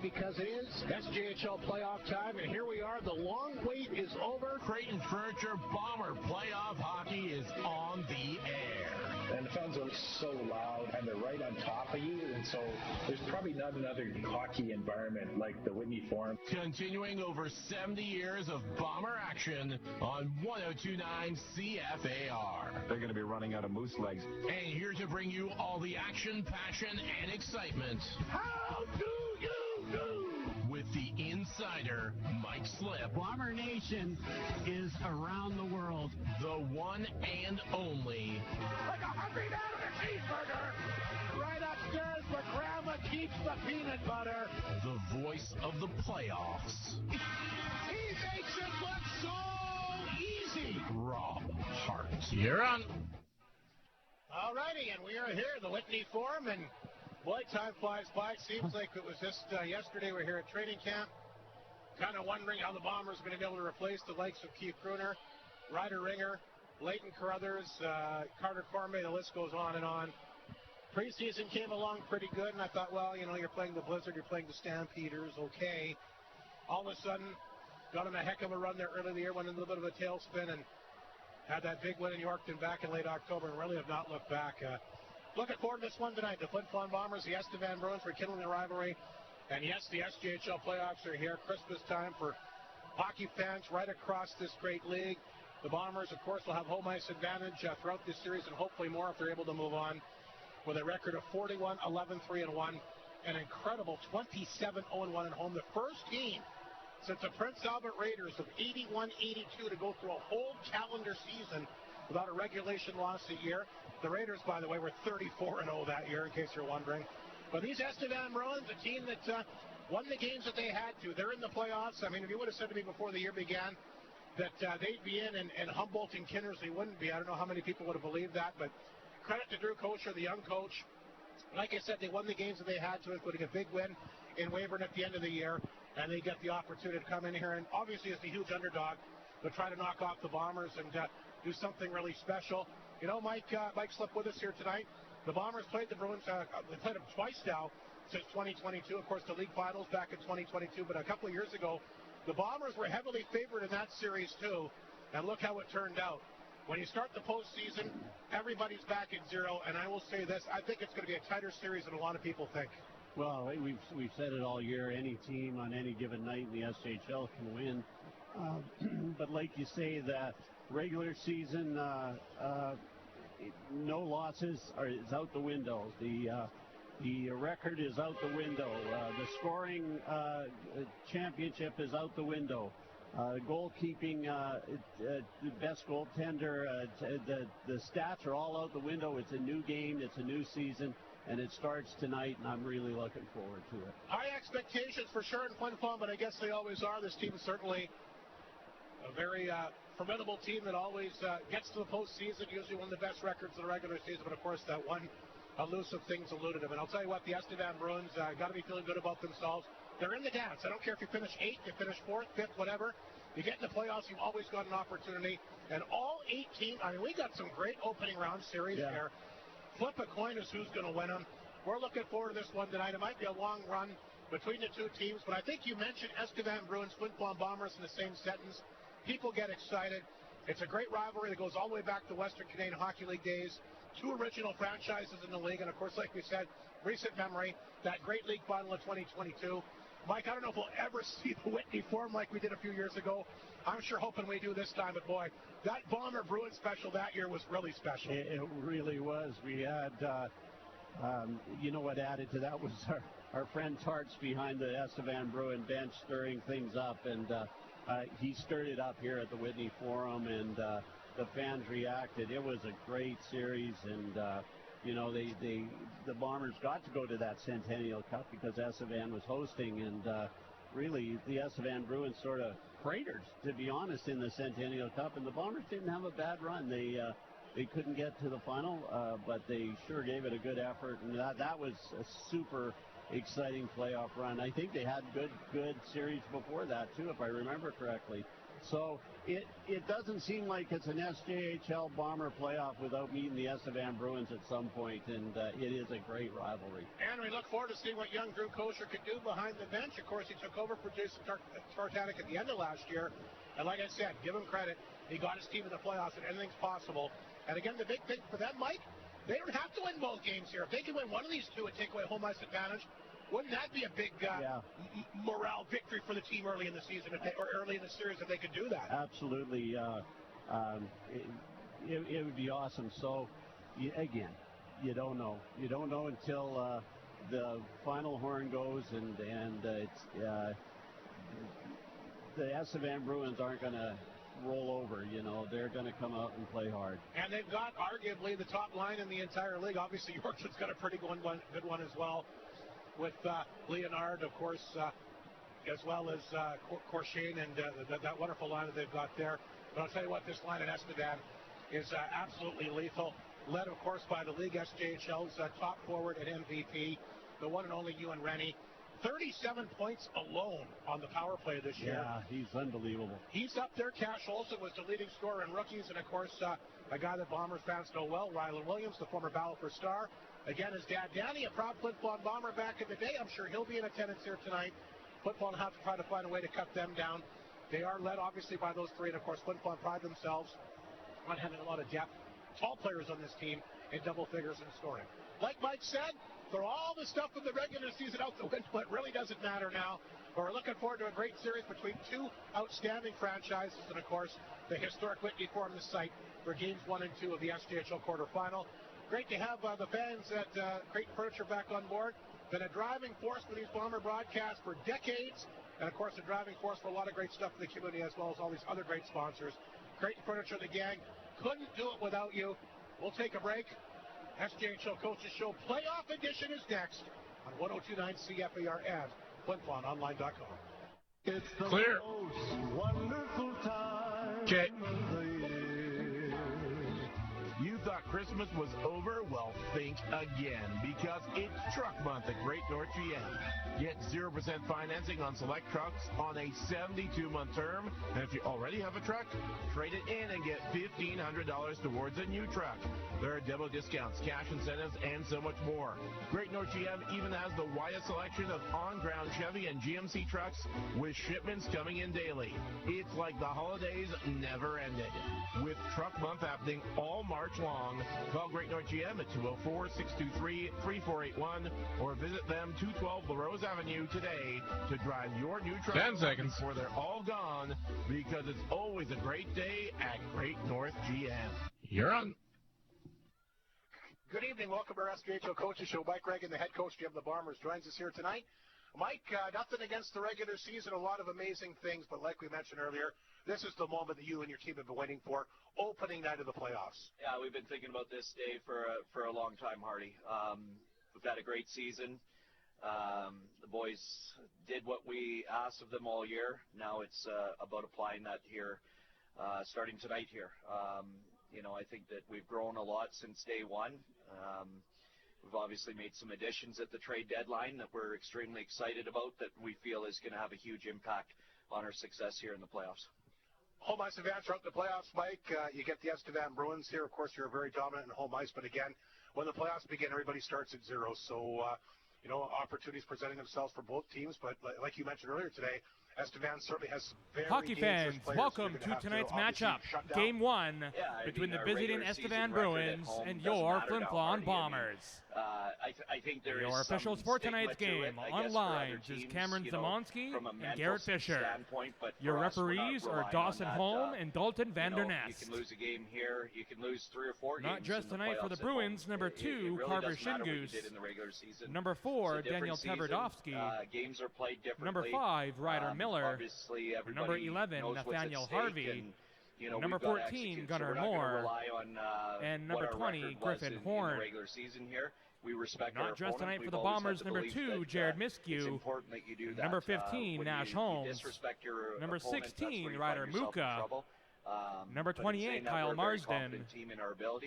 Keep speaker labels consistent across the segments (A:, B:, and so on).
A: because it is SJHL playoff time, and here we are. The long wait is over.
B: Creighton Furniture Bomber playoff hockey is on the air.
C: And the fans are so loud, and they're right on top of you, and so there's probably not another hockey environment like the Whitney Forum.
B: Continuing over 70 years of Bomber action on 102.9 CFAR.
D: They're going to be running out of moose legs.
B: And here to bring you all the action, passion, and excitement.
A: How do you do?
B: With the insider, Mike Slip.
E: Bomber Nation is around the world.
B: The one and only.
A: Like a hungry man with a cheeseburger. Right upstairs where Grandma keeps the peanut butter.
B: The voice of the playoffs.
A: He makes it look so easy.
B: Rob Hart. You're on.
A: All righty, and we are here, the Whitney Forum, and boy, time flies by. It seems like it was just yesterday. We're here at training camp, kind of wondering how the Bombers are going to be able to replace the likes of Keith Gruner, Ryder Ringer, Leighton Carruthers, Carter Cormier, the list goes on and on. Preseason came along pretty good, and I thought, well, you know, you're playing the Blizzard, you're playing the Stampeders, okay. All of a sudden, got on a heck of a run there early in the year, went in a little bit of a tailspin, and had that big win in Yorkton back in late October, and really have not looked back. Looking forward to this one tonight. The Flin Flon Bombers, the Estevan Bruins, rekindling the rivalry. And yes, the SJHL playoffs are here. Christmas time for hockey fans right across this great league. The Bombers, of course, will have home ice advantage throughout this series, and hopefully more if they're able to move on with a record of 41, 11, 3-1, an incredible 27, 0-1 at home. The first team since the Prince Albert Raiders of 81-82 to go through a whole calendar season without a regulation loss a year. The Raiders, by the way, were 34-0 that year, in case you're wondering. But these Estevan Bruins, a team that won the games that they had to. They're in the playoffs. I mean, if you would have said to me before the year began that they'd be in and Humboldt and Kinnersley wouldn't be, I don't know how many people would have believed that. But credit to Drew Kosher, the young coach. Like I said, they won the games that they had to, including a big win in Weyburn at the end of the year. And they get the opportunity to come in here and obviously as the huge underdog, but try to knock off the Bombers and do something really special. You know, Mike Slip with us here tonight. The Bombers played the Bruins. They played them twice now since 2022. Of course, the league finals back in 2022. But a couple of years ago, the Bombers were heavily favored in that series too. And look how it turned out. When you start the postseason, everybody's back at zero. And I will say this: I think it's going to be a tighter series than a lot of people think.
E: Well, we've said it all year. Any team on any given night in the SJHL can win. But like you say, the regular season, no losses is out the window. The record is out the window. The scoring championship is out the window. Goalkeeping, the best goaltender, the stats are all out the window. It's a new game. It's a new season. And it starts tonight, and I'm really looking forward to it.
A: High expectations for sure in Flin Flon, but I guess they always are. This team is certainly a very formidable team that always gets to the postseason, usually one of the best records in the regular season, but of course that one elusive thing's eluded them. And I'll tell you what, the Estevan Bruins got to be feeling good about themselves. They're in the dance. I don't care if you finish 8th, you finish 4th, 5th, whatever. You get in the playoffs, you've always got an opportunity. And all 8 teams, I mean, we got some great opening round series here. Flip a coin as who's going to win them. We're looking forward to this one tonight. It might be a long run between the two teams, but I think you mentioned Estevan Bruins, Flin Flon Bombers in the same sentence. People get excited. It's a great rivalry that goes all the way back to Western Canadian Hockey League days. 2 original franchises in the league, and of course, like we said, recent memory, that great league final of 2022. Mike, I don't know if we'll ever see the Whitney Forum like we did a few years ago. I'm sure hoping we do this time, but boy, that Bomber Bruins special that year was really special.
E: It really was. We had, you know what added to that was our friend Tarts behind the Estevan Bruin bench stirring things up, and he stirred it up here at the Whitney Forum, and the fans reacted. It was a great series, and you know, the Bombers got to go to that Centennial Cup because Estevan was hosting, and really the Estevan Bruins sort of cratered, to be honest, in the Centennial Cup, and the Bombers didn't have a bad run. They couldn't get to the final, but they sure gave it a good effort, and that was a super exciting playoff run. I think they had good series before that too, if I remember correctly. So it doesn't seem like it's an SJHL Bomber playoff without meeting the Estevan Bruins at some point, and it is a great rivalry.
A: And we look forward to seeing what young Drew Kosher could do behind the bench. Of course, he took over for Jason Tartanek at the end of last year. And like I said, give him credit. He got his team in the playoffs, and anything's possible. And again, the big thing for them, Mike, they don't have to win both games here. If they can win one of these two and take away home ice advantage, wouldn't that be a big morale victory for the team early in the season, or early in the series, if they could do that?
E: Absolutely. It would be awesome. So, again, you don't know. You don't know until the final horn goes, and it's the Estevan Bruins aren't going to roll over. They're going to come out and play hard.
A: And they've got arguably the top line in the entire league. Obviously, Yorkshire's got a pretty good one as well, with Leonard, of course, as well as Corshane, and that wonderful line that they've got there. But I'll tell you what, this line at Estevan is absolutely lethal, led, of course, by the league SJHL's top forward and MVP, the one and only Ewan Rennie. 37 points alone on the power play this year.
E: Yeah, he's unbelievable.
A: He's up there. Cash Olsen was the leading scorer in rookies, and of course, a guy that Bombers fans know well, Rylan Williams, the former Battle for Star. Again, his dad, Danny, a proud Flin Flon Bomber back in the day. I'm sure he'll be in attendance here tonight. Flin Flon will have to try to find a way to cut them down. They are led, obviously, by those three, and of course, Flin Flon pride themselves on having a lot of depth. Tall players on this team in double figures in scoring. Like Mike said, throw all the stuff from the regular season out the window. It really doesn't matter now. But we're looking forward to a great series between two outstanding franchises, and of course, the historic Whitney Forum, the site for games 1 and 2 of the SJHL quarterfinal. Great to have the fans at Great Furniture back on board. Been a driving force for these Bomber broadcasts for decades, and of course, a driving force for a lot of great stuff in the community, as well as all these other great sponsors. Great Furniture, the gang, couldn't do it without you. We'll take a break. SJHL Coaches Show Playoff Edition is next on 1029 CFAR and FlinFlonOnline.com.
D: It's the
B: Clear.
D: most wonderful time
B: Okay.
D: of the year.
B: You thought Christmas was over? Well, think again, because it's Truck Month at Great North GM. Get 0% financing on select trucks on a 72-month term. And if you already have a truck, trade it in and get $1,500 towards a new truck. There are demo discounts, cash incentives, and so much more. Great North GM even has the widest selection of on-ground Chevy and GMC trucks with shipments coming in daily. It's like the holidays never ended. With Truck Month happening all March long, call Great North GM at 204-623-3481 or visit them 212 LaRose Avenue today to drive your new truck
F: 10 seconds
B: before they're all gone, because it's always a great day at Great North GM.
F: You're on.
A: Good evening. Welcome to our SJHL Coaches Show. Mike Reagan, the head coach of the Bombers, joins us here tonight. Mike, nothing against the regular season, a lot of amazing things, but like we mentioned earlier, this is the moment that you and your team have been waiting for, opening night of the playoffs.
G: Yeah, we've been thinking about this day for a long time, Hardy. We've had a great season. The boys did what we asked of them all year. Now it's about applying that here, starting tonight here. I think that we've grown a lot since day one. We've obviously made some additions at the trade deadline that we're extremely excited about, that we feel is going to have a huge impact on our success here in the playoffs.
A: Home ice advantage throughout the playoffs, Mike. You get the Estevan Bruins here. Of course, you're very dominant in home ice. But again, when the playoffs begin, everybody starts at zero. So, opportunities presenting themselves for both teams. But like you mentioned earlier today, Estevan certainly has some very
F: Hockey fans, welcome to tonight's matchup. Game 1 between the visiting Estevan Bruins and your Flin Flon Bombers.
G: I think there
F: your
G: is
F: officials for tonight's game
G: on
F: online is Cameron Zamonski and Garrett Fisher. Your referees are Dawson Holm and Dalton Vandernest.
G: You can lose a game here. You can lose 3 or 4 games.
F: Not just tonight for the Bruins. Number 2, Carver Shingoose. Number 4, Daniel Tverdovsky.
G: Games are played differently.
F: Number 5, Ryder Miller.
G: Obviously,
F: number 11, Nathaniel Harvey. Number 14, Gunnar Moore. And number 20, Griffin Horn.
G: Not
F: dressed tonight for the Bombers, number 2, Jared Miskew. Number 15, Nash Holmes. Number 16, Ryder Muka. Number 28, Kyle Marsden.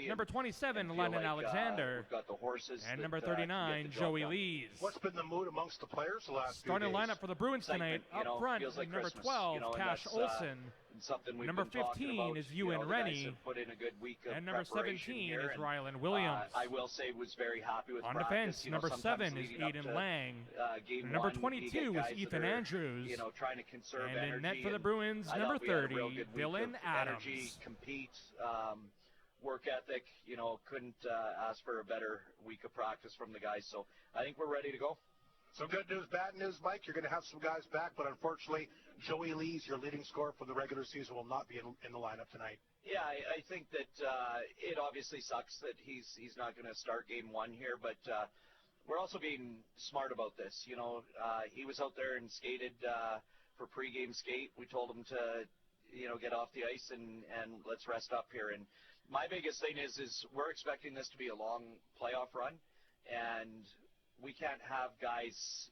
F: Number 27, London Alexander.
G: We've got the horses.
F: And number 39, Joey Lees.
A: What's been the mood amongst the players the last few
F: Starting
A: days?
F: lineup for the Bruins tonight. Up front,
G: like
F: number
G: Christmas,
F: 12, Cash Olsen. Number 15 is Ewan Rennie. And number 17 is Rylan Williams.
G: I will say was very happy with
F: on
G: practice.
F: defense. Number 7 is Aiden Lang. Number 22 is Ethan Andrews.
G: Trying to conserve
F: and
G: energy.
F: in net for the Bruins, number 30, Dylan Adams.
G: Energy, compete, work ethic. Couldn't ask for a better week of practice from the guys. So I think we're ready to go.
A: So good news, bad news, Mike. You're going to have some guys back, but unfortunately, Joey Lees, your leading scorer for the regular season, will not be in the lineup tonight.
G: Yeah, I think that it obviously sucks that he's not going to start game one here, but we're also being smart about this. He was out there and skated for pregame skate. We told him to, get off the ice and let's rest up here. And my biggest thing is we're expecting this to be a long playoff run, and we can't have guys,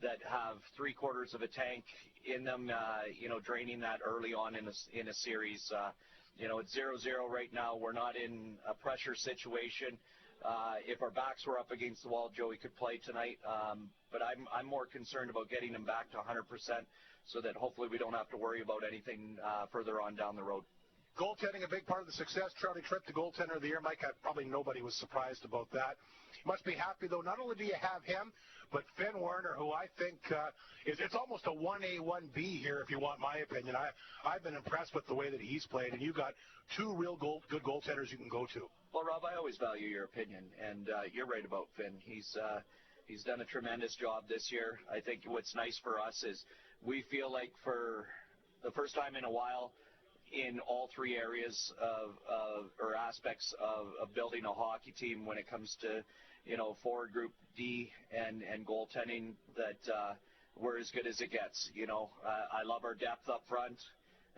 G: that have 3/4 of a tank in them, draining that early on in a series. It's 0-0 right now. We're not in a pressure situation. If our backs were up against the wall, Joey could play tonight. But I'm more concerned about getting him back to 100% so that hopefully we don't have to worry about anything further on down the road.
A: Goaltending, a big part of the success. Charlie Tripp, the goaltender of the year. Mike, probably nobody was surprised about that. You must be happy, though. Not only do you have him, but Finn Werner, who I think it's almost a 1A, 1B here, if you want my opinion. I've been impressed with the way that he's played, and you got two real good goaltenders you can go to.
G: Well, Rob, I always value your opinion, and you're right about Finn. He's done a tremendous job this year. I think what's nice for us is we feel like for the first time in a while, in all three areas or aspects of building a hockey team when it comes to, forward group D and goaltending, that we're as good as it gets. I love our depth up front.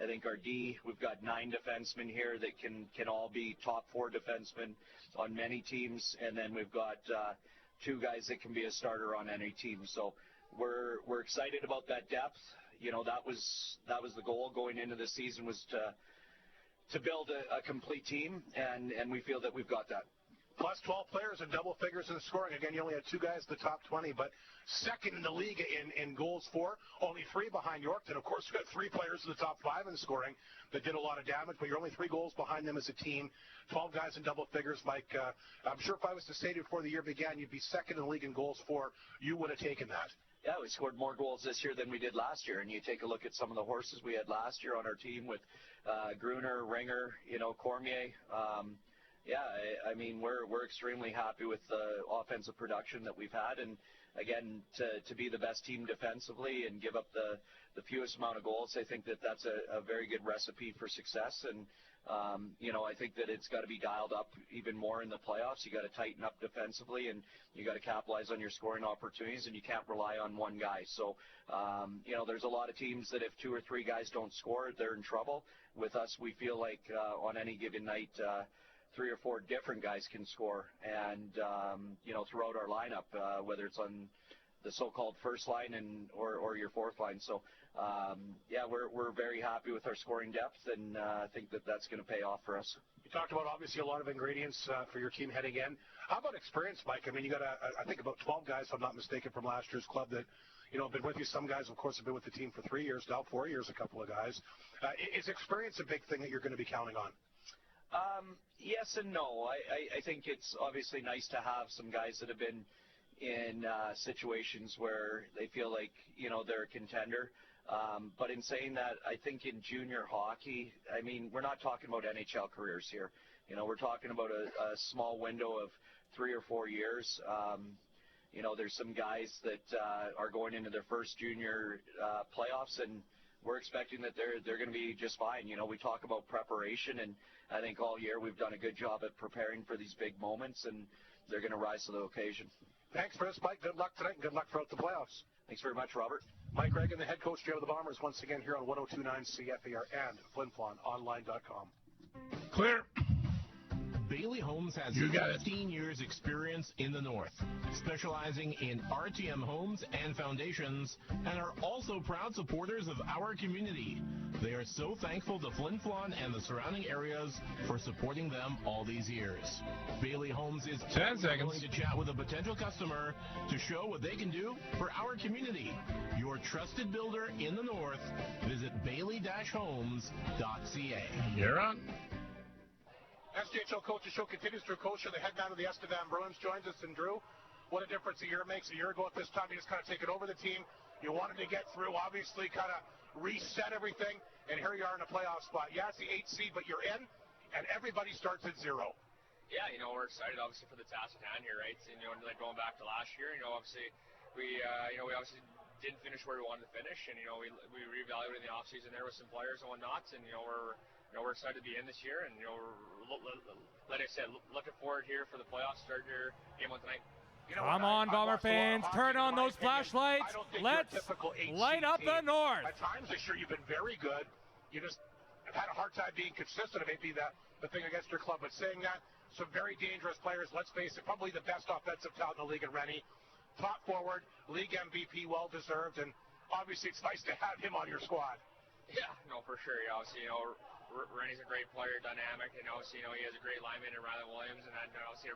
G: I think our D, we've got 9 defensemen here that can all be top 4 defensemen on many teams, and then we've got 2 guys that can be a starter on any team. So we're excited about that depth. That was the goal going into the season, was to build a complete team, and we feel that we've got that.
A: Plus 12 players in double figures in scoring. Again, you only had 2 guys in the top 20, but second in the league in goals for, only 3 behind Yorkton. Of course, you got 3 players in the top 5 in scoring that did a lot of damage, but you're only 3 goals behind them as a team. 12 guys in double figures. Mike, I'm sure if I was to say before the year began, you'd be second in the league in goals for, you would have taken that.
G: Yeah, we scored more goals this year than we did last year. And you take a look at some of the horses we had last year on our team with Gruner, Ringer, Cormier. I mean, we're extremely happy with the offensive production that we've had. And, again, to be the best team defensively and give up the fewest amount of goals, I think that's a very good recipe for success. And, I think that it's got to be dialed up even more in the playoffs. You got to tighten up defensively, and you got to capitalize on your scoring opportunities, and you can't rely on one guy. So, there's a lot of teams that if 2 or 3 guys don't score, they're in trouble. With us, we feel like on any given night, 3 or 4 different guys can score, and throughout our lineup, whether it's on the so-called first line or your fourth line. So we're very happy with our scoring depth, and I think that's going to pay off for us.
A: You talked about obviously a lot of ingredients for your team heading in. How about experience, Mike? I mean, you got I think about 12 guys, if I'm not mistaken, from last year's club that have been with you. Some guys, of course, have been with the team for 3 years now, 4 years, a couple of guys. Is experience a big thing that you're going to be counting on?
G: Yes and no. I think it's obviously nice to have some guys that have been in situations where they feel like, they're a contender. But in saying that, I think in junior hockey, I mean, we're not talking about NHL careers here. We're talking about a small window of 3 or 4 years. There's some guys that are going into their first junior playoffs, and we're expecting that they're going to be just fine. We talk about preparation, and I think all year we've done a good job at preparing for these big moments, and they're going to rise to the occasion.
A: Thanks for this, Mike. Good luck tonight, and good luck throughout the playoffs.
G: Thanks very much, Robert.
A: Mike Reagan, the head coach of the Bombers, once again here on 102.9 CFAR and FlinFlonOnline.com.
B: Clear. Bailey Homes has 15 years experience in the North, specializing in RTM homes and foundations, and are also proud supporters of our community. They are so thankful to Flin Flon and the surrounding areas for supporting them all these years. Bailey Homes is
A: 10 seconds
B: willing to chat with a potential customer to show what they can do for our community. Your trusted builder in the North. Visit bailey-homes.ca.
A: You're on. SJHL Coaches Show continues. Drew Kosher, the head man of the Estevan Bruins, joins us. And Drew, what a difference a year makes. A year ago at this time, you just kind of taken over the team. You wanted to get through, obviously, kind of reset everything, and here you are in a playoff spot. Yeah, it's the 8th seed, but you're in, and everybody starts at 0.
H: Yeah, we're excited, obviously, for the task at hand here, right? And, like going back to last year, obviously, we obviously didn't finish where we wanted to finish, and, we reevaluated in the offseason there with some players and whatnot, and, we're excited to be in this year, and, like I said, looking forward here for the playoffs start here, game 1 tonight.
F: Come on, Bomber fans, turn on those flashlights. Let's light up the North.
A: At times this year you've been very good. You just have had a hard time being consistent. It may be the thing against your club, but saying that, some very dangerous players. Let's face it, probably the best offensive talent in the league in Rennie. Top forward, league MVP, well-deserved, and obviously it's nice to have him on your squad.
H: Yeah, no, for sure. Obviously, Rennie's a great player, dynamic, and obviously, he has a great lineman in Rylan Williams, and then obviously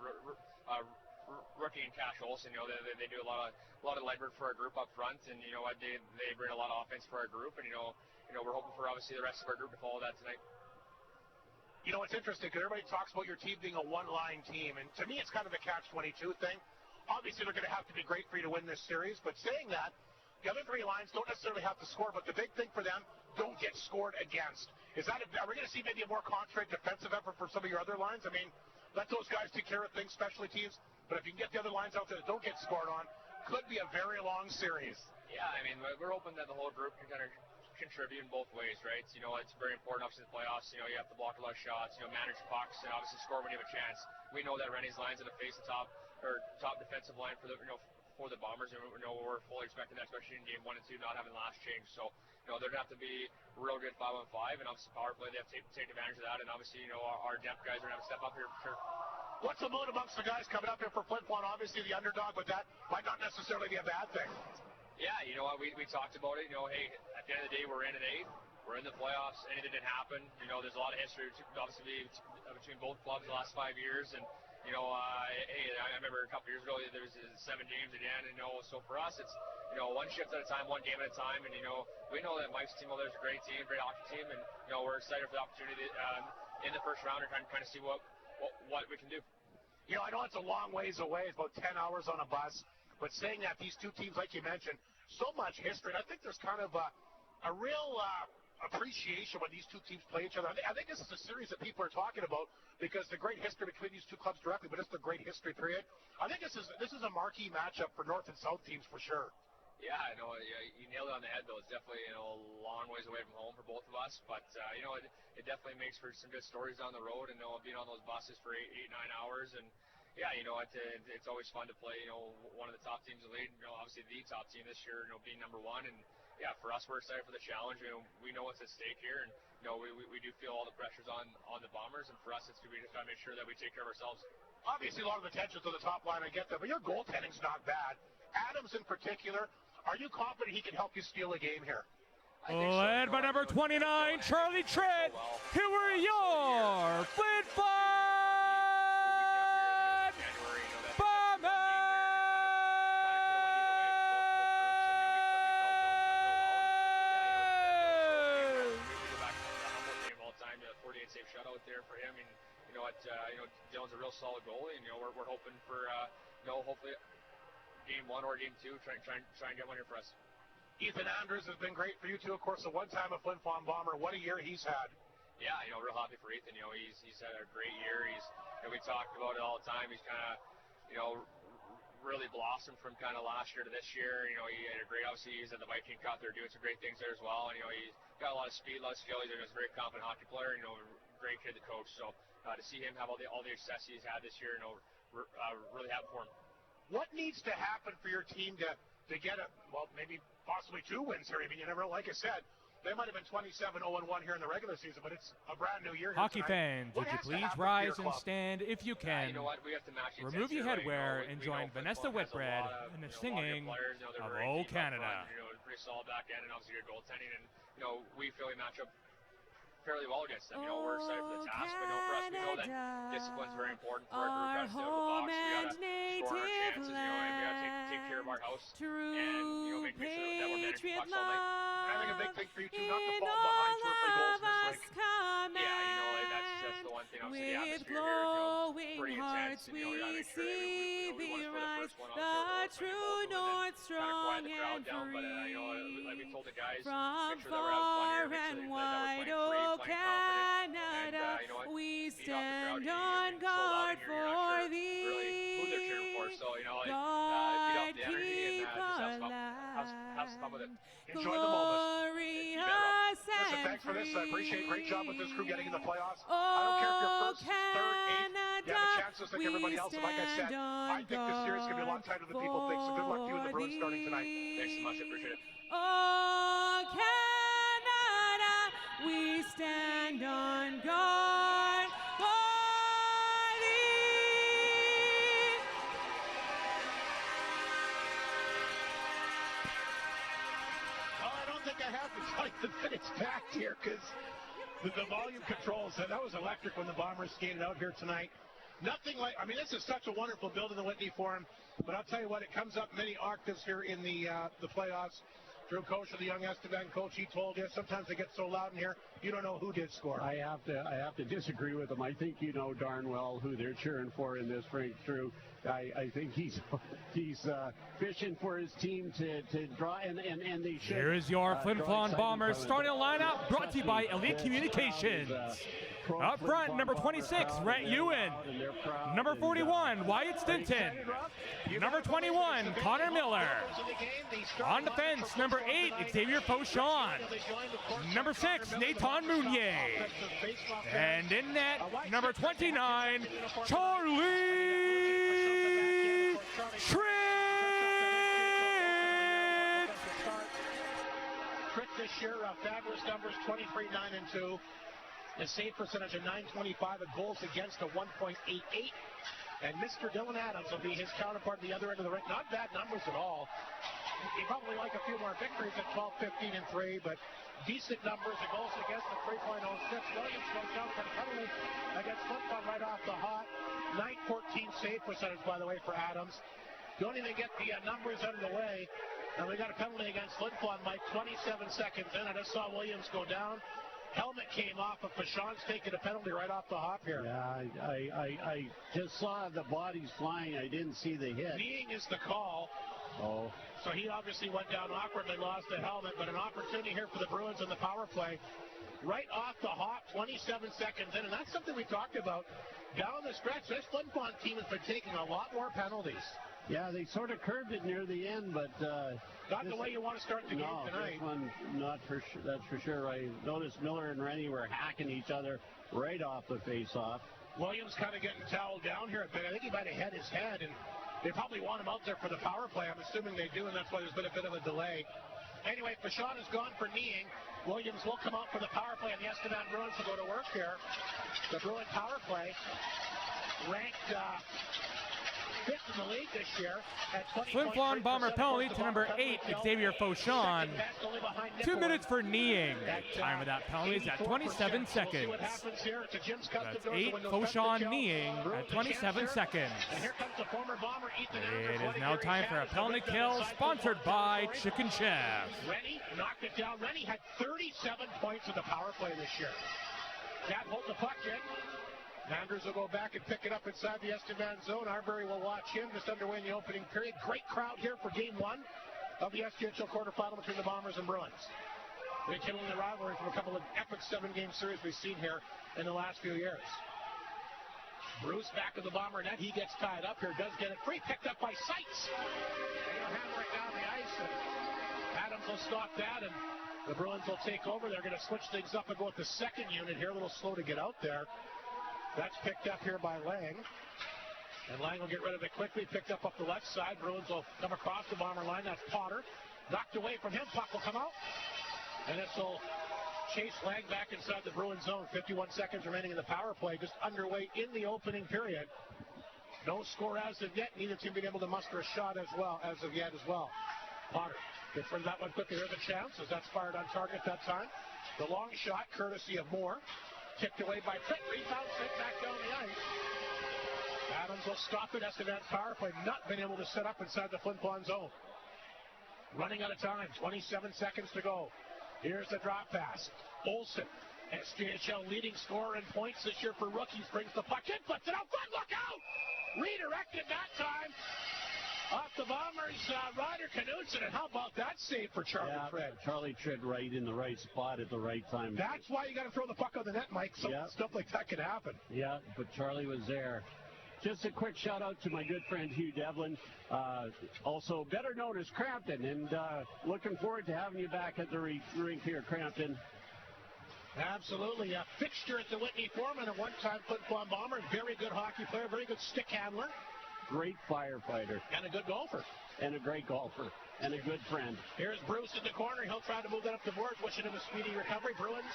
H: rookie and Cash Olsen. They do a lot of legwork for our group up front, and they bring a lot of offense for our group, and we're hoping for obviously the rest of our group to follow that tonight.
A: It's interesting because everybody talks about your team being a one-line team, and to me it's kind of a catch-22 thing. Obviously they're going to have to be great for you to win this series, but saying that, the other 3 lines don't necessarily have to score, but the big thing for them, don't get scored against. Are we going to see maybe a more concentrated defensive effort for some of your other lines? I mean, let those guys take care of things, specialty teams, but if you can get the other lines out there that don't get scored on, could be a very long series.
H: Yeah, we're hoping that the whole group can kind of contribute in both ways, right? It's very important, obviously, in the playoffs. You have to block a lot of shots, manage pucks, and obviously score when you have a chance. We know that Rennie's line's going to face the top defensive line for the Bombers, and we're fully expecting that, especially in game 1 and 2, not having the last change. So, they're going to have to be real good 5-on-5, and obviously power play, they have to take advantage of that, and obviously, our depth guys are going to have to step up here for sure.
A: What's the mood amongst the guys coming up here for Flin Flon? Obviously the underdog, but that might not necessarily be a bad thing.
H: Yeah, we talked about it. Hey, at the end of the day, we're in at 8. We're in the playoffs. Anything can happen. There's a lot of history, obviously, between both clubs the last 5 years. And, hey, I remember a couple years ago, there was 7 games at the end. And, so for us, it's, one shift at a time, one game at a time. And, we know that Mike's team over there is a great team, great hockey team. And, we're excited for the opportunity in the first round to kind of see what we can do.
A: I know it's a long ways away. It's about 10 hours on a bus. But saying that, these two teams, like you mentioned, so much history. And I think there's kind of a real appreciation when these two teams play each other. I think this is a series that people are talking about because the great history between these two clubs directly, but it's the great history period. I think this is a marquee matchup for North and South teams for sure.
H: Yeah, I know. Yeah, you nailed it on the head, though. It's definitely a long ways away from home for both of us. But it definitely makes for some good stories down the road, and being on those buses for 8, 9 hours. And yeah, it's always fun to play. One of the top teams in the league. Obviously the top team this year. Being number 1, and yeah, for us, we're excited for the challenge. We know what's at stake here, and we do feel all the pressures on the Bombers. And for us, it's we just got to make sure that we take care of ourselves.
A: Obviously, a lot of the tensions to the top line, I get that, but your goaltending's not bad. Adams in particular. Are you confident he can help you steal a game here?
F: Led by number 29, Charlie Trent. Who are your Flin Flon Bombers?
H: Safe shutout there for him, and Dylan's a real solid goalie, and we're hoping for hopefully game 1 or game 2, try and get one here for us.
A: Ethan Andrews has been great for you too, of course. The one-time a Flin Flon Bomber. What a year he's had.
H: Yeah, real happy for Ethan. He's had a great year. We talked about it all the time. He's kind of really blossomed from kind of last year to this year. He had a great, obviously he's at the Viking Cup. They're doing some great things there as well. And he's got a lot of speed, a lot of skill. He's a very confident hockey player. Great kid to coach. So to see him have all the success he's had this year, really happy for him.
A: What needs to happen for your team to get maybe possibly 2 wins here? I mean, you never, like I said, They might have been 27-0-1 here in the regular season, but it's a brand new year.
F: Hockey fans, would you please rise and stand if you can?
H: You know what? We have to match
F: remove your headwear and join Vanessa Whitbread in the singing of "Oh Canada."
H: Pretty solid back end and obviously good goaltending, and we feel we match up fairly well against them. We're excited for the task, but for us, we know that discipline's very important for our group. We got to score our chances, and we got to take care of our house, and make sure that we're managing pucks all night.
A: I think a big thing for you two, not to fall behind 2 or 3 goals in this rink.
H: Yeah, that's the one thing. Obviously, the atmosphere here is pretty intense, and you got to make sure that we want to score the first one out there, kind of quiet the crowd down, but like we told the guys, make sure that we're having fun here, make sure that we're
I: Canada, we stand on guard for thee. God keep our land
A: Enjoy the moment.
I: glorious
A: Listen,
I: and
A: thanks for this. I appreciate it. Great job with this crew getting in the playoffs.
I: Oh,
A: I don't care if you're first, third, eighth.
I: Canada,
A: You have a chance just like everybody else. And like I said, I think this series is going to be a lot tighter than people think. So good luck to you and the Bruins starting tonight.
H: Thanks so much. I appreciate it.
I: Oh, Canada, we stand on guard for thee.
A: Well, I don't think I have to tell you that it's packed here because the volume controls, that was electric when the Bombers skated out here tonight. Nothing like, I mean, this is such a wonderful building, the Whitney Forum, but I'll tell you what, it comes up many octaves here in the playoffs. Drew Kosher, the young Estevan coach, he told you sometimes they get so loud in here, you don't know who did score.
E: I have to disagree with him. I think you know darn well who they're cheering for in this rink, Drew. I think he's fishing for his team to draw, and they should.
F: Here is your Flin Flon Bombers starting lineup, brought to you by Elite Communications. Up front, number 26, Rhett Ewan. Number 41, Wyatt Stinton. Number 21, Connor Miller. On defense, number 8, Xavier Fauchon. Number 6, Nathan Meunier. And in net, number 29, Charlie Schritt.
A: Trick this year, fabulous numbers, 23, 9, and 2. A save percentage of .925, a goals against of 1.88. And Mr. Dylan Adams will be his counterpart at the other end of the rink. Not bad numbers at all. He'd probably like a few more victories at 12, 15, and 3, but decent numbers. The goals against the 3.06. Williams goes down for the penalty against Flin Flon right off the hot. 914 save percentage, by the way, for Adams. Don't even get the numbers out of the way. And we got a penalty against Flin Flon, Mike, 27 seconds in. I just saw Williams go down. Helmet came off, but Fauchon's taking a penalty right off the hop here.
E: Yeah, I just saw the bodies flying. I didn't see the hit.
A: Kneeing is the call.
E: Oh.
A: So he obviously went down awkwardly, lost the helmet, but an opportunity here for the Bruins on the power play. Right off the hop, 27 seconds in, and that's something we talked about. Down the stretch, this Flin Flon team has been taking a lot more penalties.
E: Yeah, they sort of curved it near the end, but
A: not the way you want to start the game tonight.
E: This one, not for sure. That's for sure. I noticed Miller and Rennie were hacking each other right off the face-off.
A: Williams kind of getting toweled down here a bit. I think he might have hit his head, and they probably want him out there for the power play. I'm assuming they do, and that's why there's been a bit of a delay. Anyway, Fauchon is gone for kneeing. Williams will come out for the power play, and the Estevan Bruins will go to work here. The Bruin power play ranked fifth in the league this year at 20.
F: Flin Flon Bomber penalty to number 8, Xavier Fauchon. 2 minutes for kneeing. Time of that penalty is at 27 seconds. That's 8, Fauchon kneeing at 27 seconds. It is now time for a penalty kill, sponsored by Chicken Chef.
A: Rennie knocked it down. Rennie had 37 points in the power play this year. That holds the puck in. Manders will go back and pick it up inside the Estevan zone. Arbery will watch him just underway in the opening period. Great crowd here for game 1 of the SJHL quarterfinal between the Bombers and Bruins. Rekindling the rivalry from a couple of epic 7-game series we've seen here in the last few years. Bruce back of the Bomber net. He gets tied up here. Does get it free. Picked up by Seitz. They're hammering down the ice. And Adams will stop that. And the Bruins will take over. They're going to switch things up and go with the second unit here. A little slow to get out there. That's picked up here by Lang. And Lang will get rid of it quickly. Picked up the left side. Bruins will come across the Bomber line. That's Potter. Knocked away from him. Puck will come out. And this will chase Lang back inside the Bruins zone. 51 seconds remaining in the power play, just underway in the opening period. No score as of yet. Neither team being able to muster a shot as of yet. Potter gets rid of that one quickly. There's a chance as that's fired on target that time. The long shot, courtesy of Moore. Kicked away by Pitt. Rebound sent back down the ice. Adams will stop it. Estevan's power play not been able to set up inside the Flin Flon zone. Running out of time. 27 seconds to go. Here's the drop pass. Olsen, SJHL leading scorer in points this year for rookies, brings the puck in, flips it out front, look out! Redirected that time. Off the Bombers, Ryder Knudsen, and how about that save for Charlie Tridd?
E: Charlie Tridd right in the right spot at the right time.
A: That's why you got to throw the puck on the net, Mike. Stuff like that can happen.
E: Yeah, but Charlie was there. Just a quick shout out to my good friend Hugh Devlin, also better known as Crampton, and looking forward to having you back at the rink here, Crampton.
A: Absolutely. A fixture at the Whitney Forum and a one-time Flin Flon Bomber. Very good hockey player, very good stick handler.
E: Great firefighter.
A: And a good golfer.
E: And a great golfer. And a good friend.
A: Here's Bruce in the corner. He'll try to move that up the boards, wishing him a speedy recovery. Bruins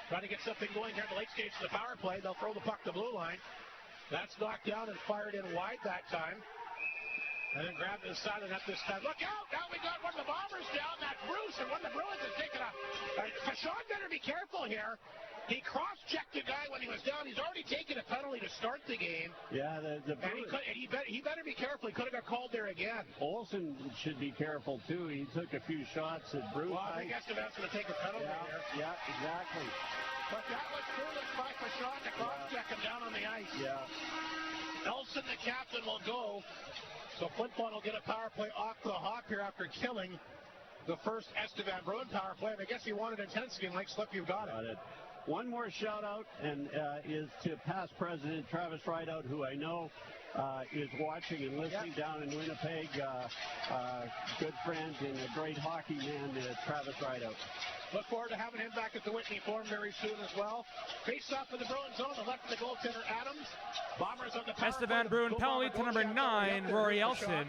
A: trying to get something going here in the late stage of the power play. They'll throw the puck to the blue line. That's knocked down and fired in wide that time. And then grabbed inside the net this time. Look out! Now we got one of the Bombers down. That's Bruce, and one of the Bruins is taking a... Fashawn better be careful here. He cross-checked the guy when he was down. He's already taken a penalty to start the game.
E: Yeah, the Bruins...
A: he better be careful. He could have got called there again.
E: Olsen should be careful, too. He took a few shots at Bruce.
A: Well, I guess that's going to take a penalty here.
E: Yeah, exactly.
A: But that was foolish by Fashawn to cross-check him down on the ice.
E: Yeah.
A: Nelson, the captain, will go. So Flin Flon will get a power play off the hop here after killing the first Estevan Bruin power play. And I guess he wanted intensity, and Mike Slip, you got it.
E: One more shout out and is to past president Travis Rideout, who I know is watching and listening down in Winnipeg. Good friend and a great hockey man, Travis Rideout.
A: Look forward to having him back at the Whitney Forum very soon as well. Face off for the Bruins zone, the left of the goaltender Adams. Bombers on the power
F: Estevan Bruin penalty to number 9, Rory Elson.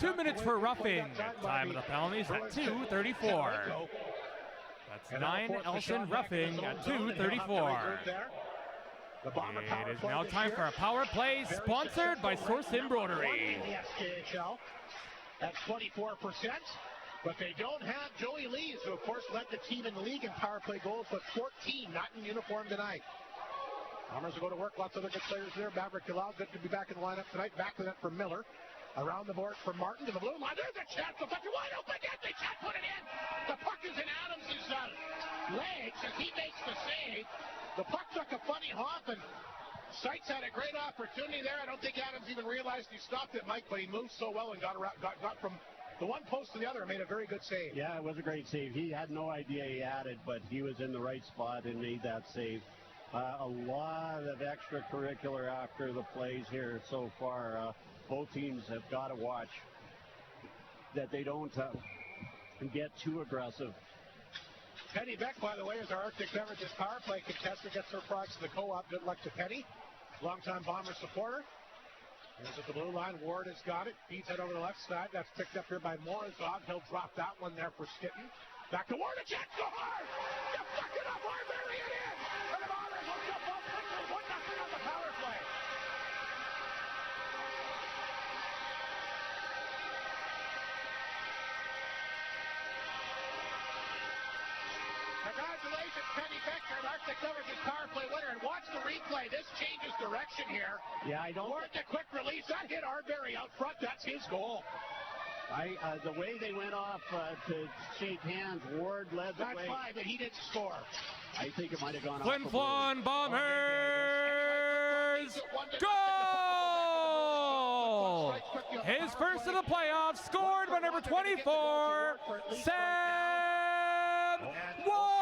F: 2 minutes for roughing. Time of the penalties at 2:34. That's 9 Elson roughing at 2:34. It is now time for a power play sponsored by Source Embroidery.
A: At 24%. But they don't have Joey Lees, who of course led the team in the league in power play goals, but 14 not in uniform tonight. Bombers will go to work. Lots of other good players there. Maverick Gilal, good to be back in the lineup tonight. Back to that for Miller. Around the board for Martin to the blue line. There's a chance. The puck is wide open. They can't put it in. The puck is in Adams' legs as he makes the save. The puck took a funny hop, and Seitz had a great opportunity there. I don't think Adams even realized he stopped it, Mike, but he moved so well and got from the one post to the other and made a very good save.
E: Yeah, it was a great save. He had no idea he had it, but he was in the right spot and made that save. A lot of extracurricular after the plays here so far. Both teams have got to watch that they don't get too aggressive.
A: Penny Beck, by the way, is our Arctic Beverages power play contestant. Gets her products to the co-op. Good luck to Penny. Longtime Bomber supporter. Here's at the blue line. Ward has got it. Feeds it over the left side. That's picked up here by Morozov. He'll drop that one there for Skitten. Back to Ward. A chance to Hart. You fuck it up, Hart. Bury it in. And the Bombers will jump off quickly. 1-0 on the power play. Congratulations, Penny Becker, Arctic Beverages power play winner. And watch the replay. This changes direction here.
E: Yeah, I don't.
A: Ward, the quick release. That hit Arbery out front. That's his goal.
E: The way they went off to shake hands, Ward led the way.
A: That's fine, but he didn't score.
E: I think it might have gone off.
F: Flin Flon Bombers! Goal! His first of the playoffs, scored by number 24, Sam Ward!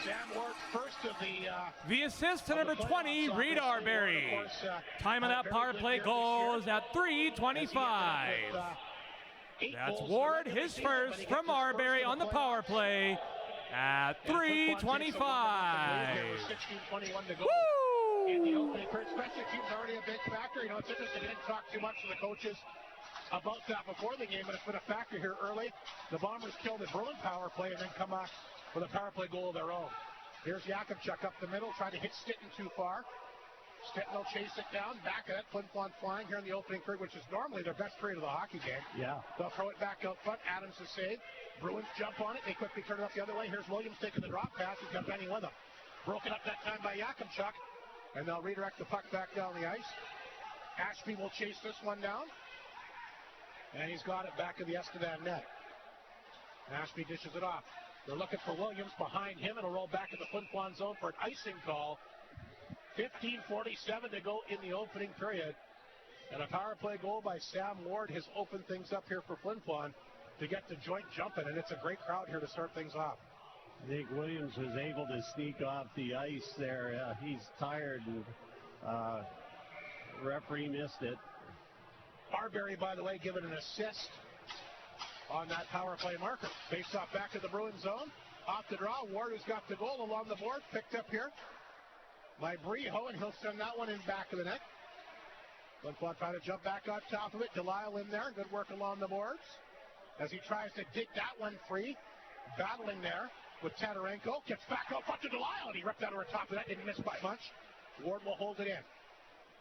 A: Sam Ward's first of
F: the assist to number 20, Reed Arbery. Time of that power play goal is at 3:25. That's Ward, his first from Arbery on the power play at 3:25.
A: Woo! In the opening, Kurt Special, team's already a big factor. know, it's interesting. They didn't talk too much to the coaches about that before the game, but it's been a factor here early. The Bombers killed the Bruin power play and then come up with a power play goal of their own. Here's Yakimchuk up the middle, trying to hit Stinton too far. Stinton will chase it down, back at it. Flin Flon flying here in the opening period, which is normally their best period of the hockey game.
E: Yeah.
A: They'll throw it back out front. Adams is saved. Bruins jump on it. They quickly turn it up the other way. Here's Williams taking the drop pass. He's got Benny with him. Broken up that time by Yakimchuk. And they'll redirect the puck back down the ice. Ashby will chase this one down. And he's got it back in the Estevan net. Ashby dishes it off. They're looking for Williams behind him. It'll roll back in the Flin Flon zone for an icing call. 15:47 to go in the opening period. And a power play goal by Sam Ward has opened things up here for Flin Flon to get the joint jumping. And it's a great crowd here to start things off.
E: I think Williams was able to sneak off the ice there. He's tired, and referee missed it.
A: Arbery, by the way, given an assist on that power play marker. Face off back to the Bruins zone. Off the draw. Ward has got the goal along the board. Picked up here by Breho, and he'll send that one in back of the net. Flin Flon trying to jump back on top of it. Delisle in there. Good work along the boards as he tries to dig that one free. Battling there with Tatarenko. Gets back out front to Delisle, and he ripped that over top of that. Didn't miss by much. Ward will hold it in.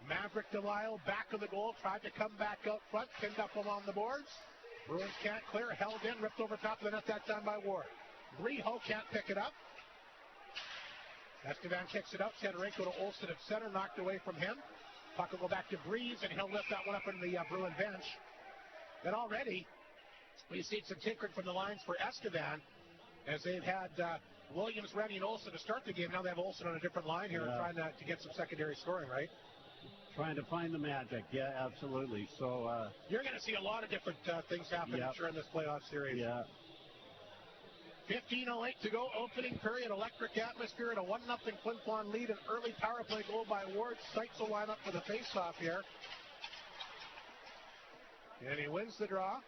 A: Maverick Delisle back of the goal. Tried to come back out front. Pinned up along the boards. Bruins can't clear. Held in. Ripped over top of the net that time by Ward. Breho can't pick it up. Estevan kicks it out. Tatarenko to Olsen at center. Knocked away from him. Puck will go back to Breeze, and he'll lift that one up into the Bruin bench. And already, we've seen some tinkering from the lines for Estevan as they've had Williams, Rennie, and Olsen to start the game. Now they have Olsen on a different line here, trying to get some secondary scoring, right?
E: Trying to find the magic. Yeah, absolutely. So
A: you're going to see a lot of different things happen during this playoff series.
E: Yeah.
A: 15:08 to go, opening period, electric atmosphere, and a 1-0 Flin Flon lead, an early power play goal by Ward. Sykes will line up for the face-off here. And he wins the draw.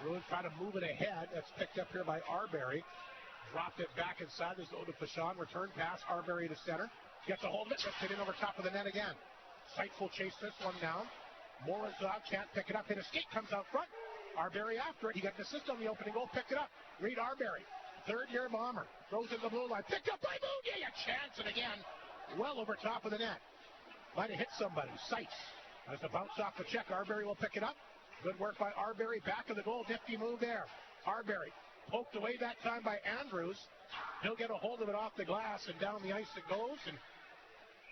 A: Bruins try to move it ahead. That's picked up here by Arbery. Dropped it back inside. There's Oda Pashon. Return pass. Arbery to center. Gets a hold of it. Rips it in over top of the net again. Sykes will chase this one down. Morozov can't pick it up. Hit a skate. Comes out front. Arbery after it. He got an assist on the opening goal. Picked it up. Reed Arbery. Third-year Bomber. Throws in the blue line. Picked up by Mooney. A chance. And again, well over top of the net. Might have hit somebody. Sykes has to bounce off the check. Arbery will pick it up. Good work by Arbery. Back of the goal. Nifty move there. Arbery poked away that time by Andrews. He'll get a hold of it off the glass, and down the ice it goes. And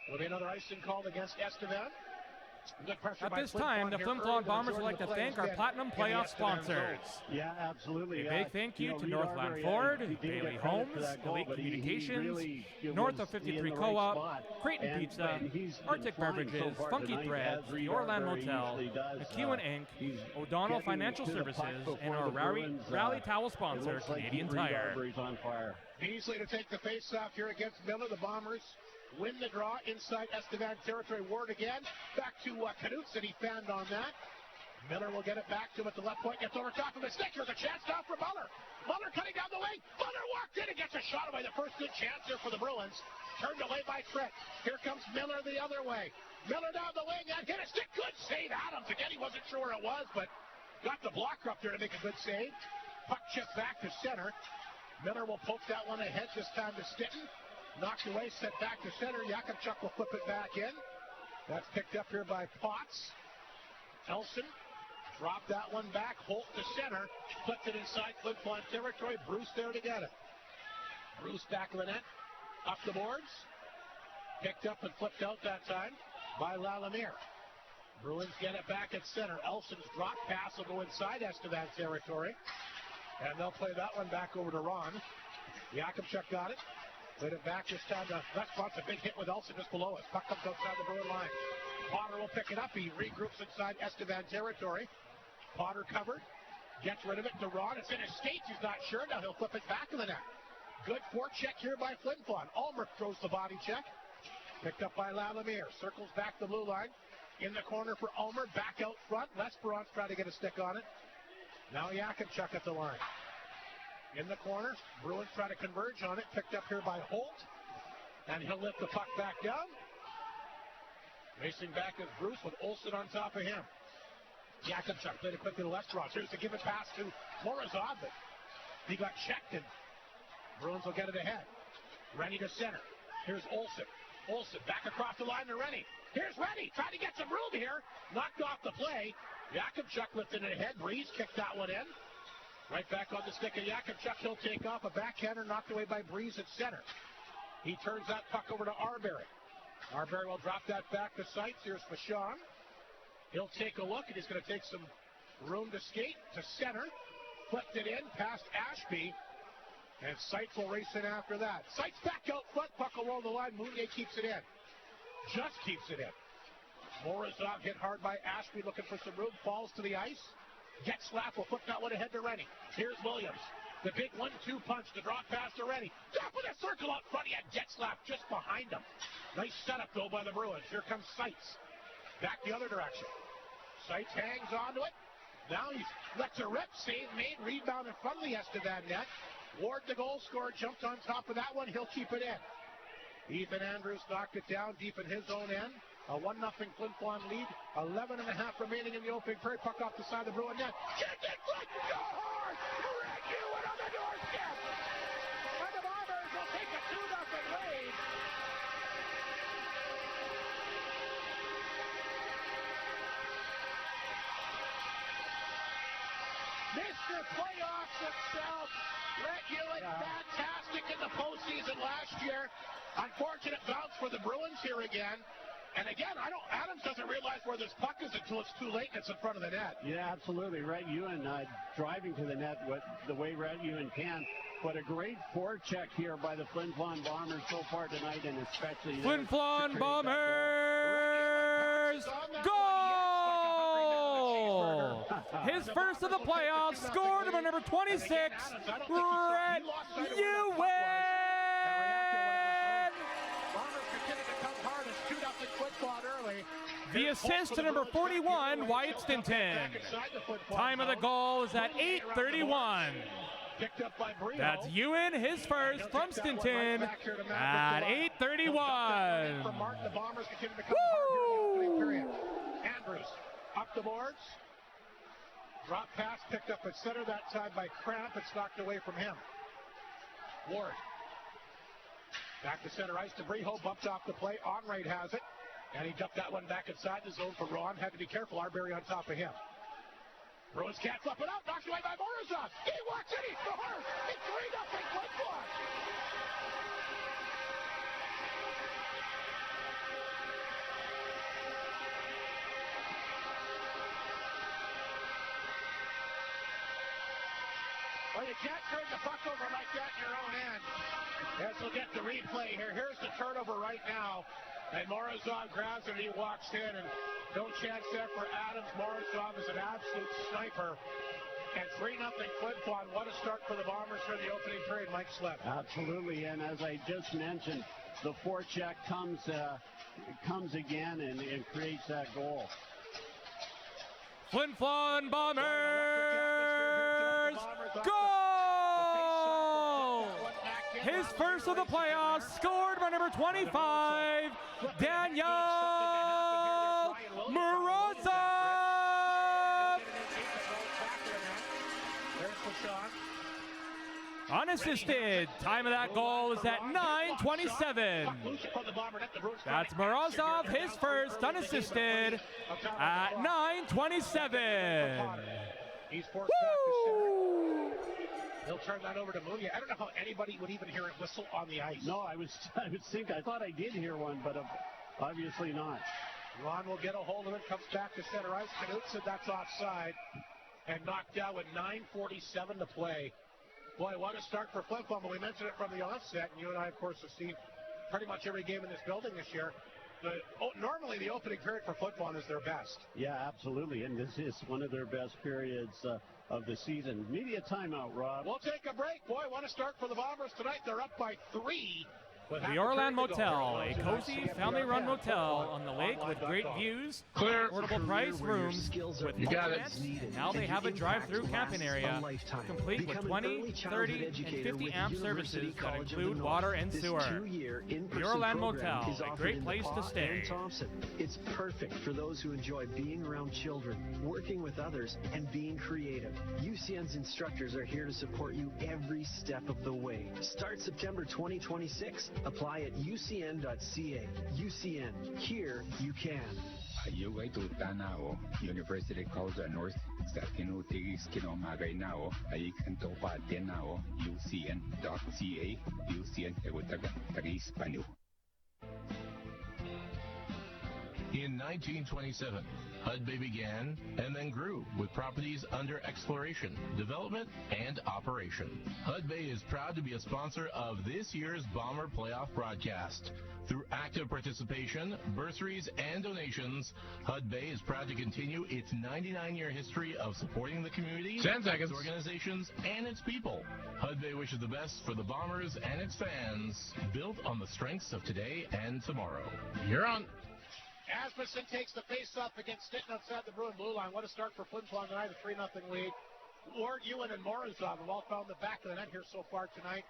A: it'll be another icing called against Estevan.
F: At this time, the Flin Flon Bombers would like to thank our Platinum Playoff sponsors.
E: Yeah, absolutely.
F: A big thank you to Northland Ford, Bailey Homes, Elite Communications, North of 53 Co-op, Creighton Pizza, Arctic Beverages, Funky Threads, the Orland Motel, McEwen Inc., O'Donnell Financial Services, and our Rally Towel sponsor, Canadian Tire.
A: Beasley to take the face-off here against Miller. The Bombers win the draw inside Estevan territory. Ward again. Back to Knutson. He fanned on that. Miller will get it back to him at the left point. Gets over top of his stick. There's a chance now for Muller. Muller cutting down the lane. Muller walked in and gets a shot away. The first good chance here for the Bruins. Turned away by Trent. Here comes Miller the other way. Miller down the wing and hit a stick. Good save, Adams. Again, he wasn't sure where it was, but got the blocker up there to make a good save. Puck chip back to center. Miller will poke that one ahead, this time to Stinton. Knocked away, sent back to center. Yakimchuk will flip it back in. That's picked up here by Potts. Elson dropped that one back. Holt to center. Flipped it inside Flin Flon territory. Bruce there to get it. Bruce back of the net. Up the boards. Picked up and flipped out that time by Lalemire. Bruins get it back at center. Elson's drop pass will go inside Estevan territory. And they'll play that one back over to Ron. Yakimchuk got it. Played it back this time to Westmont's a big hit with Elson just below it. Puck comes outside the Bruin line. Potter will pick it up. He regroups inside Estevan territory. Potter covered. Gets rid of it to Ron. It's in his skates. He's not sure. Now he'll flip it back to the net. Good forecheck here by Flin Flon. Ulmer throws the body check. Picked up by Lalemire. Circles back the blue line. In the corner for Ulmer. Back out front. Lesperance trying to get a stick on it. Now Yakimchuk at the line. In the corner, Bruins try to converge on it. Picked up here by Holt. And he'll lift the puck back down. Racing back is Bruce with Olsen on top of him. Yakupchuk played it quickly to left cross. Here's to give it pass to Morozov, but he got checked, and Bruins will get it ahead. Rennie to center. Here's Olsen. Olsen back across the line to Rennie. Here's Rennie trying to get some room here. Knocked off the play. Yakupchuk lifted it ahead. Breeze kicked that one in. Right back on the stick of Yakupchuk. He'll take off. A backhander knocked away by Breeze at center. He turns that puck over to Arbery. Arbery will drop that back to Seitz. Here's Fashon. He'll take a look, and he's going to take some room to skate to center. Flipped it in past Ashby. And Seitz will race in after that. Seitz back out front. Puck will roll the line. Mounier keeps it in. Just keeps it in. Morozov hit hard by Ashby, looking for some room. Falls to the ice. Getzlaf will flip that one ahead to Rennie. Here's Williams. The big 1-2 punch to drop past to Rennie. Drop with a circle out front. He had Getzlaf just behind him. Nice setup, though, by the Bruins. Here comes Seitz. Back the other direction. Seitz hangs onto it. Now he lets a rip. Save made. Rebound in front of the Estevan net. Ward, the goal scorer, jumped on top of that one. He'll keep it in. Ethan Andrews knocked it down deep in his own end. A 1-0 Flin Flon lead. 11 and a half remaining in the opening period. Puck off the side of the Bruin net. Kick it, front, go hard! Red Ewan on the doorstep! And the Bombers will take a 2-0 lead. Mr. Playoffs himself, Red Ewan, fantastic in the postseason last year. Unfortunate bounce for the Bruins here again. And again, Adams doesn't realize where this puck is until it's too late and it's in front of the net.
E: Yeah, absolutely. Red Ewan driving to the net the way Red Ewan can. But a great forecheck here by the Flin Flon Bombers so far tonight, and especially
F: Flin Flon Bombers goal! His first of the playoffs, scored by number 26, Red Ewan! The assist to number 41, Wyatt Stinton. Time of the goal is at 8:31. That's Ewan, his first from Stinton at 8:31. Woo!
A: Andrews up the boards. Drop pass picked up at center that time by Cramp. It's knocked away from him. Ward. Back to center ice to Breho. Bumped off the play. Onraid has it. And he dumped that one back inside the zone for Ron. Had to be careful. Arbery on top of him. Bruins can't flip it up. Knocked away by Morozov. He walks in. He scores. It's 3-0 Flin Flon. Well, you can't turn the puck over like that in your own end. As we'll get the replay here. Here's the turnover right now. And Morozov grabs it and he walks in, and no chance there for Adams. Morozov is an absolute sniper. And 3-0 Flin Flon. What a start for the Bombers for the opening period, Mike Slip.
E: Absolutely, and as I just mentioned, the forecheck comes again and creates that goal.
F: Flin Flon Bombers goal! His first of the playoffs, scored by number 25, Daniel Morozov. Unassisted. Time of that goal is at 9:27. That's Morozov, his first, unassisted at 9:27.
A: He's forced back to center. He'll turn that over to Mounier. I don't know how anybody would even hear it whistle on the ice.
E: No, I thought I did hear one, but obviously not.
A: Ron will get a hold of it, comes back to center ice. Knutson, that's offside, and knocked down with 9:47 to play. Boy, what a start for Flin Flon. But we mentioned it from the onset, and you and I, of course, have seen pretty much every game in this building this year. Normally, the opening period for Flin Flon is their best.
E: Yeah, absolutely, and this is one of their best periods of the season. Media timeout, Rob.
A: We'll take a break. Boy, what a start for the Bombers tonight. They're up by 3
F: The Orland Motel, a cozy, family-run motel on the lake with great views,
B: Clear.
F: affordable price rooms with
B: You got it.
F: events, and now they have a drive-through camping area complete with 20, 30, and 50 amp services that include water and sewer. The Orland Motel, a great place to stay.
J: It's perfect for those who enjoy being around children, working with others, and being creative. UCN's instructors are here to support you every step of the way. Start September 2026. Apply at ucn.ca. UCN. Here you can.
K: You go to Tanao University College North sa tinutigis kinomagay nao ay kanto pa Tanao UCN.ca. UCN tagi Spanish.
B: In 1927, Hudbay began and then grew with properties under exploration, development, and operation. Hudbay is proud to be a sponsor of this year's Bomber Playoff broadcast. Through active participation, bursaries, and donations, Hudbay is proud to continue its 99-year history of supporting the community, 10 seconds. its organizations, and its people. Hudbay wishes the best for the Bombers and its fans, built on the strengths of today and tomorrow. You're on.
A: Asmussen takes the face-off against Stinton outside the Bruin blue line. What a start for Flin Flon tonight, a 3-0 lead. Ward, Ewan, and Morozov have all found the back of the net here so far tonight.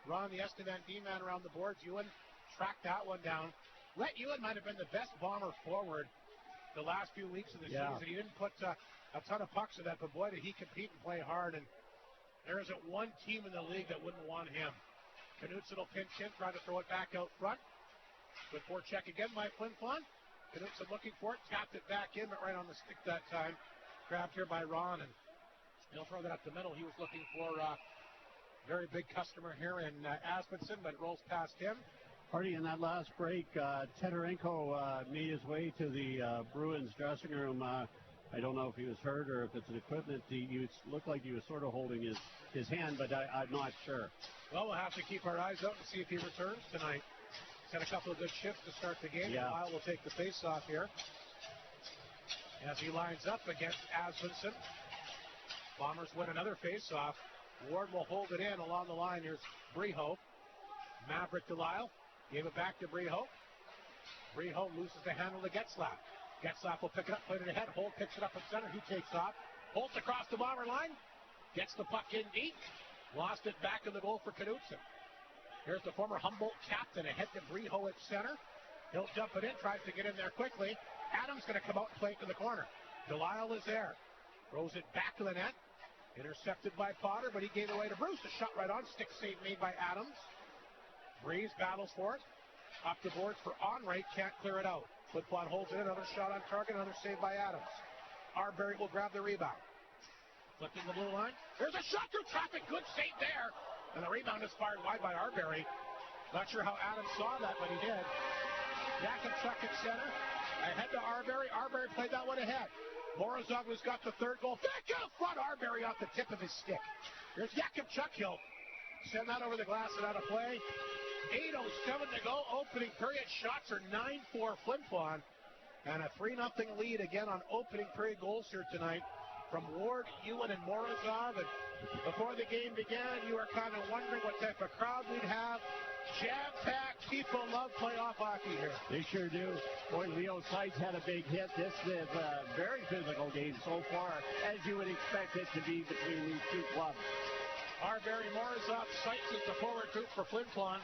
A: Ron, the Estevan D-man around the boards. Ewan tracked that one down. Rhett Ewan might have been the best bomber forward the last few weeks of the season. He didn't put a ton of pucks in that, but boy, did he compete and play hard. And there isn't one team in the league that wouldn't want him. Knutson will pinch in, try to throw it back out front. Good forecheck again by Flin Flon. Knutson looking for it, tapped it back in, but right on the stick that time. Grabbed here by Ron, and he'll throw that up the middle. He was looking for a very big customer here in Asmussen, but it rolls past him.
E: Hardy, in that last break, Teterenko made his way to the Bruins dressing room. I don't know if he was hurt or if it's an equipment. He looked like he was sort of holding his hand, but I'm not sure.
A: Well, we'll have to keep our eyes out and see if he returns tonight. He's had a couple of good shifts to start the game.
E: Yeah.
A: Lyle will take the face-off here as he lines up against Asmussen. Bombers win another face-off. Ward will hold it in along the line. Here's Breho. Maverick to Lyle. Gave it back to Breho. Breho loses the handle to Getzlaff. Getzlaff will pick it up, put it ahead. Holt picks it up at center. He takes off. Holt's across the bomber line. Gets the puck in deep. Lost it back in the goal for Knutson. Here's the former Humboldt captain ahead to Breho at center. He'll jump it in, tries to get in there quickly. Adams going to come out and play it to the corner. Delisle is there. Throws it back to the net. Intercepted by Potter, but he gave it away to Bruce. A shot right on. Stick save made by Adams. Breeze battles for it. Up the boards for Onrait. Can't clear it out. Flin Flon holds it in. Another shot on target. Another save by Adams. Arbery will grab the rebound. Flipping the blue line. There's a shot through traffic. Good save there. And the rebound is fired wide by Arbery. Not sure how Adams saw that, but he did. Yakimchuk at center. Ahead to Arbery. Arbery played that one ahead. Morozov has got the third goal. Back out front. Arbery off the tip of his stick. Here's Yakimchuk. He'll send that over the glass and out of play. 8:07 to go. Opening period. Shots are 9-4 Flin Flon. And a 3-0 lead again on opening period goals here tonight from Ward, Ewan, and Morozov. And before the game began, you were kind of wondering what type of crowd we'd have. Jam-packed. People love playoff hockey here.
E: They sure do. Boy, Leo Seitz had a big hit. This is a very physical game so far, as you would expect it to be between these two clubs.
A: Arbery, Morozov, Seitz is the forward group for Flin Flon.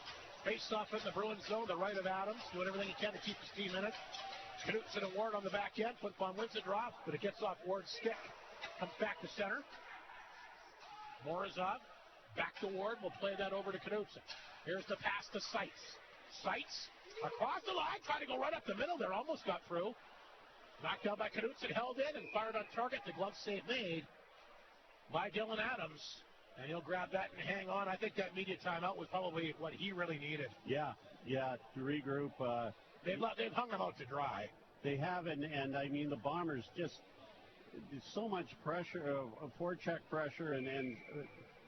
A: Faced off in the Bruins zone, the right of Adams. Doing everything he can to keep his team in it. Knutson and Ward on the back end. Flin Flon wins the drop, but it gets off Ward's stick. Comes back to center. Morozov back to Ward. We'll play that over to Knutson. Here's the pass to Seitz. Seitz across the line, trying to go right up the middle there. Almost got through. Knocked out by Knutson, held in, and fired on target. The glove save made by Dylan Adams. And he'll grab that and hang on. I think that media timeout was probably what he really needed.
E: Yeah, to regroup.
A: They've hung him out to dry.
E: They have, and I mean, the Bombers just so much pressure, forecheck pressure, and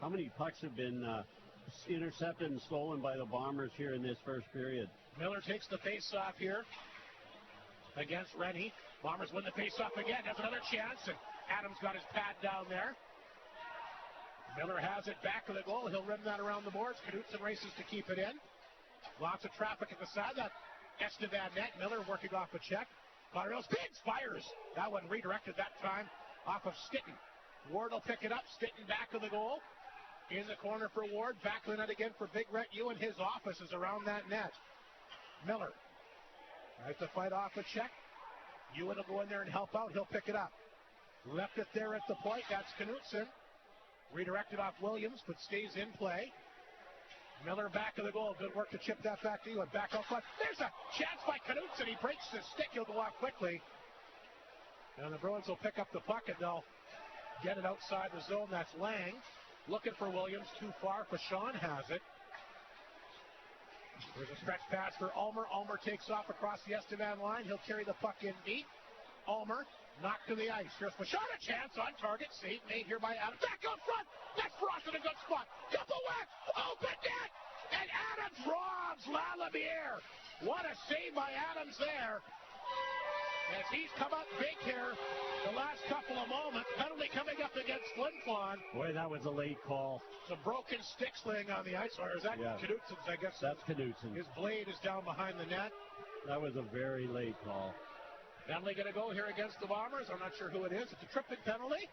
E: how many pucks have been intercepted and stolen by the Bombers here in this first period.
A: Miller takes the face-off here against Rennie. Bombers win the face-off again. Has another chance, and Adams got his pad down there. Miller has it back to the goal. He'll rim that around the boards. Knutson races to keep it in. Lots of traffic at the side. That Estevan net. Miller working off a check. Cotterill spins, fires. That one redirected that time off of Stitton. Ward will pick it up. Stitton back of the goal. In the corner for Ward. Back of the net again for Big Rhett Ewan. His office is around that net. Miller tries to fight off a check. Ewan will go in there and help out. He'll pick it up. Left it there at the point. That's Knutson. Redirected off Williams, but stays in play. Miller back of the goal. Good work to chip that back to Ewan. Back out front. There's a chance by Knutson. He breaks the stick. He'll go off quickly. And the Bruins will pick up the puck and they'll get it outside the zone. That's Lang. Looking for Williams. Too far. Fashawn has it. There's a stretch pass for Ulmer. Ulmer takes off across the Estevan line. He'll carry the puck in deep. Ulmer knocked to the ice. Here's Fashawn. A chance on target. Save made here by Adams. Back out front. That's Frost in a good spot. Couple whacks. Open net. And Adams robs Lalimiere. What a save by Adams there. As he's come up big here the last couple of moments. Penalty coming up against Flin Flon.
E: Boy, that was a late call.
A: Some broken sticks laying on the ice. Or is that Knutson's, I guess?
E: That's Knutson.
A: His blade is down behind the net.
E: That was a very late call.
A: Penalty going to go here against the Bombers. I'm not sure who it is. It's a tripping penalty.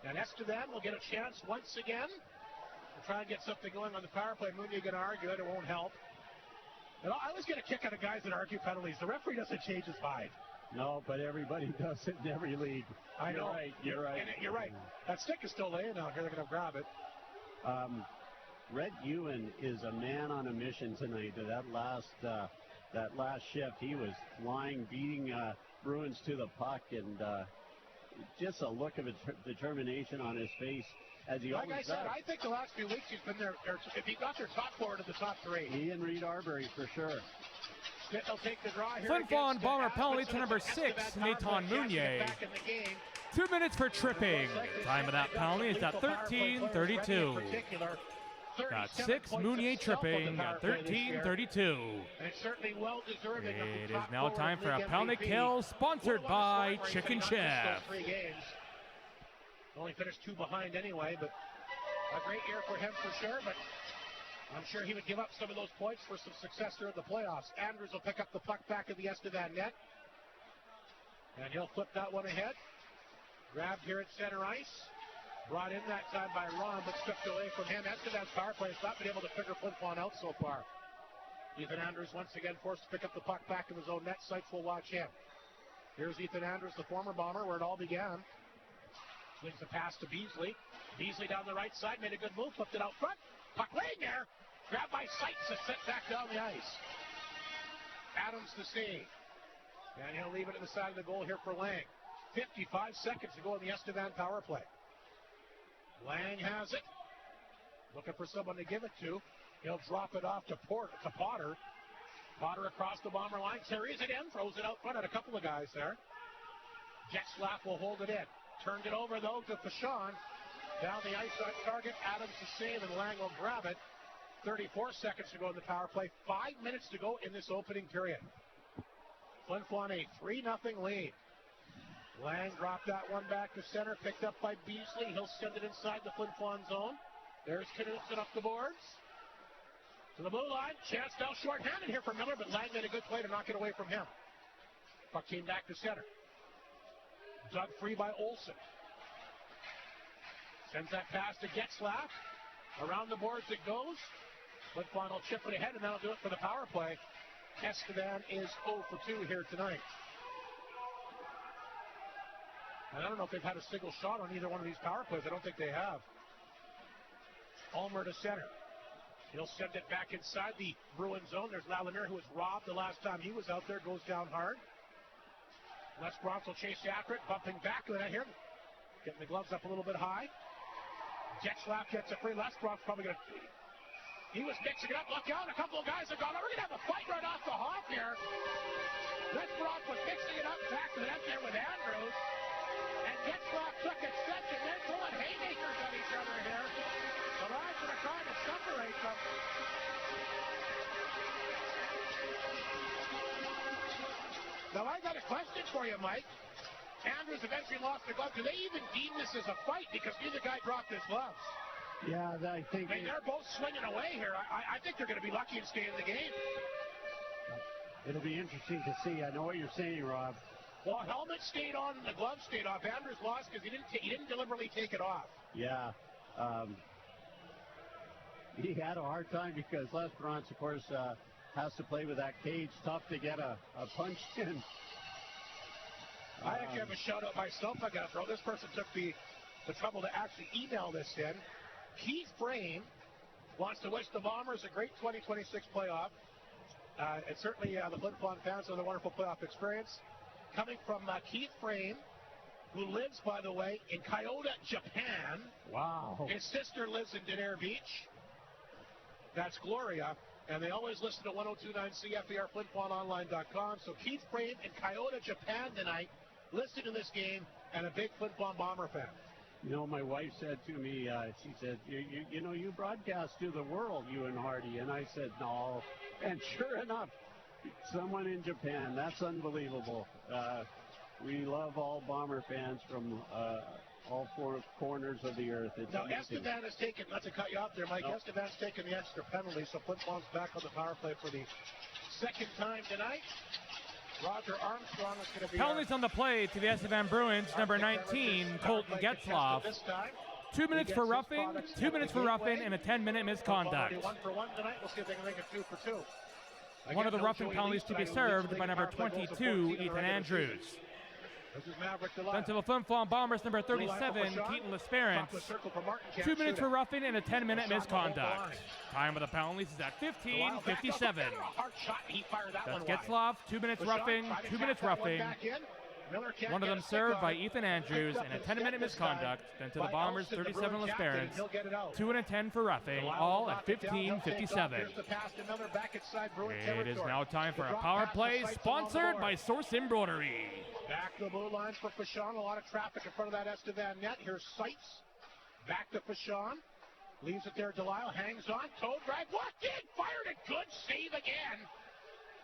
A: And Estevan will get a chance once again to try and get something going on the power play. Mooney going to argue it. It won't help. And I always get a kick out of guys that argue penalties. The referee doesn't change his mind.
E: No, but everybody does it in every league.
A: I know.
E: You're right.
A: You're right. That stick is still laying out here. They're going to grab it.
E: Rhett Ewan is a man on a mission tonight. That last shift, he was flying, beating Bruins to the puck, and just a look of determination on his face. As he
A: like I said, I think the last few weeks he's been there. If he got their top forward in the top three.
E: He and Reed Arbery for sure.
A: They'll take the draw here.
F: Flin Flon Bomber penalty to number 6, Nathan Meunier. 2 minutes for tripping. Time of that penalty is at 13:32. Got 6, Meunier tripping at 13:32. It is now time for a penalty kill sponsored by Chicken Chef.
A: Only finished 2 behind anyway, but a great year for him for sure. But I'm sure he would give up some of those points for some success there in the playoffs. Andrews will pick up the puck back at the Estevan net. And he'll flip that one ahead. Grabbed here at center ice. Brought in that time by Ron, but stripped away from him. Estevan's power play has not been able to figure Flin Flon out so far. Ethan Andrews once again forced to pick up the puck back in his own net. Sights will watch him. Here's Ethan Andrews, the former Bomber, where it all began. Swings the pass to Beasley. Beasley down the right side, made a good move, flipped it out front. Puck laying there. Grabbed by Sights is sent back down the ice. Adams to save. And he'll leave it at the side of the goal here for Lang. 55 seconds to go in the Estevan power play. Lang has it. Looking for someone to give it to. He'll drop it off to Potter. Potter across the Bomber line. Carries it in. Throws it out front at a couple of guys there. Getzlaff will hold it in. Turned it over, though, to Fashawn. Down the ice on target. Adams to save, and Lang will grab it. 34 seconds to go in the power play. 5 minutes to go in this opening period. Flin Flon a 3-0 lead. Lang dropped that one back to center. Picked up by Beasley. He'll send it inside the Flin Flon zone. There's Knutson up the boards. To the blue line. Chance now short-handed here for Miller, but Lang made a good play to knock it away from him. Puck came back to center. Dug free by Olsen. Sends that pass to Getzlaff. Around the boards it goes. Flin Flon will chip it ahead, and that'll do it for the power play. Estevan is 0 for 2 here tonight. And I don't know if they've had a single shot on either one of these power plays. I don't think they have. Ulmer to center. He'll send it back inside the Bruin zone. There's Lalimiere, who was robbed the last time he was out there. Goes down hard. Les Bronx will chase after it, bumping back to it here. Getting the gloves up a little bit high. Getzlaff gets it free. Les Bronx probably going to... He was mixing it up. Look out, a couple of guys have gone. We're going to have a fight right off the hop here. Les Bronx was mixing it up back to the net there with Andrews. And Getzlaff took it, sent it, then pulling haymakers on each other here. The lines are trying to separate them. Now, I got a question for you, Mike. Andrews eventually lost the glove. Do they even deem this as a fight because neither guy dropped his gloves?
E: Yeah, I think...
A: They're both swinging away here. I think they're going to be lucky and stay in the game.
E: It'll be interesting to see. I know what you're saying, Rob.
A: Well, helmet stayed on and the glove stayed off. Andrews lost because he didn't deliberately take it off.
E: Yeah. He had a hard time because Les Bruins, of course, has to play with that cage. Tough to get a punch in.
A: I actually have a shout-out myself I got to throw. This person took the trouble to actually email this in. Keith Frame wants to wish the Bombers a great 2026 playoff. And certainly the Flin Flon fans have a wonderful playoff experience. Coming from Keith Frame, who lives, by the way, in Kyoto, Japan.
E: Wow.
A: His sister lives in Denair Beach. That's Gloria. And they always listen to 1029 CFER, FlinFlonOnline.com. So Keith Frame in Kyoto, Japan tonight, listening to this game, and a big Flin Flon Bomber fan.
E: You know, my wife said to me, she said, you broadcast to the world, you and Hardy. And I said, no. And sure enough, someone in Japan. That's unbelievable. We love all Bomber fans from all four corners of the earth. It's
A: now,
E: amazing.
A: Estevan has taken, not to cut you off there, Mike, Estevan's taken the extra penalty, so Flin Flon's back on the power play for the second time tonight. Roger Armstrong is going to be...
F: Penalties on the play to the Estevan Bruins, number 19, Colton Getzlaff. 2 minutes for roughing, 2 minutes for roughing, and a 10-minute misconduct.
A: 1 for 1 tonight. We'll see if they can make it 2 for 2.
F: One of the roughing penalties to be served by number 22, Ethan Andrews. Then to the Flin Flon Bombers, number 37, Keaton Lesperance. 2 minutes for roughing and a 10-minute misconduct. Time of the penalties is at 15:57. That's Getzlaff, 2 minutes roughing, 2 minutes roughing. One of them served by Ethan Andrews and a 10-minute misconduct. Then to the Bombers, 37 Lesperance, 2 and a 10 for roughing, all at 15:57. It is now time for a power play sponsored by Source Embroidery.
A: Back to the blue line for Fashon. A lot of traffic in front of that Estevan net. Here's Seitz. Back to Fashon. Leaves it there. Delisle hangs on. Toe drag. Walked in. Fired a good save again.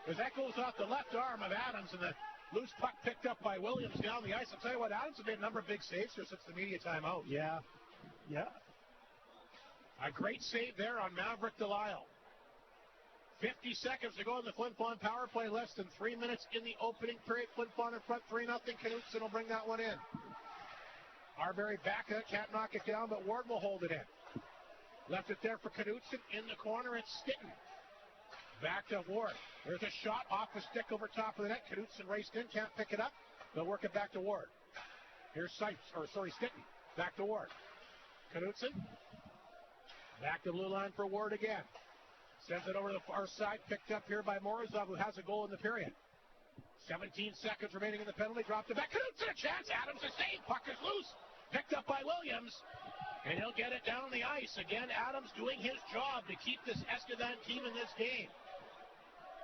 A: As that goes off the left arm of Adams, and the loose puck picked up by Williams down the ice. I'll tell you what, Adams has made a number of big saves here since the media timeout.
E: Yeah.
A: A great save there on Maverick Delisle. 50 seconds to go in the Flin Flon power play. Less than 3 minutes in the opening period. Flin Flon in front 3-0. Knutson will bring that one in. Arbery back up, can't knock it down, but Ward will hold it in. Left it there for Knutson. In the corner, it's Stitten. Back to Ward. There's a shot off the stick over top of the net. Knutson raced in, can't pick it up. They'll work it back to Ward. Here's Stitten. Back to Ward. Knutson. Back to blue line for Ward again. Sends it over to the far side. Picked up here by Morozov, who has a goal in the period. 17 seconds remaining in the penalty. Dropped it back. Knutson a chance. Adams a save. Puck is loose. Picked up by Williams. And he'll get it down the ice. Again, Adams doing his job to keep this Estevan team in this game.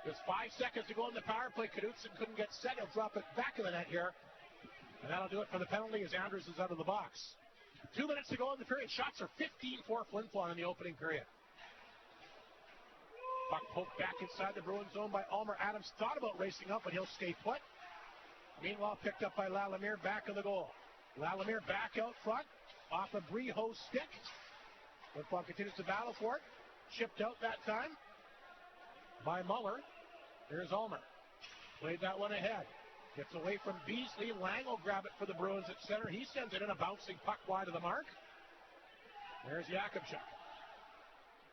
A: There's 5 seconds to go in the power play. Knutson couldn't get set. He'll drop it back in the net here. And that'll do it for the penalty as Andrews is out of the box. 2 minutes to go in the period. Shots are 15 for Flin Flon in the opening period. Puck poked back inside the Bruins zone by Ulmer. Adams thought about racing up, but he'll stay put. Meanwhile, picked up by Lalimier, back of the goal. Lalimier back out front, off a Briho's stick. Flin Flon continues to battle for it. Chipped out that time by Muller. Here's Ulmer. Played that one ahead. Gets away from Beasley. Lang will grab it for the Bruins at center. He sends it in, a bouncing puck wide of the mark. There's Jakubchuk.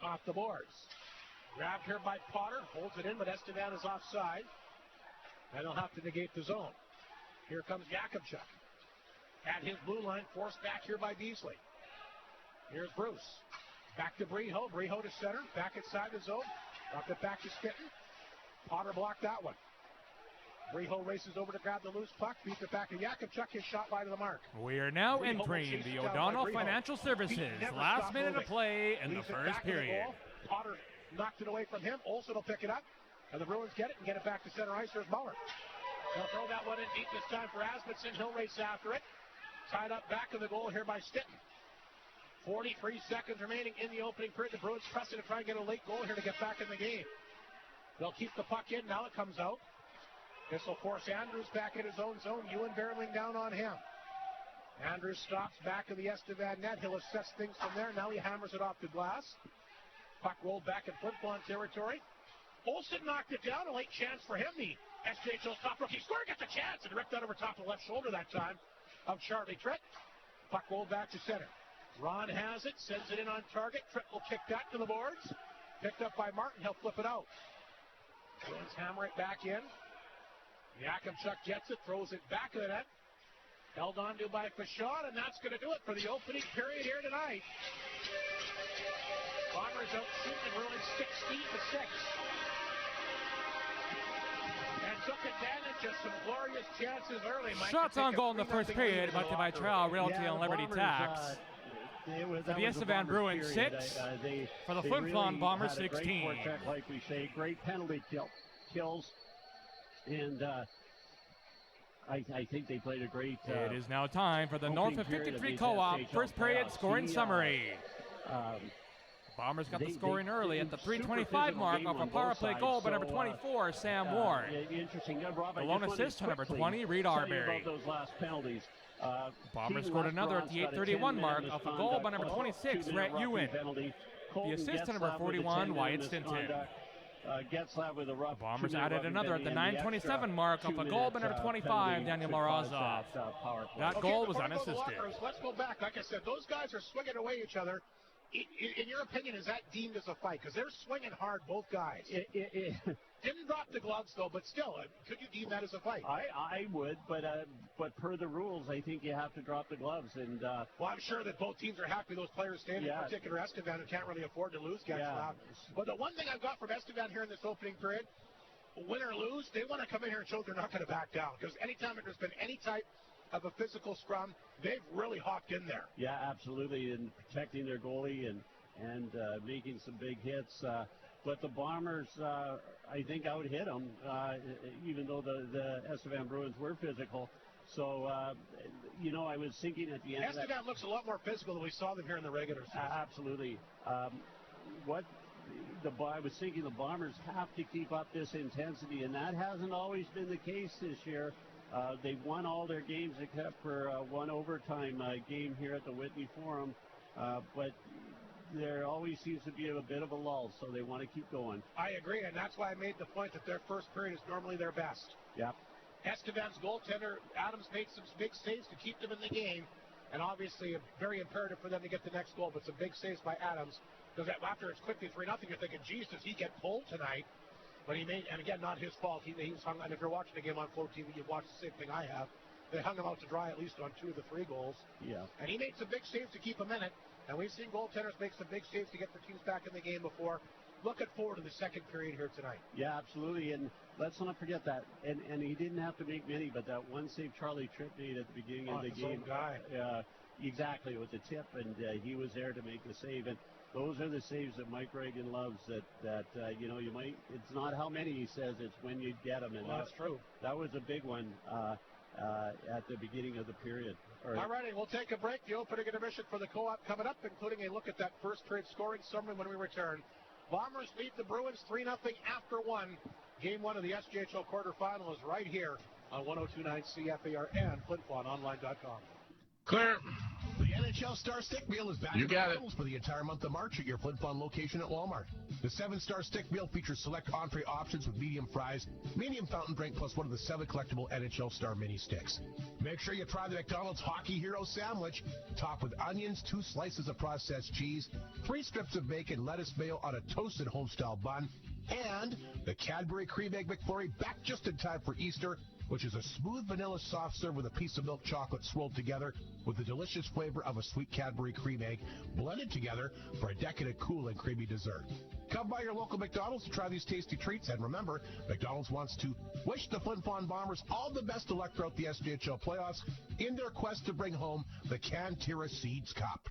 A: Off the boards. Grabbed here by Potter. Holds it in, but Estevan is offside. And he'll have to negate the zone. Here comes Jakubchuk. At his blue line, forced back here by Beasley. Here's Bruce. Back to Briho. Briho to center. Back inside the zone. Dropped it back to Stitten. Potter blocked that one. Briho races over to grab the loose puck. Beats it back to Jakubchuk. His shot wide of the mark.
F: We are now entering the O'Donnell Financial Services last minute of play in the first period.
A: Potter knocked it away from him. Olsen will pick it up. And the Bruins get it and get it back to center ice. There's Muller. They'll throw that one in deep this time for Asmussen. He'll race after it. Tied up back of the goal here by Stitten. 43 seconds remaining in the opening period. The Bruins pressing to try and get a late goal here to get back in the game. They'll keep the puck in. Now it comes out. This will force Andrews back in his own zone. Ewan barreling down on him. Andrews stops back of the Estevan net. He'll assess things from there. Now he hammers it off the glass. Puck rolled back in Flin Flon territory. Olsen knocked it down. A late chance for him. The SJHL's top rookie scorer gets a chance and ripped out over top of the left shoulder that time of Charlie Tritt. Puck rolled back to center. Ron has it, sends it in on target. Tritt will kick that to the boards. Picked up by Martin. He'll flip it out. Bruins hammer it back in. Yakimchuk gets it, throws it back of the net. Held on to by Fashon, and that's going to do it for the opening period here tonight. Bombers out shooting the Bruins 16-6. And took advantage of some glorious chances early.
F: Shots on goal in the first period, but by Trial Realty and Liberty Tax. For the Estevan Bruins 6, for the Flin Flon Bombers 16.
E: Check, like we say, great penalty kills, and I think they played a great.
F: It is now time for the North of 53 Co-op first period scoring summary. Bombers got the scoring early at the 3:25 mark off a power play goal by number 24, Sam Ward.
E: Interesting. Rob,
F: the lone assist to number 20, Reed Arbery.
E: Those last penalties.
F: Bombers scored another at the 8:31 mark off a goal by number 26, Rhett Ewan. The assist to number 41, Wyatt Stinton. Bombers added another at the 9:27 mark off a goal by number 25, Daniel Morozov. That goal was unassisted.
A: Let's go back. Like I said, those guys are swinging away each other. In your opinion, is that deemed as a fight? Because they're swinging hard, both guys. Didn't drop the gloves, though, but still, could you deem that as a fight?
E: I would, but per the rules, I think you have to drop the gloves. And
A: well, I'm sure that both teams are happy those players staying, in particular Estevan, who can't really afford to lose guys loud. But the one thing I've got from Estevan here in this opening period, win or lose, they want to come in here and show they're not going to back down. Because anytime there's been any type of a physical scrum, they've really hopped in there.
E: Yeah, absolutely, and protecting their goalie and making some big hits. But the Bombers, I think, out-hit them, even though the Estevan Bruins were physical. So, I was thinking at the end
A: Estevan looks a lot more physical than we saw them here in the regular season.
E: Absolutely. I was thinking the Bombers have to keep up this intensity, and that hasn't always been the case this year. They've won all their games except for one overtime game here at the Whitney Forum, but there always seems to be a bit of a lull, so they want to keep going.
A: I agree, and that's why I made the point that their first period is normally their best.
E: Yeah.
A: Estevan's goaltender, Adams, made some big saves to keep them in the game, and obviously very imperative for them to get the next goal, but some big saves by Adams, because after it's quickly 3-0, you're thinking, geez, does he get pulled tonight? But he made, and again, not his fault. He was hung, and if you're watching the game on Flow TV, you've watched the same thing I have. They hung him out to dry at least on 2 of the 3 goals.
E: Yeah.
A: And he made some big saves to keep him in it. And we've seen goaltenders make some big saves to get their teams back in the game before. Looking forward to the second period here tonight.
E: Yeah, absolutely. And let's not forget that. And he didn't have to make many, but that one save Charlie Tritt made at the beginning of the game. Exactly, with the tip, and he was there to make the save. And those are the saves that Mike Reagan loves. That you might. It's not how many he says; it's when you get them. And
A: that's true.
E: That was a big one at the beginning of the period.
A: All righty, we'll take a break. The opening intermission for the Co-op coming up, including a look at that first period scoring summary when we return. Bombers lead the Bruins 3-0 after 1. Game 1 of the SJHL quarterfinal is right here on 102.9 CFAR and FlinFlonOnline.com.
B: Clear.
L: The NHL Star Stick Meal is back
B: in McDonald's
L: for the entire month of March at your Flin Flon location at Walmart. The 7-Star Stick Meal features select entree options with medium fries, medium fountain drink, plus one of the 7 collectible NHL Star mini sticks. Make sure you try the McDonald's Hockey Hero Sandwich, topped with onions, 2 slices of processed cheese, 3 strips of bacon, lettuce mayo on a toasted home-style bun, and the Cadbury Cream Egg McFlurry back just in time for Easter, which is a smooth vanilla soft serve with a piece of milk chocolate swirled together with the delicious flavor of a sweet Cadbury cream egg blended together for a decadent, cool, and creamy dessert. Come by your local McDonald's to try these tasty treats, and remember, McDonald's wants to wish the Flin Flon Bombers all the best of luck throughout the SJHL playoffs in their quest to bring home the Cantera Seeds Cup.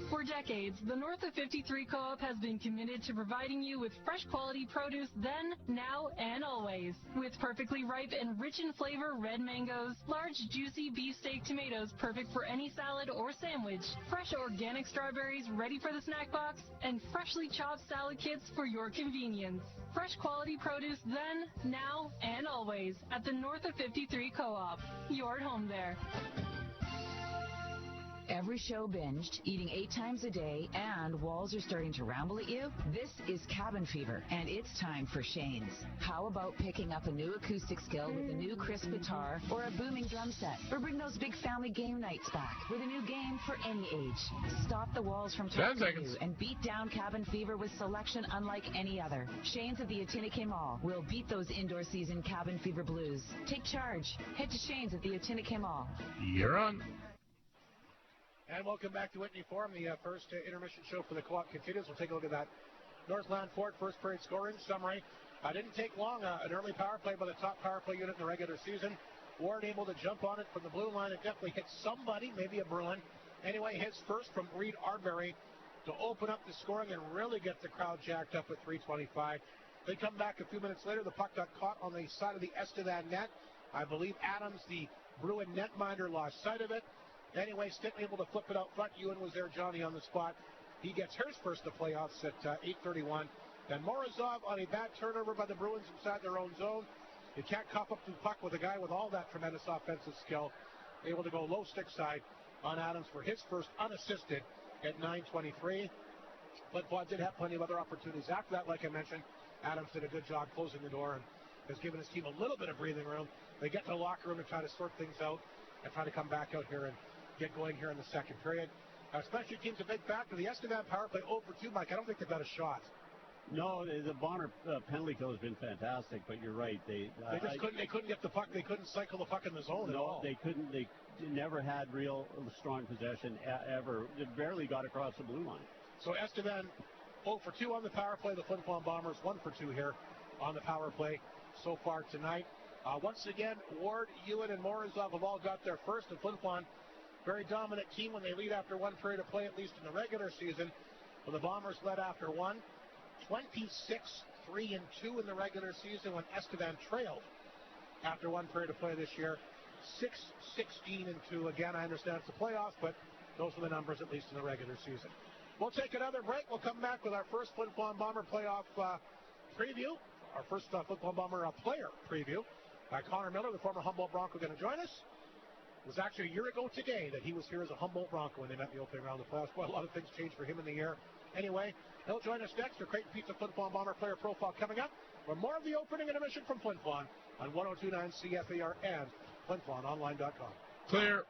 M: For decades, the North of 53 Co-op has been committed to providing you with fresh quality produce then, now, and always. With perfectly ripe and rich in flavor red mangoes, large juicy beefsteak tomatoes perfect for any salad or sandwich, fresh organic strawberries ready for the snack box, and freshly chopped salad kits for your convenience. Fresh quality produce then, now, and always at the North of 53 Co-op. You're at home there.
N: Every show binged, eating 8 times a day, and walls are starting to ramble at you? This is Cabin Fever, and it's time for Shane's. How about picking up a new acoustic skill with a new crisp guitar or a booming drum set? Or bring those big family game nights back with a new game for any age. Stop the walls from talking to you and beat down Cabin Fever with selection unlike any other. Shane's at the Atinikay Mall will beat those indoor season Cabin Fever blues. Take charge. Head to Shane's at the Atinikay Mall.
B: You're on.
A: And welcome back to Whitney Forum. The first intermission show for the co-op continues. We'll take a look at that Northland Fort first period scoring summary. Didn't take long. An early power play by the top power play unit in the regular season. Ward able to jump on it from the blue line. It definitely hit somebody, maybe a Bruin. Anyway, his first from Reed Arbery to open up the scoring and really get the crowd jacked up at 3:25. They come back a few minutes later. The puck got caught on the side of the Estevan net. I believe Adams, the Bruin netminder, lost sight of it. Anyway, Stinton able to flip it out front. Ewan was there, Johnny on the spot. He gets his first of playoffs at 8:31. Then Morozov on a bad turnover by the Bruins inside their own zone. You can't cough up the puck with a guy with all that tremendous offensive skill. Able to go low stick side on Adams for his first unassisted at 9:23. But Flin did have plenty of other opportunities after that. Like I mentioned, Adams did a good job closing the door and has given his team a little bit of breathing room. They get to the locker room to try to sort things out and try to come back out here and get going here in the second period. Special teams a big factor. The Estevan power play 0 for 2, Mike. I don't think they've got a shot.
E: No, the Bonner penalty kill has been fantastic, but you're right. They
A: couldn't get the puck. They couldn't cycle the puck in the zone at all.
E: They couldn't. They never had real strong possession ever. They barely got across the blue line.
A: So Estevan 0 for 2 on the power play. The Flin Flon Bombers 1 for 2 here on the power play so far tonight. Once again, Ward, Ewan, and Morozov have all got their first. And Flin Flon, very dominant team when they lead after one period of play, at least in the regular season. When the Bombers led after one, 26-3-2 in the regular season when Estevan trailed after one period of play this year. 6-16-2. Again, I understand it's the playoffs, but those are the numbers at least in the regular season. We'll take another break. We'll come back with our first Flin Flon Bomber playoff preview. Our first Flin Flon Bomber player preview. Connor Miller, the former Humboldt Bronco, going to join us. It was actually a year ago today that he was here as a Humboldt Bronco when they met in the opening round of the playoffs. Well, a lot of things changed for him in the year. Anyway, he'll join us next for Creighton Pizza Flin Flon Bomber player profile coming up. For more of the opening intermission from Flin Flon on 102.9 CFAR and FlinFlonOnline.com.
B: Clear.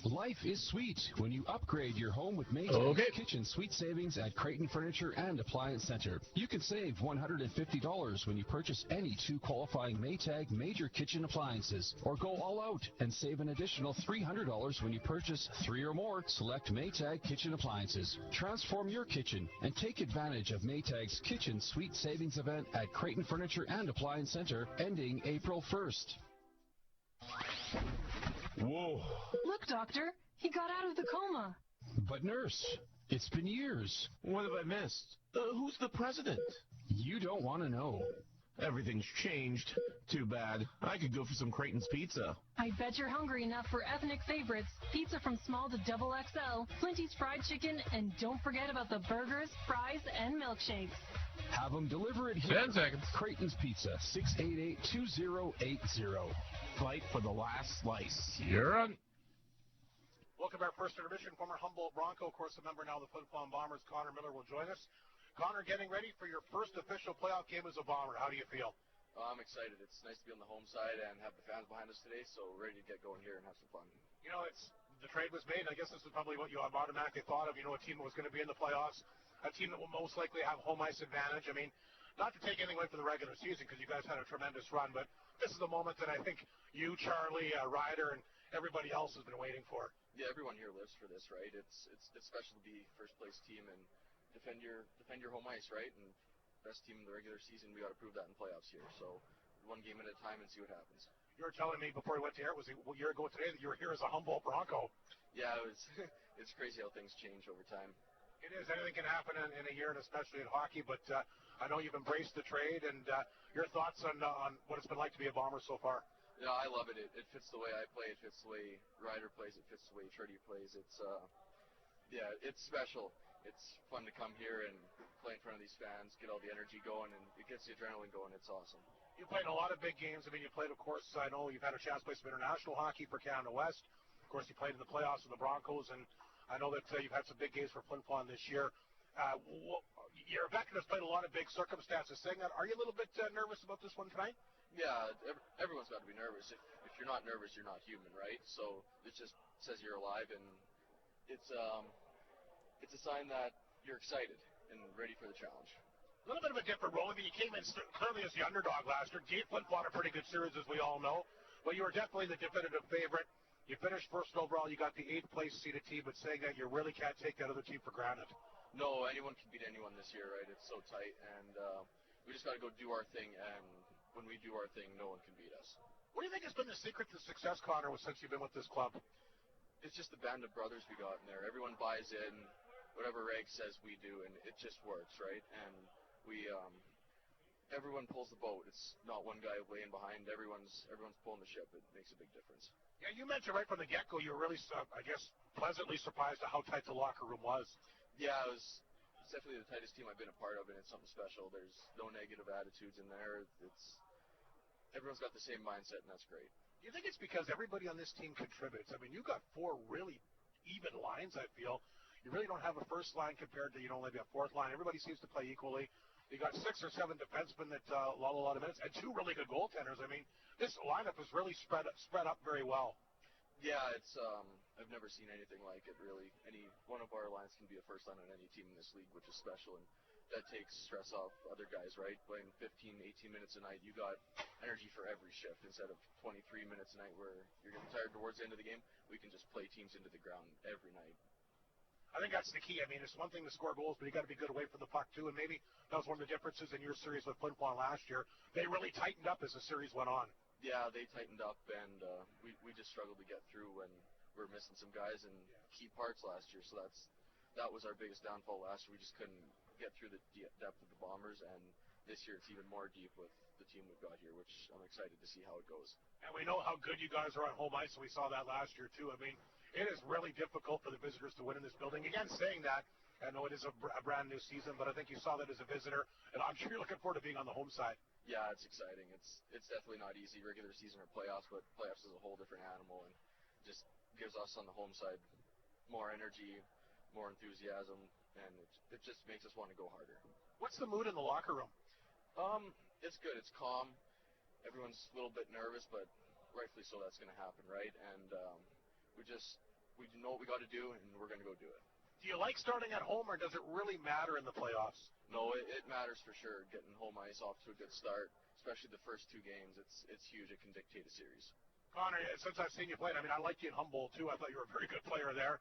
O: Life is sweet when you upgrade your home with Maytag's Kitchen Sweet Savings at Creighton Furniture and Appliance Center. You can save $150 when you purchase any 2 qualifying Maytag major kitchen appliances, or go all out and save an additional $300 when you purchase 3 or more select Maytag kitchen appliances. Transform your kitchen and take advantage of Maytag's Kitchen Sweet Savings event at Creighton Furniture and Appliance Center ending April 1st.
B: Whoa.
M: Look, Doctor, he got out of the coma.
O: But nurse, it's been years.
B: What have I missed? Who's the president?
O: You don't want to know.
B: Everything's changed. Too bad. I could go for some Creighton's pizza.
M: I bet you're hungry enough for ethnic favorites. Pizza from small to double XL, Flinty's fried chicken, and don't forget about the burgers, fries, and milkshakes.
O: Have them deliver it here.
B: 10 seconds.
O: Creighton's Pizza, 688-2080.
B: Fight for the last slice. You're on.
A: Welcome to our first intermission. Former Humboldt Bronco, of course, a member now of the Flin Flon Bombers. Connor Miller will join us. Connor, getting ready for your first official playoff game as a Bomber. How do you feel?
P: I'm excited. It's nice to be on the home side and have the fans behind us today, so we're ready to get going here and have some fun.
A: You know, the trade was made. I guess this is probably what you automatically thought of. You know, a team that was going to be in the playoffs, a team that will most likely have home ice advantage. I mean, not to take anything away from the regular season because you guys had a tremendous run, but this is the moment that I think you, Charlie, Ryder, and everybody else has been waiting for.
P: Yeah, everyone here lives for this, right? It's special to be first place team and defend your home ice, right? And best team in the regular season, we got to prove that in playoffs here. So one game at a time and see what happens.
A: You were telling me before we went to air, it was a year ago today, that you were here as a Humboldt Bronco.
P: Yeah, it's crazy how things change over time.
A: It is. Anything can happen in a year, and especially in hockey. But I know you've embraced the trade, and your thoughts on what it's been like to be a Bomber so far.
P: Yeah, I love it. It fits the way I play. It fits the way Ryder plays. It fits the way Trudy plays. It's special. It's fun to come here and play in front of these fans, get all the energy going, and it gets the adrenaline going. It's awesome.
A: You played a lot of big games. I mean, you played, of course, I know you've had a chance to play some international hockey for Canada West. Of course, you played in the playoffs with the Broncos, and I know that you've had some big games for Flin Flon this year. You're a veteran that's played a lot of big circumstances. Saying that, are you a little bit nervous about this one tonight?
P: Yeah, everyone's got to be nervous. If you're not nervous, you're not human, right? So it just says you're alive, and it's a sign that you're excited and ready for the challenge.
A: A little bit of a different role. I mean, you came in clearly as the underdog last year. Gave Flin Flon a pretty good series, as we all know. But you were definitely the definitive favorite. You finished first overall. You got the 8th place seeded team, but saying that you really can't take that other team for granted.
P: No, anyone can beat anyone this year, right? It's so tight, and we just got to go do our thing, and when we do our thing, no one can beat us.
A: What do you think has been the secret to success, Connor, since you've been with this club?
P: It's just the band of brothers we got in there. Everyone buys in, whatever Reg says we do, and it just works, right? And everyone pulls the boat. It's not one guy laying behind. Everyone's pulling the ship. It makes a big difference.
A: Yeah, you mentioned right from the get-go you were really, I guess, pleasantly surprised at how tight the locker room was.
P: Yeah, it's definitely the tightest team I've been a part of, and it's something special. There's no negative attitudes in there. Everyone's got the same mindset, and that's great.
A: Do you think it's because everybody on this team contributes? I mean, you got 4 really even lines, I feel. You really don't have a first line compared to, maybe a fourth line. Everybody seems to play equally. You got 6 or 7 defensemen that allow a lot of minutes, and 2 really good goaltenders. I mean, this lineup is really spread up very well.
P: Yeah, I've never seen anything like it, really. Any one of our lines can be a first line on any team in this league, which is special, and that takes stress off other guys, right? Playing 15, 18 minutes a night, you got energy for every shift instead of 23 minutes a night where you're getting tired towards the end of the game. We can just play teams into the ground every night.
A: I think that's the key. I mean, it's one thing to score goals, but you got to be good away from the puck too. And maybe that was one of the differences in your series with Flin Flon last year. They really tightened up as the series went on.
P: Yeah, they tightened up, and we just struggled to get through when we were missing some guys and key parts last year. So that was our biggest downfall last year. We just couldn't get through the depth of the Bombers, and this year it's even more deep with the team we've got here, which I'm excited to see how it goes.
A: And we know how good you guys are on home ice, and we saw that last year too. I mean, it is really difficult for the visitors to win in this building. Again, saying that, I know it is a brand new season, but I think you saw that as a visitor, and I'm sure you're looking forward to being on the home side.
P: Yeah, it's exciting. It's definitely not easy, regular season or playoffs, but playoffs is a whole different animal, and just gives us on the home side more energy, more enthusiasm, and it just makes us want to go harder.
A: What's the mood in the locker room?
P: It's good. It's calm. Everyone's a little bit nervous, but rightfully so. That's going to happen, right? And we know what we got to do, and we're going to go do it.
A: Do you like starting at home, or does it really matter in the playoffs?
P: No, it matters for sure. Getting home ice off to a good start, especially the first 2 games, it's huge. It can dictate a series.
A: Connor, since I've seen you play, I mean, I liked you in Humboldt too. I thought you were a very good player there.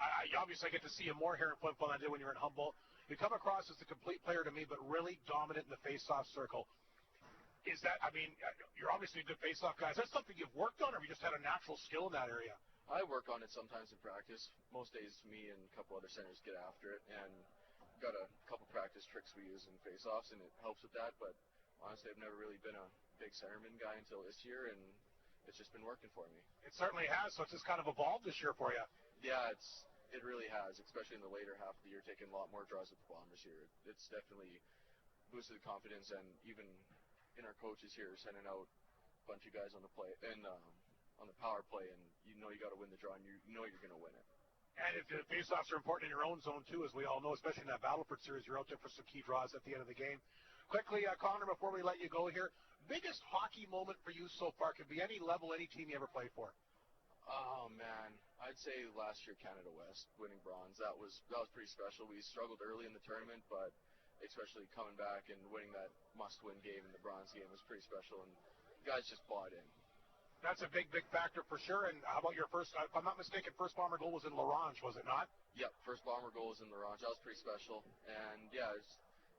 A: I obviously get to see you more here in Flin Flon than I did when you were in Humboldt. You come across as a complete player to me, but really dominant in the face-off circle. Is that, I mean, you're obviously a good face-off guy. Is that something you've worked on, or have you just had a natural skill in that area?
P: I work on it sometimes in practice. Most days, me and a couple other centers get after it, and got a couple practice tricks we use in face-offs, and it helps with that. But honestly, I've never really been a big centerman guy until this year, and it's just been working for me.
A: It certainly has. So it's just kind of evolved this year for you.
P: Yeah, it really has, especially in the later half of the year, taking a lot more draws with the Bombers here. It's definitely boosted the confidence, and even in our coaches here, sending out a bunch of guys on the play and on the power play, and you got to win the draw, and you know you're going to win it.
A: And if the faceoffs are important in your own zone too, as we all know, especially in that Battleford series, you're out there for some key draws at the end of the game. Quickly, Connor, before we let you go here, biggest hockey moment for you so far could be any level, any team you ever played for.
P: Oh man, I'd say last year Canada West winning bronze. That was pretty special. We struggled early in the tournament, but especially coming back and winning that must-win game in the bronze game was pretty special, and guys just bought in.
A: That's a big factor for sure. And how about your first, if I'm not mistaken, first Bomber goal was in L'Orange, was it not?
P: Yep, first Bomber goal was in L'Orange. That was pretty special. And yeah,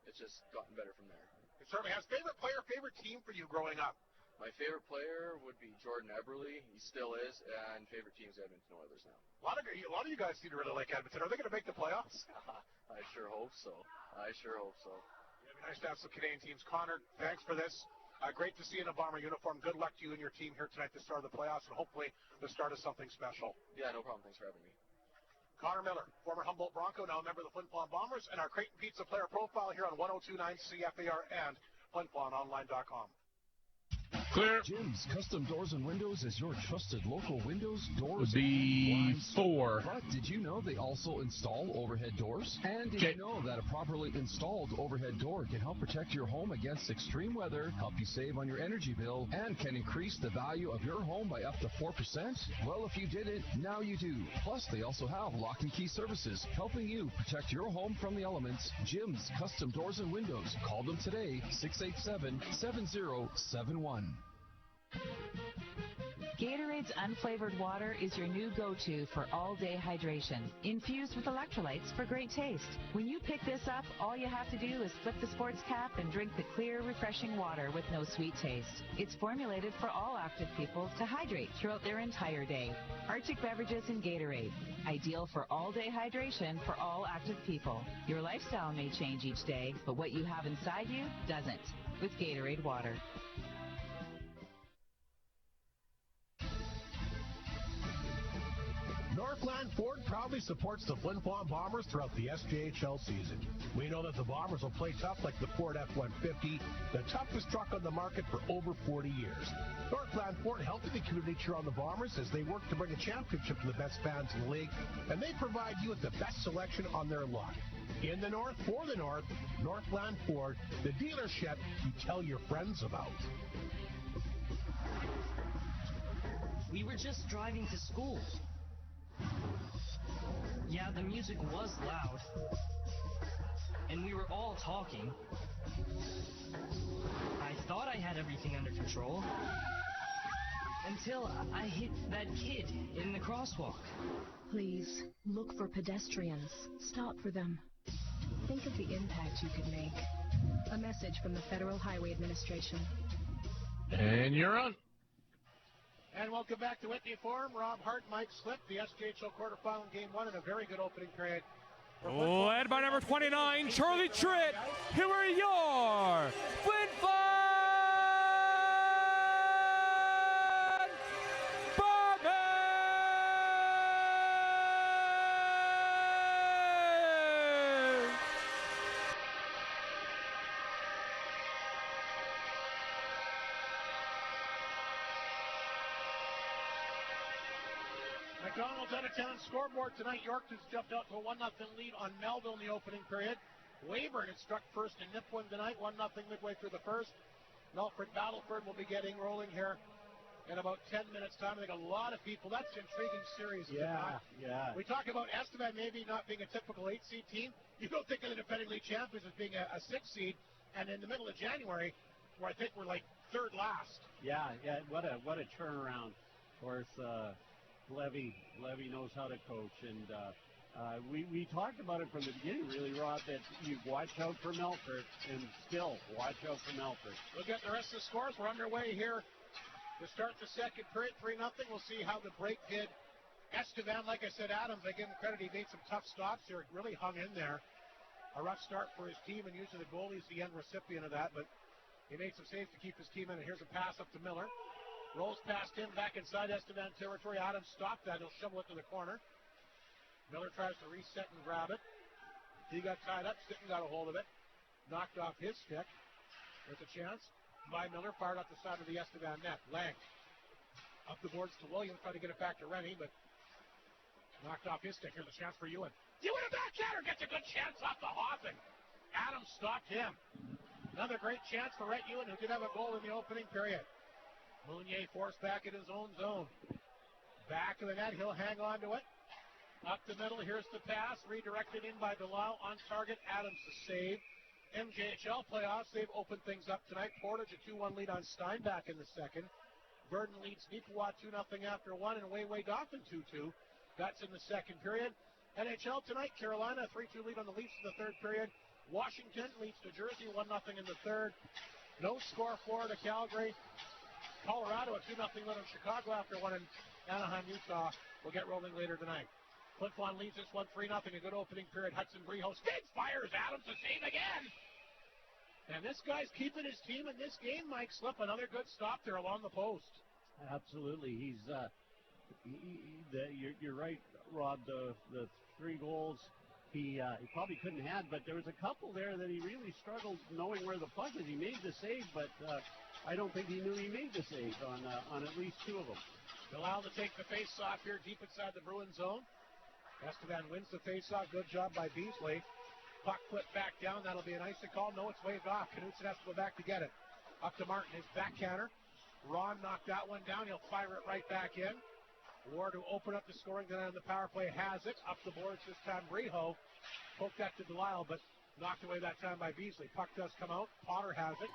P: it's just gotten better from there.
A: It certainly has. Favorite player, favorite team for you growing up?
P: My favorite player would be Jordan Eberle. He still is, and favorite team is Edmonton Oilers now.
A: A lot of you guys seem to really like Edmonton. Are they going to make the playoffs?
P: I sure hope so.
A: It'd be nice to have some Canadian teams. Connor, thanks for this. Great to see you in a Bomber uniform. Good luck to you and your team here tonight to start the playoffs, and hopefully the start of something special.
P: Yeah, no problem. Thanks for having me.
A: Connor Miller, former Humboldt Bronco, now a member of the Flin Flon Bombers, and our Creighton Pizza player profile here on 102.9 CFAR and FlinFlonOnline.com.
B: Clear.
O: Jim's Custom Doors and Windows is your trusted local windows, doors,
B: Would be
O: and blinds store.
B: 4.
O: But did you know they also install overhead doors? And did you know that a properly installed overhead door can help protect your home against extreme weather, help you save on your energy bill, and can increase the value of your home by up to 4%? Well, if you didn't, now you do. Plus, they also have lock and key services, helping you protect your home from the elements. Jim's Custom Doors and Windows. Call them today, 687-7071.
N: Gatorade's unflavored water is your new go-to for all-day hydration, infused with electrolytes for great taste. When you pick this up, all you have to do is flip the sports cap and drink the clear, refreshing water with no sweet taste. It's formulated for all active people to hydrate throughout their entire day. Arctic beverages in Gatorade, ideal for all-day hydration for all active people. Your lifestyle may change each day, but what you have inside you doesn't. With Gatorade water.
L: Northland Ford proudly supports the Flin Flon Bombers throughout the SJHL season. We know that the Bombers will play tough like the Ford F-150, the toughest truck on the market for over 40 years. Northland Ford helping the community cheer on the Bombers as they work to bring a championship to the best fans in the league, and they provide you with the best selection on their lot. In the North, for the North, Northland Ford, the dealership you tell your friends about.
Q: We were just driving to school. Yeah, the music was loud. And we were all talking. I thought I had everything under control. Until I hit that kid in the crosswalk.
R: Please, look for pedestrians. Stop for them. Think of the impact you could make. A message from the Federal Highway Administration.
B: And you're on.
A: And welcome back to Whitney Forum. Rob Hart, Mike Slip, the SJHL quarterfinal in Game 1, and a very good opening period.
F: Led by number 29, Charlie Tritt. Here are your Flin Flon Bombers!
A: McDonald's out-of-town scoreboard tonight. York has jumped out to a 1-0 lead on Melville in the opening period. Weyburn had struck first in Nipawin tonight, 1-0 midway through the first. Melfort Battleford will be getting rolling here in about 10 minutes' time. I think a lot of people, that's an intriguing series.
E: Yeah.
A: We talk about Estevan maybe not being a typical 8-seed team. You don't think of the defending league champions as being a 6-seed, and in the middle of January, where I think we're like third last.
E: Yeah, what a turnaround. Of course, Levy knows how to coach, and we talked about it from the beginning, really, Rob, that you watch out for Melfort, and still watch out for Melfort.
A: We'll get the rest of the scores. We're underway here to start the second period, 3-0. We'll see how the break did. Estevan, like I said, Adams, I give him credit. He made some tough stops here. Really hung in there. A rough start for his team, and usually the goalie's the end recipient of that, but he made some saves to keep his team in. And here's a pass up to Miller. Rolls past him, back inside Estevan territory. Adams stopped that. He'll shovel it to the corner. Miller tries to reset and grab it. He got tied up. Sitton got a hold of it. Knocked off his stick. There's a chance by Miller. Fired up the side of the Estevan net. Lang up the boards to Williams. Tried to get it back to Rennie, but knocked off his stick. Here's a chance for Ewan. Ewan, a backhander, gets a good chance off the Hoffman. Adams stopped him. Another great chance for Rhett Ewan, who did have a goal in the opening period. Mounier forced back in his own zone. Back of the net, he'll hang on to it. Up the middle, here's the pass. Redirected in by Delisle. On target, Adams to save. MJHL playoffs, they've opened things up tonight. Portage a 2-1 lead on Steinbach in the second. Burden leads Nipawin 2-0 after one, and Way Dauphin 2-2. That's in the second period. NHL tonight, Carolina, 3-2 lead on the Leafs in the third period. Washington leads New Jersey 1-0 in the third. No score, Florida, Calgary. Colorado a 2-0 win on Chicago after one in Anaheim, Utah. Will get rolling later tonight. Flin Flon leads this one 3-0. A good opening period. Hudson Breho spins, fires. Adams to save again. And this guy's keeping his team in this game, Mike Slip. Another good stop there along the post.
E: Absolutely. You're right, Rob. The 3 goals he probably couldn't have, but there was a couple there that he really struggled knowing where the puck is. He made the save, but I don't think he knew he made the save on at least 2 of them.
A: Allowed to take the face-off here deep inside the Bruins zone. Estevan wins the face-off. Good job by Beasley. Puck flipped back down. That'll be an icing call. No, it's waved off. Knutson has to go back to get it. Up to Martin. His backhander. Ron knocked that one down. He'll fire it right back in. Ward to open up the scoring then on the power play has it. Up the boards this time. Breho poked that to Delisle, but knocked away that time by Beasley. Puck does come out. Potter has it.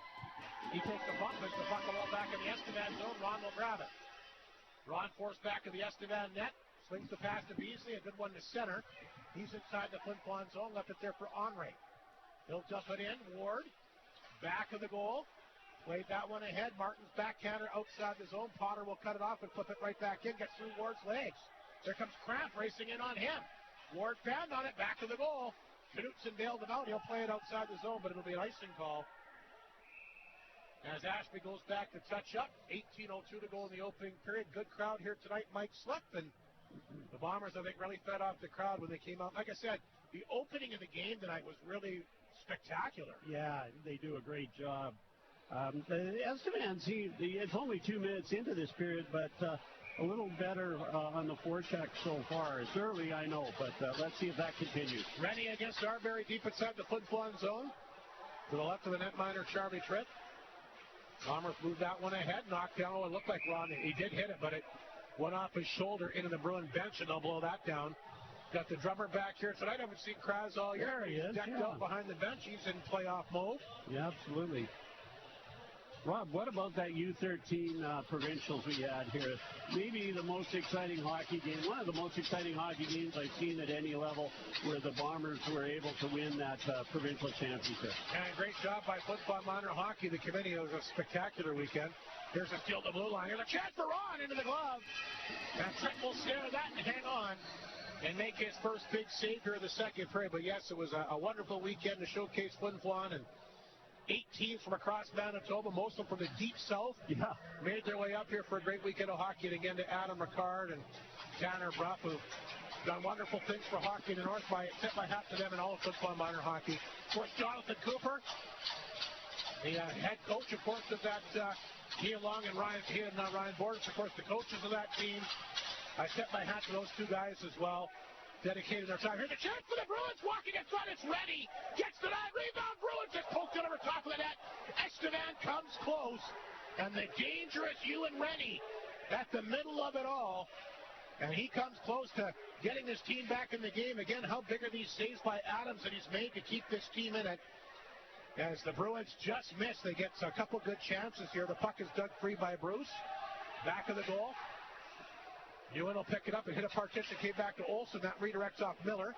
A: He takes the bump. Puts the puck all back in the Estevan zone. Ron will grab it. Ron forced back to the Estevan net. Swings the pass to Beasley. A good one to center. He's inside the Flin Flon zone. Left it there for Henry. He'll dump it in. Ward. Back of the goal. Played that one ahead. Martin's backhander outside the zone. Potter will cut it off and flip it right back in. Gets through Ward's legs. There comes Kraft racing in on him. Ward found on it. Back to the goal. Knutson bailed him out. He'll play it outside the zone, but it'll be an icing call. As Ashby goes back to touch up. 18:02 to go in the opening period. Good crowd here tonight. Mike Slip, and the Bombers, I think, really fed off the crowd when they came out. Like I said, the opening of the game tonight was really spectacular.
E: Yeah, they do a great job. The Estevan team, it's only 2 minutes into this period, but a little better on the forecheck so far. It's early, I know, but let's see if that continues.
A: Rennie against Arbery deep inside the Flin Flon zone. To the left of the netminder, Charlie Tritt. Bombers moved that one ahead, knocked down. Oh, it looked like Ron. He did hit it, but it went off his shoulder into the Bruin bench, and they'll blow that down. Got the drummer back here tonight. I haven't seen Kraz all year.
E: There he is,
A: decked out behind the bench. He's in playoff mode.
E: Yeah, absolutely. Rob, what about that U13 provincials we had here? Maybe the most exciting hockey game, one of the most exciting hockey games I've seen at any level, where the Bombers were able to win that provincial championship.
A: And great job by Flin Flon Minor Hockey. The committee. It was a spectacular weekend. Here's a steal to the blue line. Here's a chance for Ron into the glove. And Trent will stare at that and hang on and make his first big save here of the second period. But yes, it was a wonderful weekend to showcase Flin Flon, and 8 teams from across Manitoba, most of them from the deep south, made their way up here for a great weekend of hockey. And again to Adam Ricard and Tanner Bruff, who've done wonderful things for hockey in the North. I tip my hat to them and all of Flin Flon Minor Hockey. Of course, Jonathan Cooper, the head coach, of course, of that. He and Ryan Borders, of course, the coaches of that team. I tip my hat to those 2 guys as well. Dedicated their time. Here's a chance for the Bruins. Walking in front. It's Rennie. Gets denied. Rebound. Bruins just poked it over top of the net. Estevan comes close. And the dangerous Ewan Rennie at the middle of it all. And he comes close to getting this team back in the game. Again, how big are these saves by Adams that he's made to keep this team in it? As the Bruins just missed. They get a couple good chances here. The puck is dug free by Bruce. Back of the goal. Ewan will pick it up and hit a partition. Came back to Olsen. That redirects off Miller.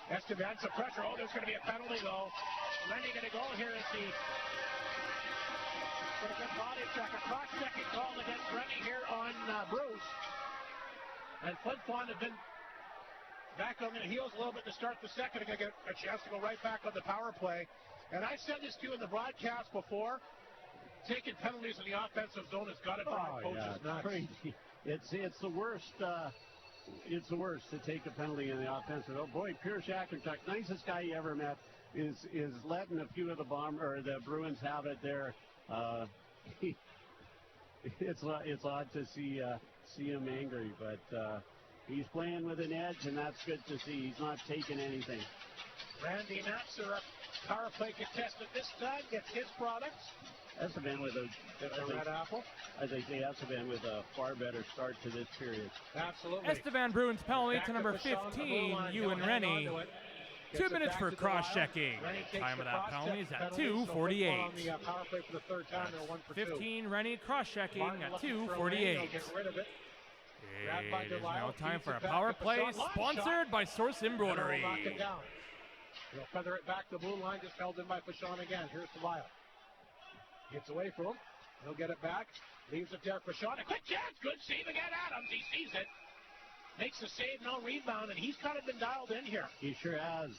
A: Estevan, some pressure. Oh, there's going to be a penalty, though. Rennie going to go here as he with a good body check. A cross-checking call against Rennie here on Bruce. And Flin Flon have been back on their heels a little bit to start the second. They're going to get a chance to go right back on the power play. And I said this to you in the broadcast before. Taking penalties in the offensive zone has got to drive coaches nuts.
E: Crazy. It's the worst. It's the worst to take a penalty in the offensive. Oh boy, Pierre Shackleton, nicest guy you ever met, is letting a few of the the Bruins have it there. It's odd to see him angry, but he's playing with an edge, and that's good to see. He's not taking anything.
A: Randy Natzer, a power play contestant this time, gets his products.
E: Estevan with a
A: red apple.
E: As I say, Estevan with a far better start to this period.
A: Absolutely.
F: Estevan Bruins penalty to number 15, Ewan Rennie. 2 minutes for cross-checking. Time of that penalty is at 2:48. 15, Rennie cross-checking at 2:48. It is now time for a power play sponsored by Source Embroidery.
A: He'll feather it back. The blue line just held in by Fashon again. Here's Delisle. Gets away from him. He'll get it back. Leaves it there for Sean. A quick chance. Good save again, Adams. He sees it. Makes the save, no rebound, and he's kind of been dialed in here.
E: He sure has.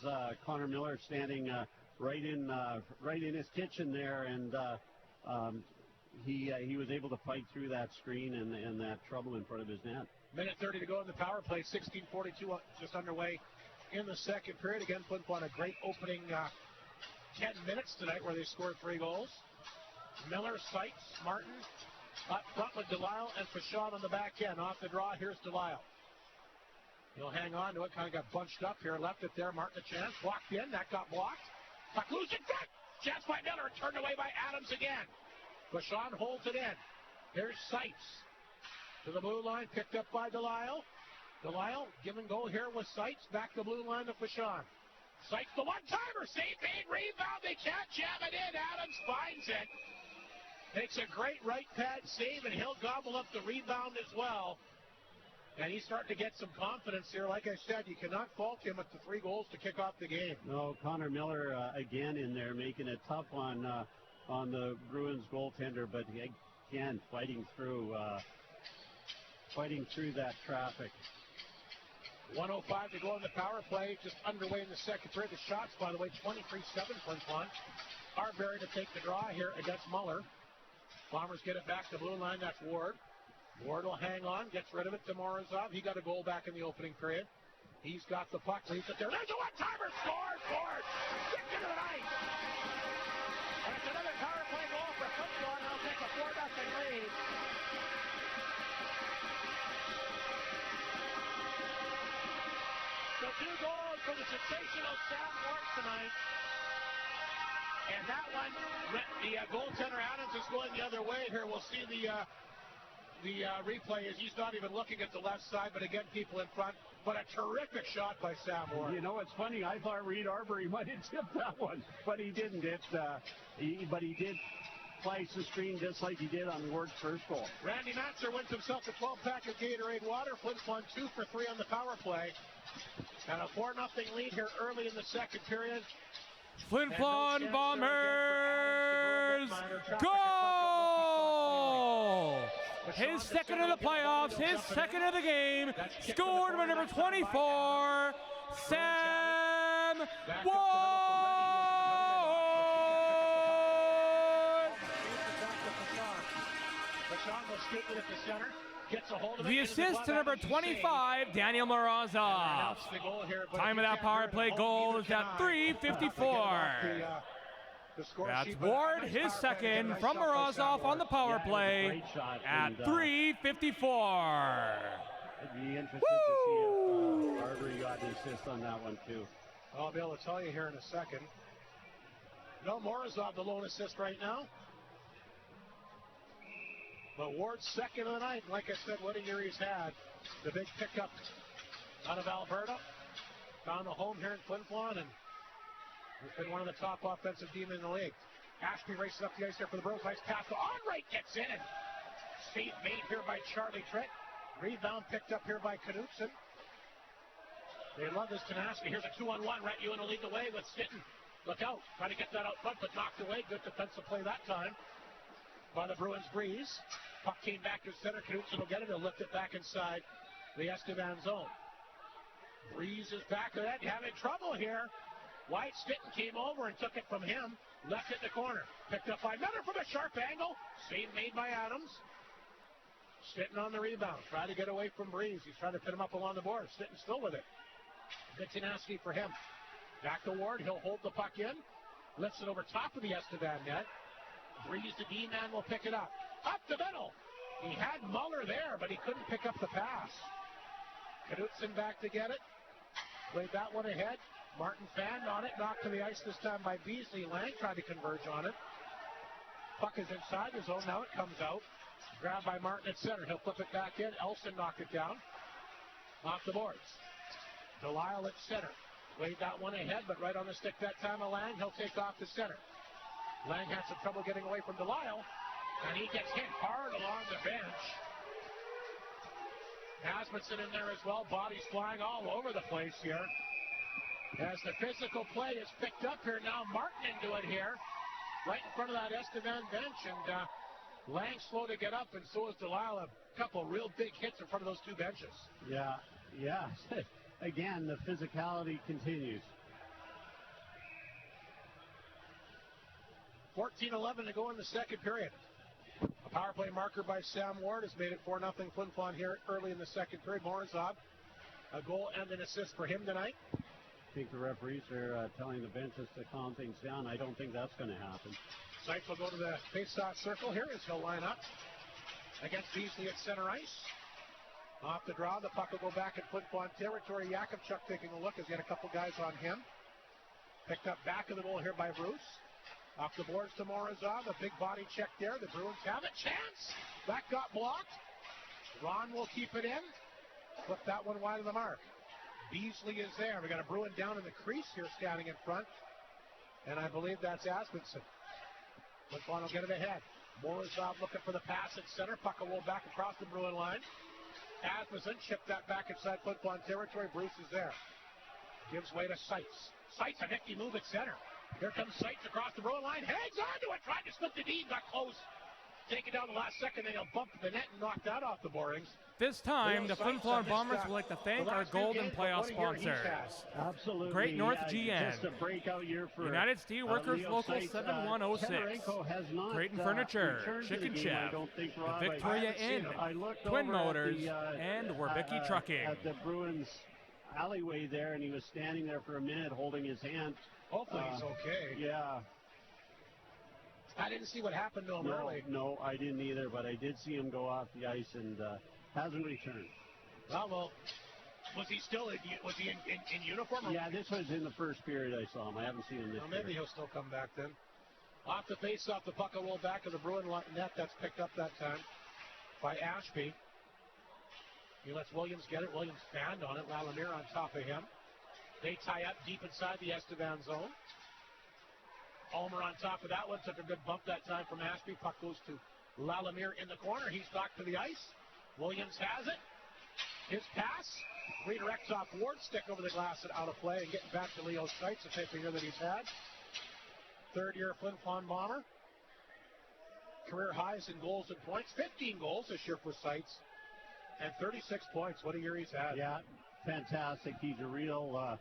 E: Connor Miller standing right in his kitchen there, and he was able to fight through that screen and that trouble in front of his net.
A: Minute 30 to go in the power play. 16:42 just underway in the second period. Again, Flin Flon a great opening 10 minutes tonight where they scored 3 goals. Miller, Sykes, Martin up front with Delisle and Fashon on the back end. Off the draw, here's Delisle. He'll hang on to it, kind of got bunched up here, left it there. Martin a chance, walked in, that got blocked. Puck loose in front. Chance by Miller, turned away by Adams again. Fashon holds it in. Here's Sykes to the blue line, picked up by Delisle. Delisle, give and go here with Sykes, back the blue line to Fashon. Sykes the one-timer, save made, rebound, they can't jam it in. Adams finds it. Makes a great right pad save, and he'll gobble up the rebound as well. And he's starting to get some confidence here. Like I said, you cannot fault him with the 3 goals to kick off the game.
E: No, Connor Miller again in there, making it tough on the Bruins goaltender, but again fighting through that traffic.
A: 1:05 to go in the power play, just underway in the second period. The shots, by the way, 23-7 Flin Flon. Arbery to take the draw here against Muller. Bombers get it back to blue line. That's Ward. Ward will hang on, gets rid of it to Morozov. He got a goal back in the opening period. He's got the puck, leaves it there. There's a one-timer, scored, Ward! Kick into the night! And it's another power play goal for Flin Flon. They'll take a 4-0 lead. So 2 goals for the sensational Sam Ward tonight. And that one, the goaltender Adams is going the other way here. We'll see the replay as he's not even looking at the left side, but again, people in front. But a terrific shot by Sam Ward.
E: You know, it's funny. I thought Reed Arbery might have tipped that one, but he didn't. But he did slice the screen just like he did on Ward's first goal.
A: Randy Matzer wins himself a 12-pack of Gatorade water. Flin Flon 2 for 3 on the power play. And a 4-0 lead here early in the second period.
F: Flin Flon Bombers goal! His second of the playoffs, his second of the game, scored by number 24, Sam Ward! The assist to number 25, Daniel Morozov. Time of that power play goal is at 3:54. That's Ward, his second from Morozov on the power play at 3:54.
E: I'd be interested to see if Arbery got an assist on that one too.
A: I'll be able to tell you here in a second. No Morozov, the lone assist right now. But Ward's second of the night. Like I said, what a year he's had. The big pickup out of Alberta. Found a home here in Flin Flon, and he's been one of the top offensive demons in the league. Ashby races up the ice there for the Bruins. Nice pass to Onright, gets in. Save made here by Charlie Tritt. Rebound picked up here by Knutson. They love this tenacity. Here's a 2-on-1. Rhett Ewan will lead the way with Stitten. Look out. Trying to get that out front, but knocked away. Good defensive play that time by the Bruins. Breeze. Puck came back to center. Knutson will get it. He'll lift it back inside the Estevan zone. Breeze is back to that. Having trouble here. White Stitten came over and took it from him. Left it in the corner. Picked up by Miller from a sharp angle. Save made by Adams. Stitten on the rebound. Trying to get away from Breeze. He's trying to pin him up along the board. Stitten still with it. Good tenacity for him. Back to Ward. He'll hold the puck in. Lifts it over top of the Estevan net. Breeze, the D-man, will pick it up. Up the middle. He had Muller there, but he couldn't pick up the pass. Knutson back to get it. Played that one ahead. Martin fanned on it. Knocked to the ice this time by Beasley. Lang tried to converge on it. Puck is inside the zone. Now it comes out. Grabbed by Martin at center. He'll flip it back in. Elson knocked it down. Off the boards. Delisle at center. Played that one ahead, but right on the stick that time of Lang. He'll take off to center. Lang had some trouble getting away from Delisle, and he gets hit hard along the bench. Asmussen in there as well. Bodies flying all over the place here. As the physical play is picked up here now, Martin into it here, right in front of that Estevan bench, and Lang slow to get up, and so is Delisle. A couple real big hits in front of those two benches.
E: Yeah. Again, the physicality continues.
A: 14-11 to go in the second period. A power play marker by Sam Ward has made it 4-0 Flin Flon here early in the second period. Morozov, a goal and an assist for him tonight.
E: I think the referees are telling the benches to calm things down. I don't think that's going to happen.
A: Sykes will go to the face-off circle here as he'll line up against Beasley at center ice. Off the draw, the puck will go back in Flin Flon territory. Yakubchuk taking a look as he had a couple guys on him. Picked up back of the goal here by Bruce. Off the boards to Morozov, a big body check there. The Bruins have a chance. That got blocked. Ron will keep it in. Flip that one wide of the mark. Beasley is there. We got a Bruin down in the crease here standing in front. And I believe that's Asmundson. Flin Flon will get it ahead. Morozov looking for the pass at center. Puck will roll back across the Bruin line. Asmundson chipped that back inside Flin Flon territory. Bruce is there. Gives way to Seitz. Seitz, a nifty move at center. Here comes Seitz across the Bruin line. Hangs onto it. Tried to slip the D. Got close. Take it down the last second. Then he'll bump the net and knock that off the boardings.
F: This time, the Flin Flon Bombers would like to thank our golden playoff sponsors.
E: Absolutely.
F: Great North GN.
E: Just a breakout year for
F: United Steelworkers
E: Leo
F: Local
E: Seitz.
F: 7106.
E: Has not,
F: Creighton Furniture, Chicken Chef, the Victoria Inn, Twin Motors, and Werbicki Trucking.
E: At the Bruins alleyway there, and he was standing there for a minute holding his hand.
A: Hopefully he's okay.
E: Yeah.
A: I didn't see what happened to him early.
E: No, I didn't either, but I did see him go off the ice and hasn't returned.
A: Well, was he still in uniform?
E: Yeah, this was in the first period I saw him. I haven't seen him this
A: well, maybe he'll still come back then. Off the face-off, the puck will roll back to the Bruin net. That's picked up that time by Ashby. He lets Williams get it. Williams fanned on it. Lalamier on top of him. They tie up deep inside the Estevan zone. Ulmer on top of that one. Took a good bump that time from Ashby. Puck goes to Lalamier in the corner. He's knocked to the ice. Williams has it. His pass redirects off Ward's stick over the glass and out of play. And getting back to Leo Seitz, the type of year that he's had. Third year Flin Flon Bomber. Career highs in goals and points. 15 goals this year for Seitz. And 36 points. What a year he's had.
E: Yeah, fantastic. He's a real,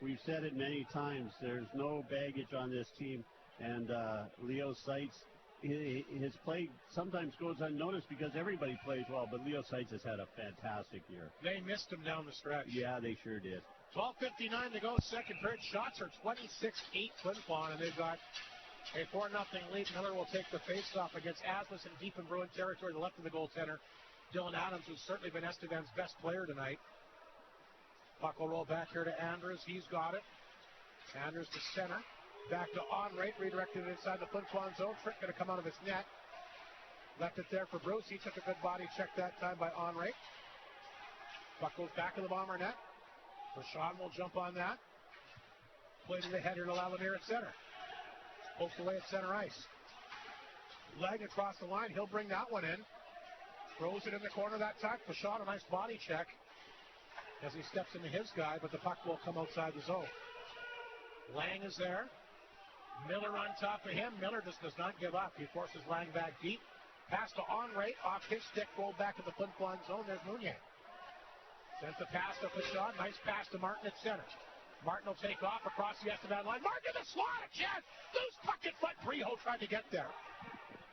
E: we've said it many times. There's no baggage on this team. And Leo Seitz, his play sometimes goes unnoticed because everybody plays well. But Leo Seitz has had a fantastic year.
A: They missed him down the stretch.
E: Yeah, they sure did.
A: 12:59 to go. Second period. Shots are 26-8 Flin Flon. And they've got a 4-0 lead. Miller will take the face-off against Asmussen deep in Bruin territory, the left of the goaltender. Dylan Adams, who's certainly been Estevan's best player tonight. Puck will roll back here to Andrews. He's got it. Andrews to center. Back to Onrait, redirected inside the Flin Flon zone. Trick going to come out of his net. Left it there for Bruce. He took a good body check that time by Onrait. Puck goes back to the Bomber net. Rashawn will jump on that. Play to the header to Lalamier at center. Poked away at center ice. Leg across the line. He'll bring that one in. Throws it in the corner that time. Rashawn, a nice body check as he steps into his guy, but the puck will come outside the zone. Lang is there. Miller on top of him. Miller just does not give up. He forces Lang back deep. Pass to Onrait. Off his stick. Rolled back to the Flin Flon zone. There's Mounier. Sends the pass to Fashad. Nice pass to Martin at center. Martin will take off across the Estevan line. Martin in the slot. A chance. Loose puck in front. Breho tried to get there.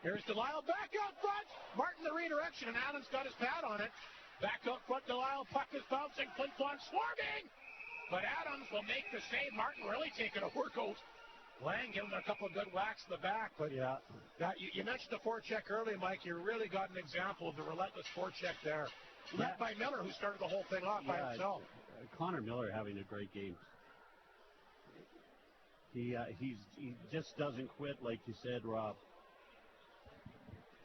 A: Here's Delisle back out front. Martin the redirection, and Adams got his pad on it. Back out front, Delisle. Puck is bouncing. Flin Flon swarming. But Adams will make the save. Martin really taking a workout. Lang giving him a couple of good whacks in the back. But
E: yeah,
A: you mentioned the forecheck earlier, Mike. You really got an example of the relentless forecheck there. Led by Miller, who started the whole thing off by himself.
E: Connor Miller having a great game. He just doesn't quit, like you said, Rob.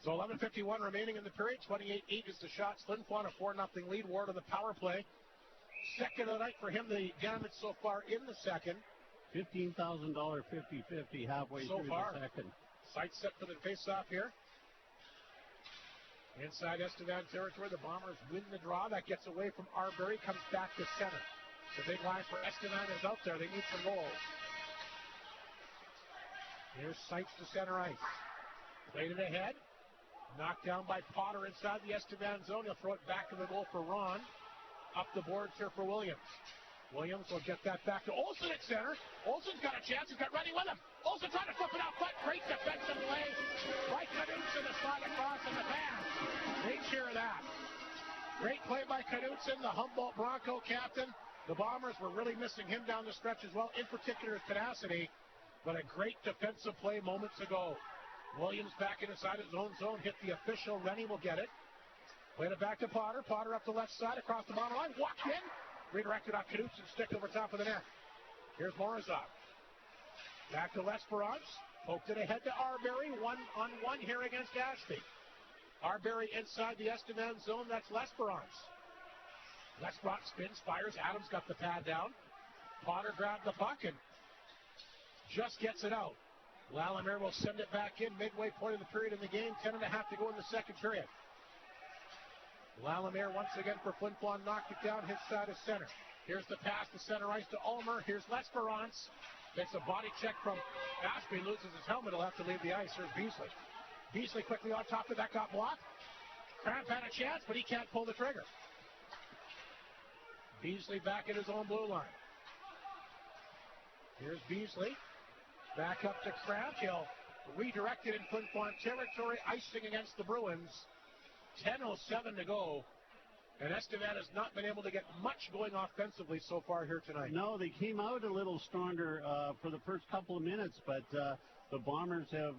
A: So 11:51 remaining in the period. 28-8 is the shot. Flin Flon a 4-0 lead. Ward on the power play. Second of the night for him. The damage so far in the second.
E: $15,000 50-50 halfway
A: so
E: through
A: far.
E: the second.
A: Sight set for the face-off here. Inside Estevan territory, the Bombers win the draw. That gets away from Arbery, comes back to center. The big line for Estevan is out there. They need some goals. Here's Sights to center ice. Played it ahead. Knocked down by Potter inside the Estevan zone. He'll throw it back to the goal for Ron. Up the boards here for Williams. Williams will get that back to Olsen at center. Olsen's got a chance. He's got Rennie with him. Olsen trying to flip it out front. Great defensive play by Knudsen. The slide across in the fans. They cheer that. Great play by Knudsen, the Humboldt Bronco captain. The Bombers were really missing him down the stretch as well, in particular his tenacity. But a great defensive play moments ago. Williams back inside his own zone. Hit the official. Rennie will get it. Played it back to Potter. Potter up the left side across the bottom line. Walked in. Redirected off Knudsen's stick over top of the net. Here's Morozov. Back to Lesperance. Poked it ahead to Arbery. 1-on-1 here against Ashby. Arbery inside the Estevan zone. That's Lesperance. Lesperance spins, fires. Adams got the pad down. Potter grabbed the puck and just gets it out. Lallimer will send it back in midway point of the period in the game. 10.5 to go in the second period. Lallimer once again for Flin Flon, knocked it down his side of center. Here's the pass to center ice to Ulmer. Here's Lesperance. Gets a body check from Ashby, loses his helmet. He'll have to leave the ice. Here's Beasley. Beasley quickly on top of that, got blocked. Cramp had a chance, but he can't pull the trigger. Beasley back at his own blue line. Here's Beasley. Back up to Cramp. He'll redirect it in Flin Flon territory, icing against the Bruins. 10:07 to go, and Estevan has not been able to get much going offensively so far here tonight.
E: No, they came out a little stronger for the first couple of minutes, but the Bombers have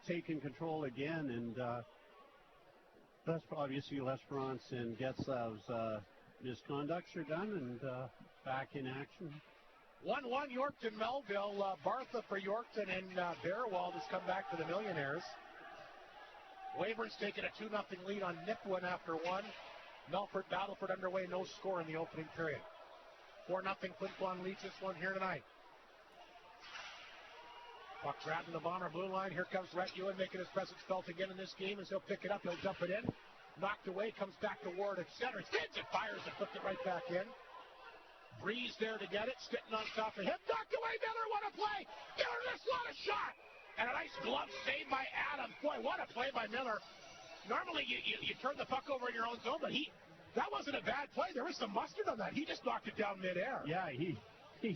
E: taken control again, and that's obviously Lesperance and Getzlau's misconducts are done, and back in action.
A: 1-1 Yorkton Melville. Bartha for Yorkton, and Bearwald has come back to the Millionaires. Weyburns taking a 2-0 lead on Nipawin after one. Melfort Battleford underway, no score in the opening period. 4-0 Flin Flon leads this one here tonight. Puck grabbed in the Bomber blue line. Here comes Rhett Ewan making his presence felt again in this game as he'll pick it up. He'll dump it in. Knocked away, comes back to Ward at center. Spins it, fires and flipped it right back in. Breeze there to get it. Stitton on top of him. Knocked away. Miller, what a play. Miller just what a shot. And a nice glove save by Adams. Boy, what a play by Miller. Normally you turn the puck over in your own zone, but that wasn't a bad play. There was some mustard on that. He just knocked it down midair.
E: Yeah, he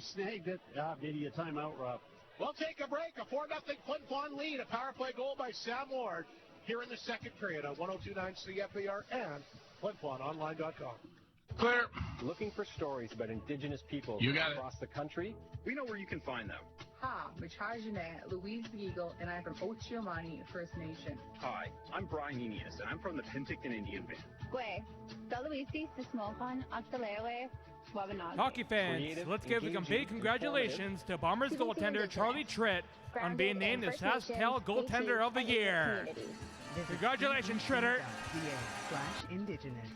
E: snagged it. Maybe a timeout, Rob.
A: We'll take a break. A 4-0 Flin Flon lead. A power play goal by Sam Ward here in the second period on 102.9 CFAR and FlinFlonOnline.com.
S: Clear. Looking for stories about Indigenous peoples across the country?
T: We know where you can find them.
U: Hi, Machajane, Louise Beagle, and I'm from Ochiomani First Nation.
T: Hi, I'm Brian Enius, and I'm from the Penticton Indian Band.
F: Hockey fans, let's give a big congratulations to Bombers goaltender Charlie Tritt on being named the SaskTel Goaltender of the Year. Congratulations, Tritter.
V: /Indigenous.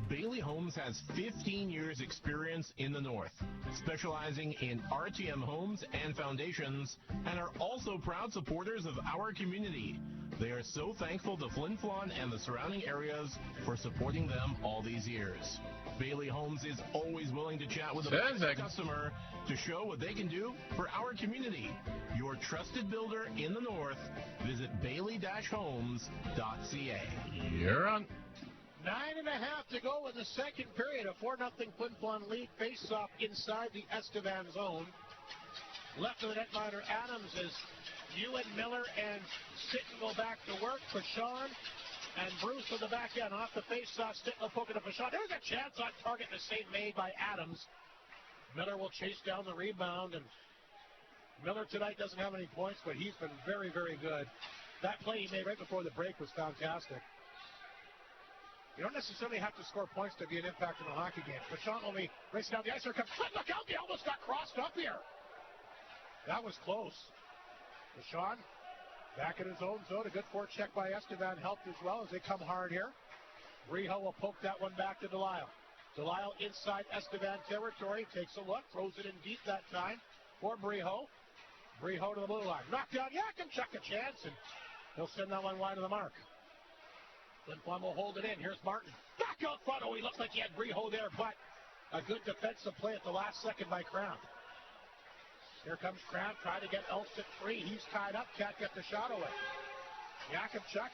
L: Bailey Homes has 15 years experience in the North, specializing in RTM homes and foundations, and are also proud supporters of our community. They are so thankful to Flin Flon and the surrounding areas for supporting them all these years. Bailey Homes is always willing to chat with a customer to show what they can do for our community. Your trusted builder in the North. Visit bailey-homes.ca.
S: You're on.
A: 9.5 to go in the second period. A 4-0 Flin Flon lead. Face-off inside the Estevan zone. Left of the netminder Adams as Ewan, Miller, and Sitton go back to work. Pashon and Bruce on the back end. Off the face-off, Sitton will poke it to Pashon. There's a chance on target and a save made by Adams. Miller will chase down the rebound, and Miller tonight doesn't have any points, but he's been very, very good. That play he made right before the break was fantastic. You don't necessarily have to score points to be an impact in a hockey game. Pashon will be racing down the ice. Here comes Flynn. Look out, he almost got crossed up here. That was close. Pashon back in his own zone. A good forecheck by Estevan helped as well as they come hard here. Briho will poke that one back to Delisle. Delisle inside Estevan territory. Takes a look. Throws it in deep that time for Briho. Briho to the blue line. Knocked down. Yakimchuk a chance, and he'll send that one wide of the mark. Flin Flon will hold it in. Here's Martin. Back out front. Oh, he looked like he had Briho there, but a good defensive play at the last second by Crown. Here comes Cramp, trying to get Elston free. He's tied up, can't get the shot away. Yakubchuk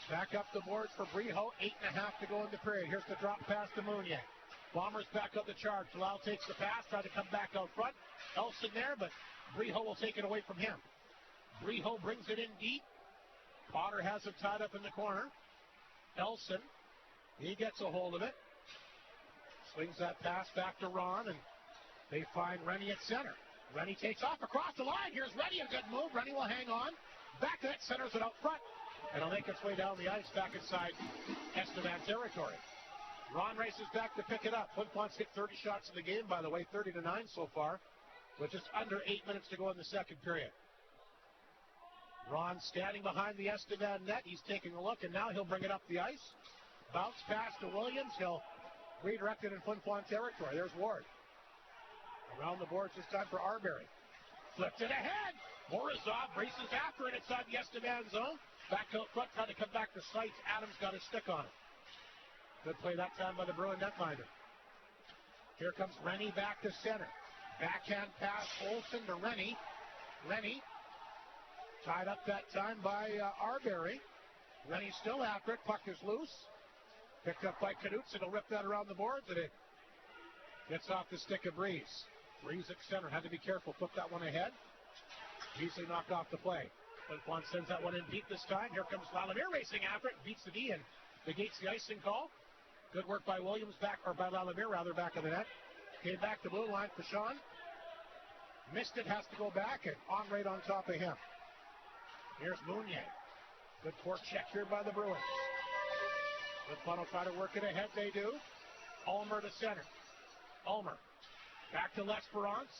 A: back up the boards for Briho. 8.5 to go in the period. Here's the drop pass to Mounier. Bombers back up the charge. Delisle takes the pass, trying to come back out front. Elston there, but Briho will take it away from him. Briho brings it in deep. Potter has it tied up in the corner. Elston, he gets a hold of it. Swings that pass back to Ron, and they find Rennie at center. Rennie takes off across the line. Here's Rennie, a good move. Rennie will hang on. Back to that, centers it out front. And it'll make its way down the ice back inside Estevan territory. Ron races back to pick it up. Flin Flon's hit 30 shots in the game, by the way, 30-9 so far, with just under 8 minutes to go in the second period. Ron standing behind the Estevan net. He's taking a look, and now he'll bring it up the ice. Bounce pass to Williams. He'll redirect it in Flin Flon territory. There's Ward. Around the boards this time for Arbery. Flipped it ahead. Morozov races after it inside the Estevan zone. Back out front, trying to come back to Seitz. Adams got his stick on it. Good play that time by the Bruin netminder. Here comes Rennie back to center. Backhand pass, Olsen to Rennie. Rennie tied up that time by Arbery. Rennie still after it. Puck is loose. Picked up by Knutson. He'll rip that around the boards, and it gets off the stick of Breeze. Breeze at center. Had to be careful. Put that one ahead. Beasley knocked off the play. Flin Flon sends that one in deep this time. Here comes Lalimier racing after it. Beats the D and negates the icing call. Good work by Williams back, or by Lalimier rather, back of the net. Came back to blue line for Sean. Missed it, has to go back, and on right on top of him. Here's Mounier. Good fork check here by the Bruins. Flin Flon will try to work it ahead, they do. Ulmer to center. Ulmer. Back to L'Esperance.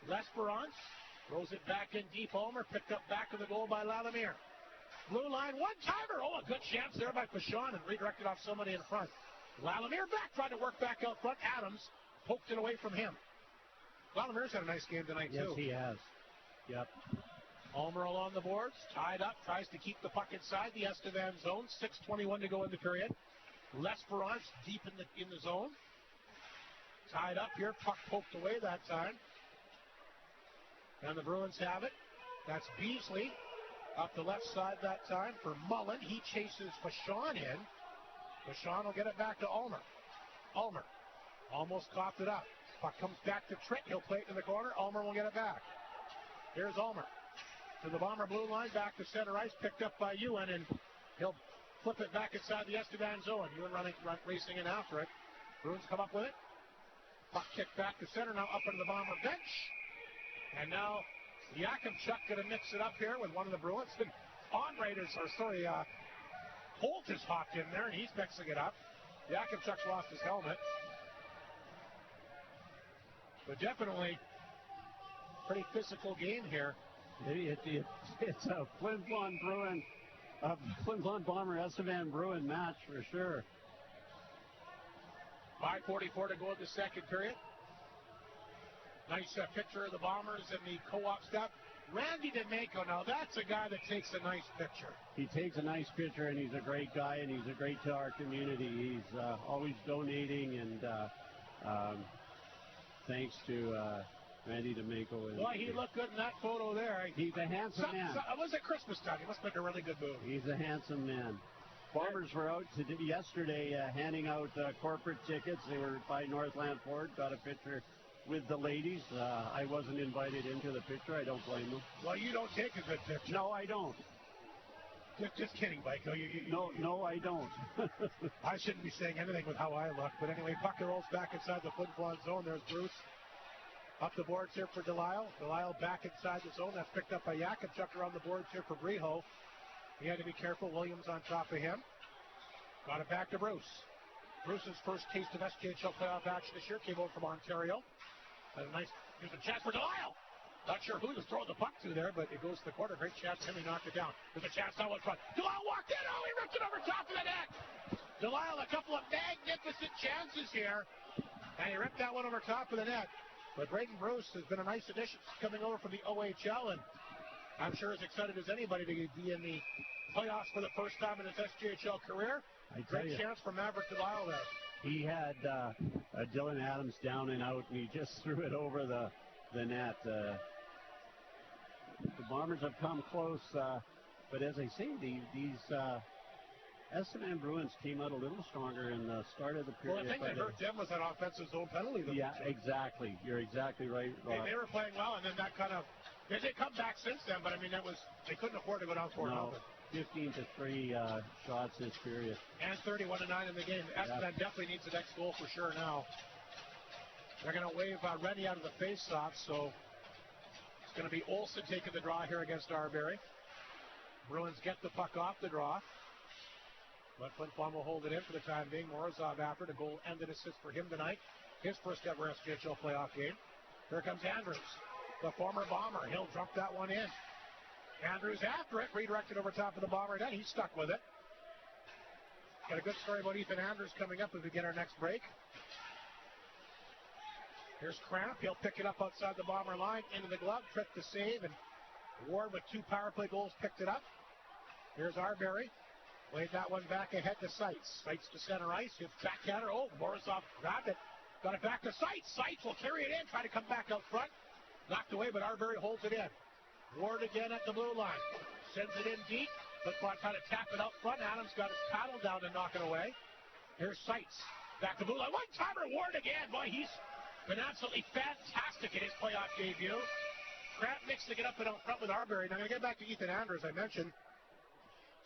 A: L'Esperance throws it back in deep. Ulmer picked up back of the goal by Lalimier. Blue line, one-timer. Oh, a good chance there by Fashon and redirected off somebody in front. Lalimier back, trying to work back out front. Adams poked it away from him. Lalimier's had a nice game tonight, too.
E: Yes, he has. Yep.
A: Ulmer along the boards, tied up, tries to keep the puck inside the Estevan zone. 6:21 to go in the period. L'Esperance deep in the zone. Tied up here, puck poked away that time. And the Bruins have it. That's Beasley up the left side that time for Mullen. He chases Fashon in. Fashon will get it back to Ulmer. Ulmer almost coughed it up. Puck comes back to Tritt. He'll play it in the corner. Ulmer will get it back. Here's Ulmer to the Bomber blue line, back to center ice, picked up by Ewan, and he'll flip it back inside the Estevan zone. Ewan racing in after it. Bruins come up with it. Puck kicked back to center, now up into the Bomber bench. And now Yakubchuk going to mix it up here with one of the Bruins. And Holt is hopped in there, and he's mixing it up. Yakubchuk's lost his helmet. But definitely pretty physical game here.
E: It's a Flin Flon Bruin, Flin Flon Bomber Estevan Bruin match for sure.
A: 5:44 to go in the second period. Nice picture of the Bombers and the co-op stuff. Randy D'Amico, now that's a guy that takes a nice picture.
E: He takes a nice picture, and he's a great guy, and he's a great to our community. He's always donating, and thanks to Randy D'Amico.
A: Boy, he looked good in that photo there.
E: He's a handsome man.
A: It was at Christmas time. He must make a really good move.
E: He's a handsome man. Bombers were out yesterday handing out corporate tickets. They were by Northland Ford, got a picture with the ladies. I wasn't invited into the picture. I don't blame them.
A: Well, you don't take a good picture.
E: No, I don't.
A: Just kidding, Michael.
E: No, I don't.
A: I shouldn't be saying anything with how I look. But anyway, puck rolls back inside the Flin Flon zone. There's Bruce. Up the boards here for Delisle. Delisle back inside the zone. That's picked up by Yakubchuk around the boards here for Briho. He had to be careful. Williams on top of him. Got it back to Bruce. Bruce's first taste of SJHL playoff action this year came over from Ontario. Here's a chance for Delisle. Not sure who was throwing the puck to there, but it goes to the corner. Great chance for him. He knocked it down. There's a chance now in front. Delisle walked in. Oh, he ripped it over top of the net. Delisle, a couple of magnificent chances here. And he ripped that one over top of the net. But Braden Bruce has been a nice addition coming over from the OHL, and I'm sure as excited as anybody to be in the playoffs for the first time in his SJHL career. Great chance for Maverick Delisle there.
E: He had Dylan Adams down and out, and he just threw it over the net. Bombers have come close, but as I say, these Estevan Bruins came out a little stronger in the start of the period.
A: Well, the thing that hurt them was that offensive zone penalty.
E: Yeah, exactly. You're exactly right, Rob.
A: They were playing well, and then that kind of they come back since then. But I mean, they couldn't afford to go down 4-0.
E: 15-3 shots this period.
A: And 31-9 in the game. Estevan definitely needs the next goal for sure now. They're going to wave Rennie out of the face-off, so it's going to be Olsen taking the draw here against Arbery. Bruins get the puck off the draw. But Flin Flon will hold it in for the time being. Morozov after a goal and an assist for him tonight. His first ever SJHL playoff game. Here comes Andrews, the former Bomber. He'll drop that one in. Andrews after it, redirected over top of the Bomber net. He's stuck with it. Got a good story about Ethan Andrews coming up as we get our next break. Here's Cramp. He'll pick it up outside the Bomber line, into the glove, trick to save, and Ward with 2 power play goals picked it up. Here's Arbery. Laid that one back ahead to Seitz. Seitz to center ice. Hits backhander. Oh, Morozov grabbed it. Got it back to Seitz. Seitz will carry it in. Try to come back out front. Knocked away, but Arbery holds it in. Ward again at the blue line. Sends it in deep. Flin Flon trying to tap it out front. Adams got his paddle down to knock it away. Here's Seitz. Back to blue line. One-timer. Ward again. Boy, he's been absolutely fantastic in his playoff debut. Cramp mixing it up and out front with Arbery. Now, I'm going to get back to Ethan Andrews. I mentioned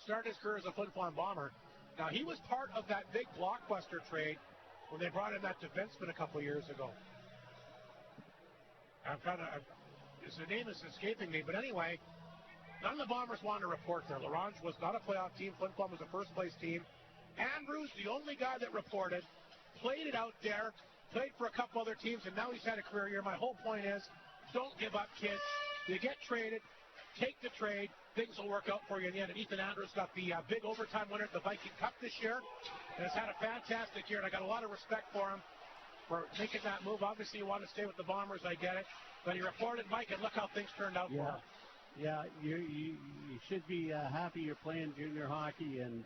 A: started his career as a Flin Flon Bomber. Now, he was part of that big blockbuster trade when they brought in that defenseman a couple years ago. His name is escaping me, but anyway, none of the Bombers wanted to report there. L'Orange was not a playoff team. Flin Flon was a first-place team. Andrews, the only guy that reported, played it out there, played for a couple other teams, and now he's had a career year. My whole point is, don't give up, kids. You get traded, take the trade. Things will work out for you in the end. And Ethan Andrews got the big overtime winner at the Viking Cup this year, and has had a fantastic year. And I got a lot of respect for him for making that move. Obviously, you want to stay with the Bombers. I get it. But he reported Mike, and look how things turned out for him.
E: Yeah, you should be happy you're playing junior hockey, and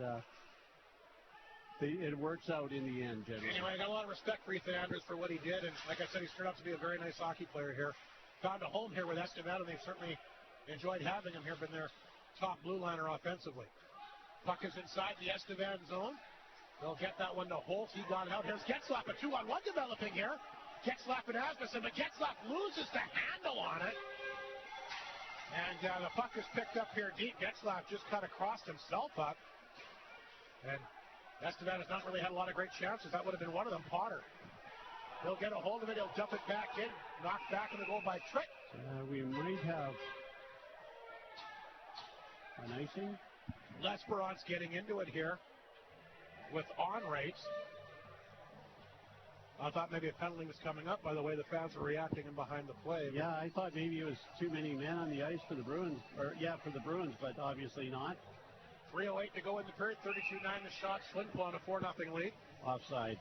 E: it works out in the end, generally.
A: Anyway, I got a lot of respect for Ethan Andrews for what he did, and like I said, he's turned out to be a very nice hockey player here. Found a home here with Estevan, and they've certainly enjoyed having him here, been their top blue liner offensively. Puck is inside the Estevan zone. They'll get that one to Holt. He got it out. Here's Getzlaf, a 2-on-1 developing here. Getzlaf and Asmussen, but Getzlaf loses the handle on it. And the puck is picked up here deep. Getzlaf just kind of crossed himself up. And Estevan has not really had a lot of great chances. That would have been one of them. Potter. He'll get a hold of it. He'll dump it back in. Knocked back in the goal by Trick.
E: We might have an icing.
A: Lesperon's getting into it here with on rates. I thought maybe a penalty was coming up by the way the fans were reacting in behind the play.
E: Yeah, I thought maybe it was too many men on the ice for the Bruins, for the Bruins, but obviously not.
A: 3:08 to go in the period, 32-9 the shots. Flin Flon a 4-0 lead.
E: Offside.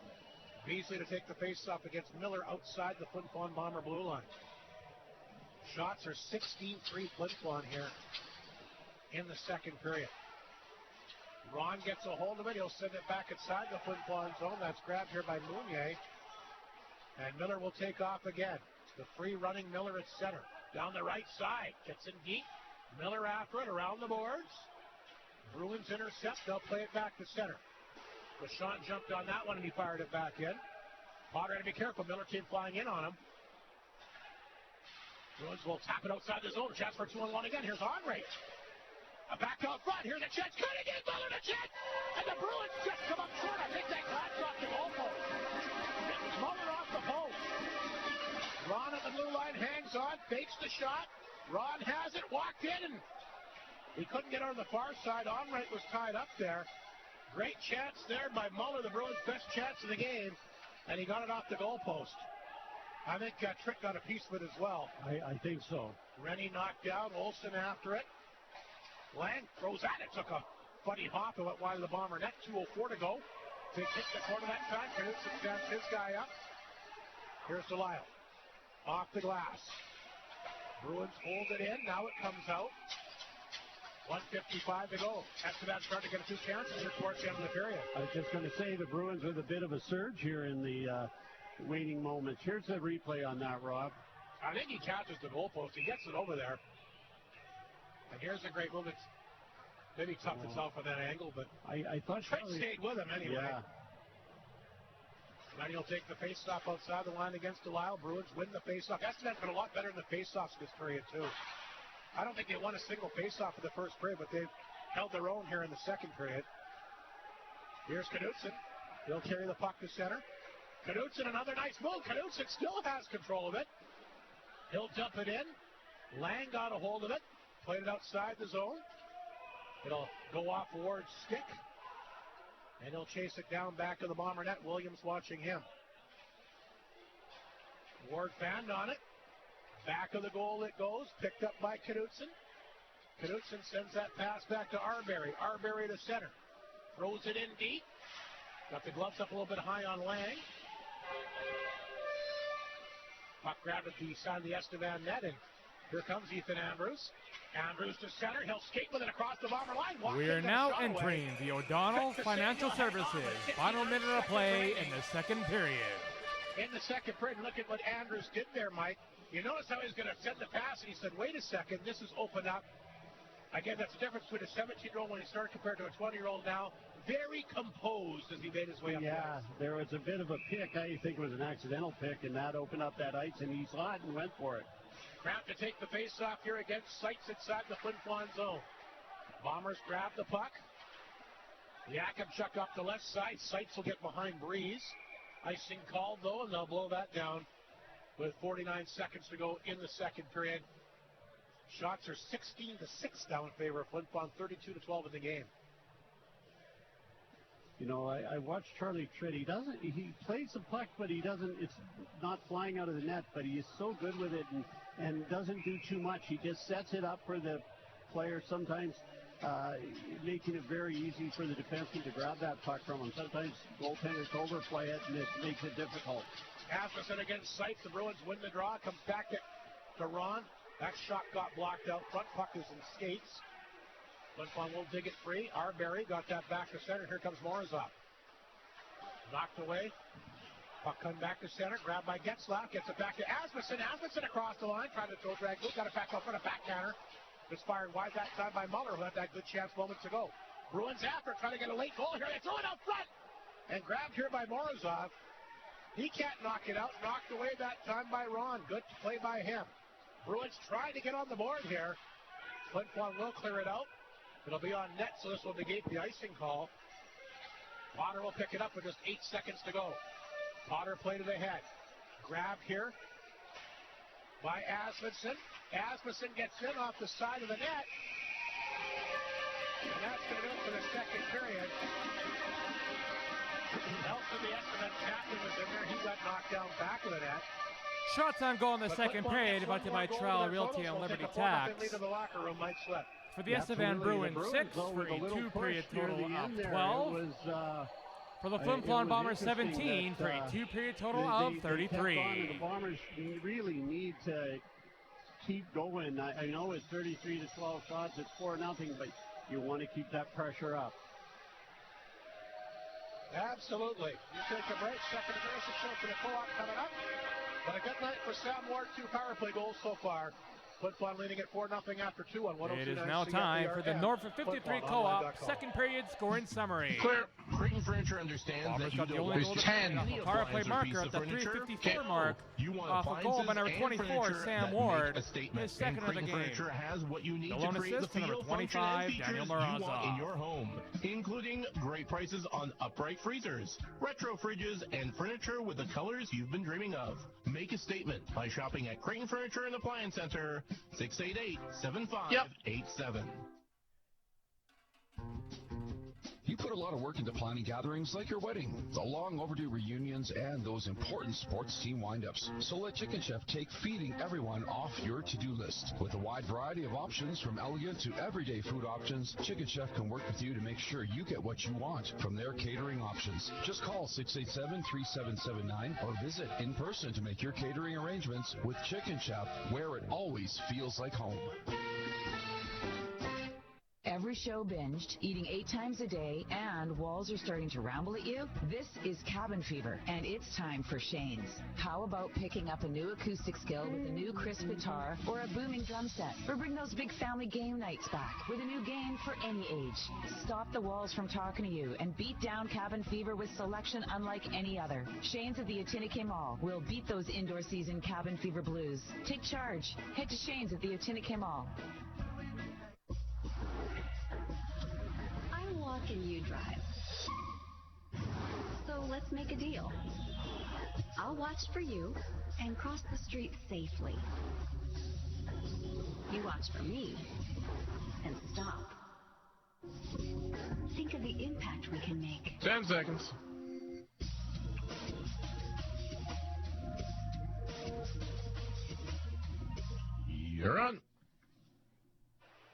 A: Beasley to take the face-off against Miller outside the Flin Flon Bomber blue line. Shots are 16-3 Flin Flon here in the second period. Ron gets a hold of it. He'll send it back inside the Flin Flon zone. That's grabbed here by Mounier. And Miller will take off again. The free running Miller at center. Down the right side. Gets in deep. Miller after it around the boards. Bruins intercept. They'll play it back to center. Bouchon jumped on that one and he fired it back in. Potter had to be careful. Miller came flying in on him. Bruins will tap it outside the zone. Chance for 2-on-1 again. Here's Henry. Back out front. Here's a chance. Good again. Miller to check. And the Bruins just come up short. I think that glanced off the goalpost. Muller off the post. Ron at the blue line hangs on. Fakes the shot. Ron has it. Walked in and he couldn't get on the far side. Onright was tied up there. Great chance there by Muller, the Bruins' best chance of the game, and he got it off the goalpost. I think Trick got a piece of it as well.
E: I think so.
A: Rennie knocked down. Olsen after it. Lang throws at it. Took a funny hop and went wide of the Bomber net. 2:04 to go. They kick the corner that time. Knudsen stands his guy up. Here's Delisle. Off the glass. Bruins hold it in. Now it comes out. 1:55 to go. Estevan starting to get a few chances here towards the end of the period.
E: I was just going to say the Bruins with a bit of a surge here in the waiting moments. Here's the replay on that, Rob.
A: I think he catches the goalpost. He gets it over there. here's a great move. It's maybe tough to tell from that angle, but
E: I thought
A: Trent stayed with him anyway.
E: Yeah.
A: Then he'll take the faceoff outside the line against Delisle. Bruins win the faceoff. Estevan's been a lot better in the faceoffs this period, too. I don't think they won a single faceoff in the first period, but they've held their own here in the second period. Here's Knudsen. He'll carry the puck to center. Knudsen, another nice move. Knudsen still has control of it. He'll dump it in. Lang got a hold of it. Played it outside the zone. It'll go off Ward's stick. And he'll chase it down back of the Bomber net. Williams watching him. Ward fanned on it. Back of the goal it goes. Picked up by Knudsen. Knudsen sends that pass back to Arbery. Arbery to center. Throws it in deep. Got the gloves up a little bit high on Lang. Puck grabbed at the side of the Estevan net, and here comes Ethan Andrews. Andrews to center. He'll skate with it across the Bomber line.
F: We are now entering the O'Donnell Financial Services final minute of play in the second period.
A: In the second period, look at what Andrews did there, Mike. You notice how he's going to send the pass, and he said, wait a second, this is open up. Again, that's the difference between a 17-year-old when he started compared to a 20-year-old now. Very composed as he made his way up.
E: Yeah, there was a bit of a pick. I think it was an accidental pick, and that opened up that ice, and he saw it and went for it.
A: Craft to take the face-off here against Seitz inside the Flin Flon zone. Bombers grab the puck. Yakimchuk up the left side. Seitz will get behind Breeze. Icing called, though, and they'll blow that down with 49 seconds to go in the second period. Shots are 16-6 down in favor of Flin Flon, 32-12 in the game.
E: You know, I watched Charlie Tritt. He plays the puck, but it's not flying out of the net, but he is so good with it and doesn't do too much. He just sets it up for the player, sometimes making it very easy for the defenseman to grab that puck from him. Sometimes goaltenders overplay it, and it makes it difficult.
A: Asmussen against Seitz. The Bruins win the draw. Comes back to Ron. That shot got blocked out. Front puck is in skates. Flin Flon will dig it free. Arbery got that back to center. Here comes Morozov. Knocked away. Puck coming back to center. Grabbed by Getzlaff. Gets it back to Asmussen. Asmussen across the line. Trying to throw drag. Got it back up for a backhander. Just fired wide that time by Muller, who had that good chance moments ago. Bruins after trying to get a late goal here. They throw it out front. And grabbed here by Morozov. He can't knock it out. Knocked away that time by Ron. Good play by him. Bruins trying to get on the board here. Flin Flon will clear it out. It'll be on net, so this will negate the icing call. Potter will pick it up with just 8 seconds to go. Potter played it ahead. Grab here by Asmussen. Asmussen gets in off the side of the net. And that's going to do it for the second period. Nelson, the Estevan captain, was in there. He got knocked down back of the net.
F: Shots on goal in the second period, brought to by Trowel Realty and Liberty Tax. For the Estevan Bruins, 6 for a 2-period total of 12. For the Flin Flon Bombers, 17 for a 2-period total of 33.
E: The Bombers really need to keep going. I know it's 33-12 shots, it's 4-0, but you want to keep that pressure up.
A: Absolutely. You take a break. Second base show for the co-op coming up. But a good night for Sam Ward. 2 power play goals so far. Flin Flon leading at 4-0 after 2 on 102.
F: It is now time for the Norfolk 53 Co-op second period scoring summary.
B: Clear. Creighton Furniture understands that you don't
F: there's 10 power play marker at the 354 mark. Off a goal by number 24, Sam Ward. His second of the game.
B: Furniture has what you need
F: the
B: to
F: lone
B: create
F: assist
B: the
F: number
B: feel,
F: 25,
B: function, and
F: Daniel
B: features you want in
F: Morozov.
B: your home, including great prices on upright freezers, retro fridges, and furniture with the colors you've been dreaming of. Make a statement by shopping at Creighton Furniture and Appliance Center, 688-7587.
O: You put a lot of work into planning gatherings like your wedding, the long overdue reunions, and those important sports team windups. So let Chicken Chef take feeding everyone off your to-do list. With a wide variety of options from elegant to everyday food options, Chicken Chef can work with you to make sure you get what you want from their catering options. Just call 687-3779 or visit in person to make your catering arrangements with Chicken Chef, where it always feels like home.
N: Every show binged, eating 8 times a day, and walls are starting to ramble at you? This is Cabin Fever, and it's time for Shane's. How about picking up a new acoustic skill with a new crisp guitar or a booming drum set? Or bring those big family game nights back with a new game for any age. Stop the walls from talking to you and beat down Cabin Fever with selection unlike any other. Shane's at the Atinikay Mall will beat those indoor season Cabin Fever blues. Take charge. Head to Shane's at the Atinikay Mall.
C: I walk and you drive. So let's make a deal. I'll watch for you and cross the street safely. You watch for me and stop. Think of the impact we can make.
B: 10 seconds. You're on.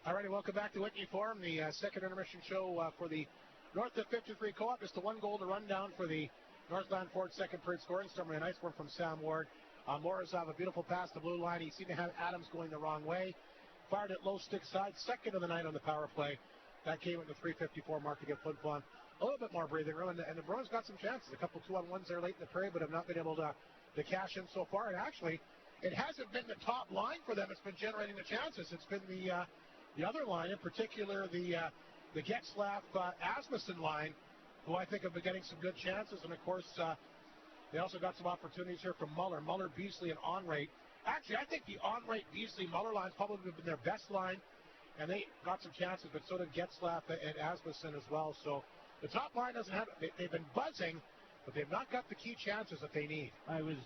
A: All righty, welcome back to Whitney Forum, the second intermission show for the North of 53 Co-op. Just a 1-goal to run down for the Northland Ford second period scoring. Starting a nice one from Sam Ward. Morozov, a beautiful pass to blue line. He seemed to have Adams going the wrong way. Fired it low stick side, second of the night on the power play. That came at the 3:54 mark to get Flin Flon a little bit more breathing room. And the Bruins got some chances. A couple 2-on-1s there late in the period, but have not been able to cash in so far. And actually, it hasn't been the top line for them. It's been generating the chances. It's been the other line, in particular the Getzlaf-Asmussen line, who I think have been getting some good chances. And, of course, they also got some opportunities here from Muller, Beasley, and Onrait. Actually, I think the Onrait, Beasley, Muller line's probably been their best line, and they got some chances, but so did Getzlaf and Asmussen as well. So the top line doesn't have – they've been buzzing, but they've not got the key chances that they need.
E: I was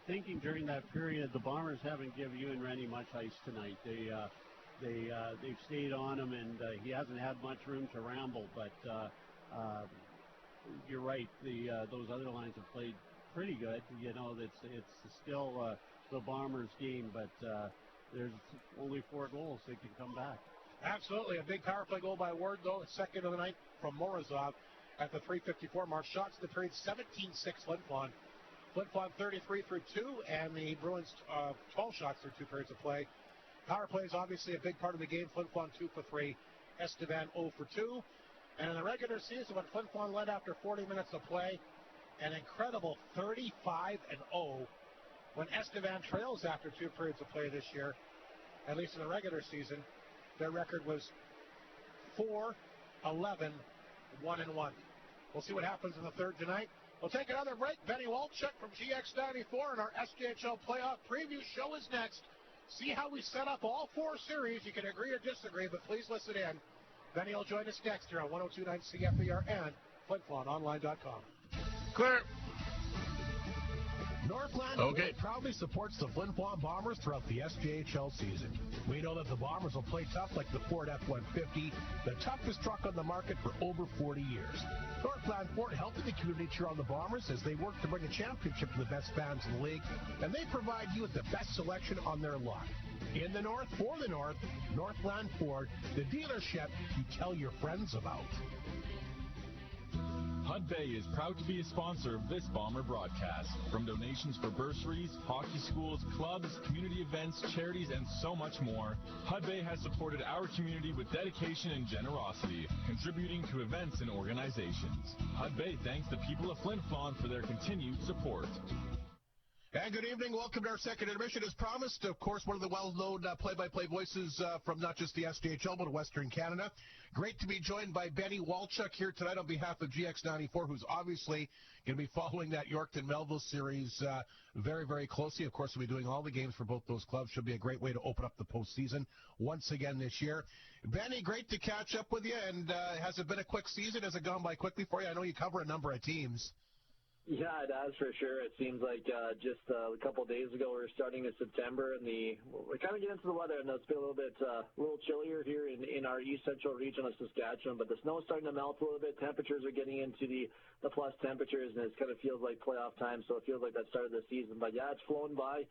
E: thinking during that period, the Bombers haven't given Ewan Rennie much ice tonight. They've stayed on him, and he hasn't had much room to ramble. But you're right. Those other lines have played pretty good. You know, it's still the Bombers' game, but there's only 4 goals. They can come back.
A: Absolutely. A big power play goal by Ward, though, second of the night from Morozov at the 3:54 mark. Shots in the period, 17-6 Flin Flon. Flin Flon 33 through 2, and the Bruins 12 shots through 2 periods of play. Power play is obviously a big part of the game. Flin Flon 2 for 3, Estevan 0 for 2. And in the regular season, when Flin Flon led after 40 minutes of play, an incredible 35-0. When Estevan trails after 2 periods of play this year, at least in the regular season, their record was 4-11-1-1. We'll see what happens in the third tonight. We'll take another break. Benny Walchuk from GX94 and our SJHL playoff preview show is next. See how we set up all 4 series. You can agree or disagree, but please listen in. Benny will join us next here on 102.9 CFER and FlinFlonOnline.com.
B: Clear.
L: Northland proudly supports the Flin Flon Bombers throughout the SJHL season. We know that the Bombers will play tough like the Ford F-150, the toughest truck on the market for over 40 years. Northland Ford helping the community cheer on the Bombers as they work to bring a championship to the best fans in the league, and they provide you with the best selection on their lot. In the North, for the North, Northland Ford, the dealership you tell your friends about.
D: Hud Bay is proud to be a sponsor of this Bomber broadcast. From donations for bursaries, hockey schools, clubs, community events, charities, and so much more, Hud Bay has supported our community with dedication and generosity, contributing to events and organizations. Hud Bay thanks the people of Flin Flon for their continued support.
L: And good evening. Welcome to our second intermission. As promised, of course, one of the well-known play-by-play voices from not just the SJHL, but Western Canada. Great to be joined by Benny Walchuk here tonight on behalf of GX94, who's obviously going to be following that Yorkton-Melville series very, very closely. Of course, we'll be doing all the games for both those clubs. Should be a great way to open up the postseason once again this year. Benny, great to catch up with you. And has it been a quick season? Has it gone by quickly for you? I know you cover a number of teams.
W: Yeah, it has for sure. It seems like just a couple of days ago we're starting in September, and we're kind of getting into the weather, and it's been a little chillier here in our east central region of Saskatchewan. But the snow's starting to melt a little bit. Temperatures are getting into the plus temperatures, and it kind of feels like playoff time. So it feels like that started the season. But yeah, it's flown by.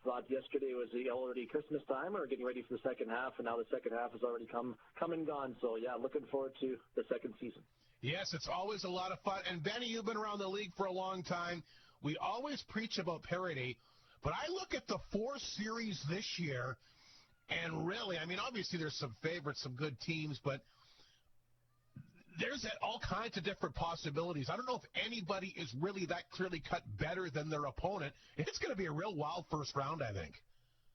W: Thought yesterday was already Christmas time, or getting ready for the second half, and now the second half has already come and gone. So yeah, looking forward to the second season.
L: Yes, it's always a lot of fun. And, Benny, you've been around the league for a long time. We always preach about parity, but I look at the 4 series this year, And really, I mean, obviously there's some favorites, some good teams, but there's all kinds of different possibilities. I don't know if anybody is really that clearly cut better than their opponent. It's going to be a real wild first round, I think.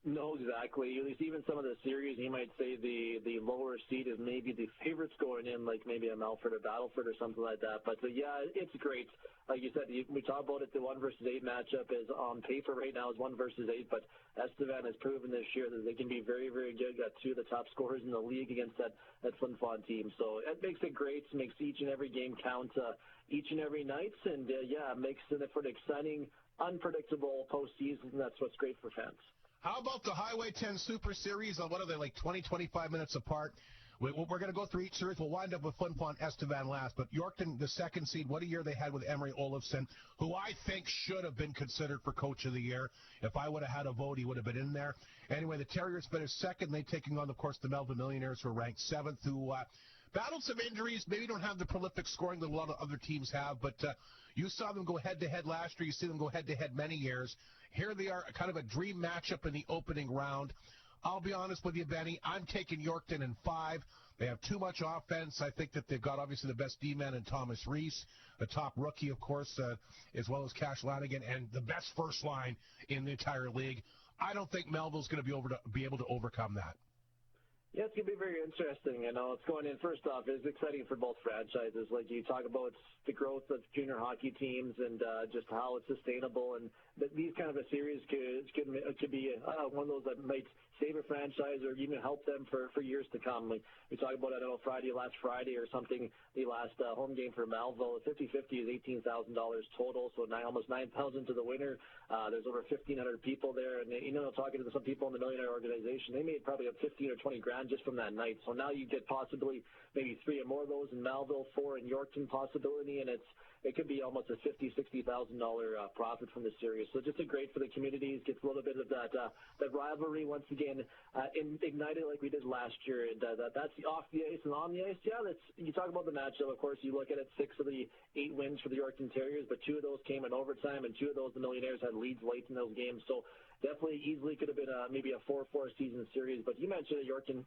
W: No, exactly. At least even some of the series, you might say the lower seed is maybe the favorites going in, like maybe a Melfort or Battleford or something like that. But yeah, it's great. Like you said, we talk about it, the 1 versus 8 matchup is on paper right now is 1 versus 8, but Estevan has proven this year that they can be very, very good. Got 2 of the top scorers in the league against that Flin Flon team. So it makes it great. It makes each and every game count each and every night. And yeah, it makes it for an exciting, unpredictable postseason. And that's what's great for fans.
L: How about the Highway 10 Super Series? What are they, like 20, 25 minutes apart? We're going to go through each series. We'll wind up with Flin Flon, Estevan last. But Yorkton, the second seed, what a year they had with Emery Olofsson, who I think should have been considered for Coach of the Year. If I would have had a vote, he would have been in there. Anyway, the Terriers finished second. They taking on, of course, the Melville Millionaires, who are ranked 7th, who battled some injuries, maybe don't have the prolific scoring that a lot of other teams have. But you saw them go head-to-head last year. You see them go head-to-head many years. Here they are, kind of a dream matchup in the opening round. I'll be honest with you, Benny. I'm taking Yorkton in 5. They have too much offense. I think that they've got, obviously, the best D-man in Thomas Reese, the top rookie, of course, as well as Cash Lanigan, and the best first line in the entire league. I don't think Melville's going to be able to overcome that.
W: Yeah, it's going to be very interesting. You know, it's going in, first off, it's exciting for both franchises. Like you talk about the growth of junior hockey teams and just how it's sustainable. And these kind of a series could be one of those that might save a franchise or even help them for years to come. Like we talk about, I don't know, last Friday or something, the last home game for Melville. 50-50 is $18,000 total, so almost $9,000 to the winner. There's over 1,500 people there. And, you know, talking to some people in the Millionaire organization, they made probably up 15 or 20 grand just from that night. So now you get possibly maybe 3 or more of those in Melville, 4 in Yorkton possibility, and it could be almost a $50,000-$60,000 profit from the series. So just great for the communities, gets a little bit of that rivalry once again ignited like we did last year. And that's off the ice and on the ice. Yeah, you talk about the matchup. Of course, you look at it, 6 of the 8 wins for the Yorkton Terriers, but 2 of those came in overtime, and 2 of those the Millionaires had leads late in those games. So definitely easily could have been maybe a 4-4 season series. But you mentioned Yorkton.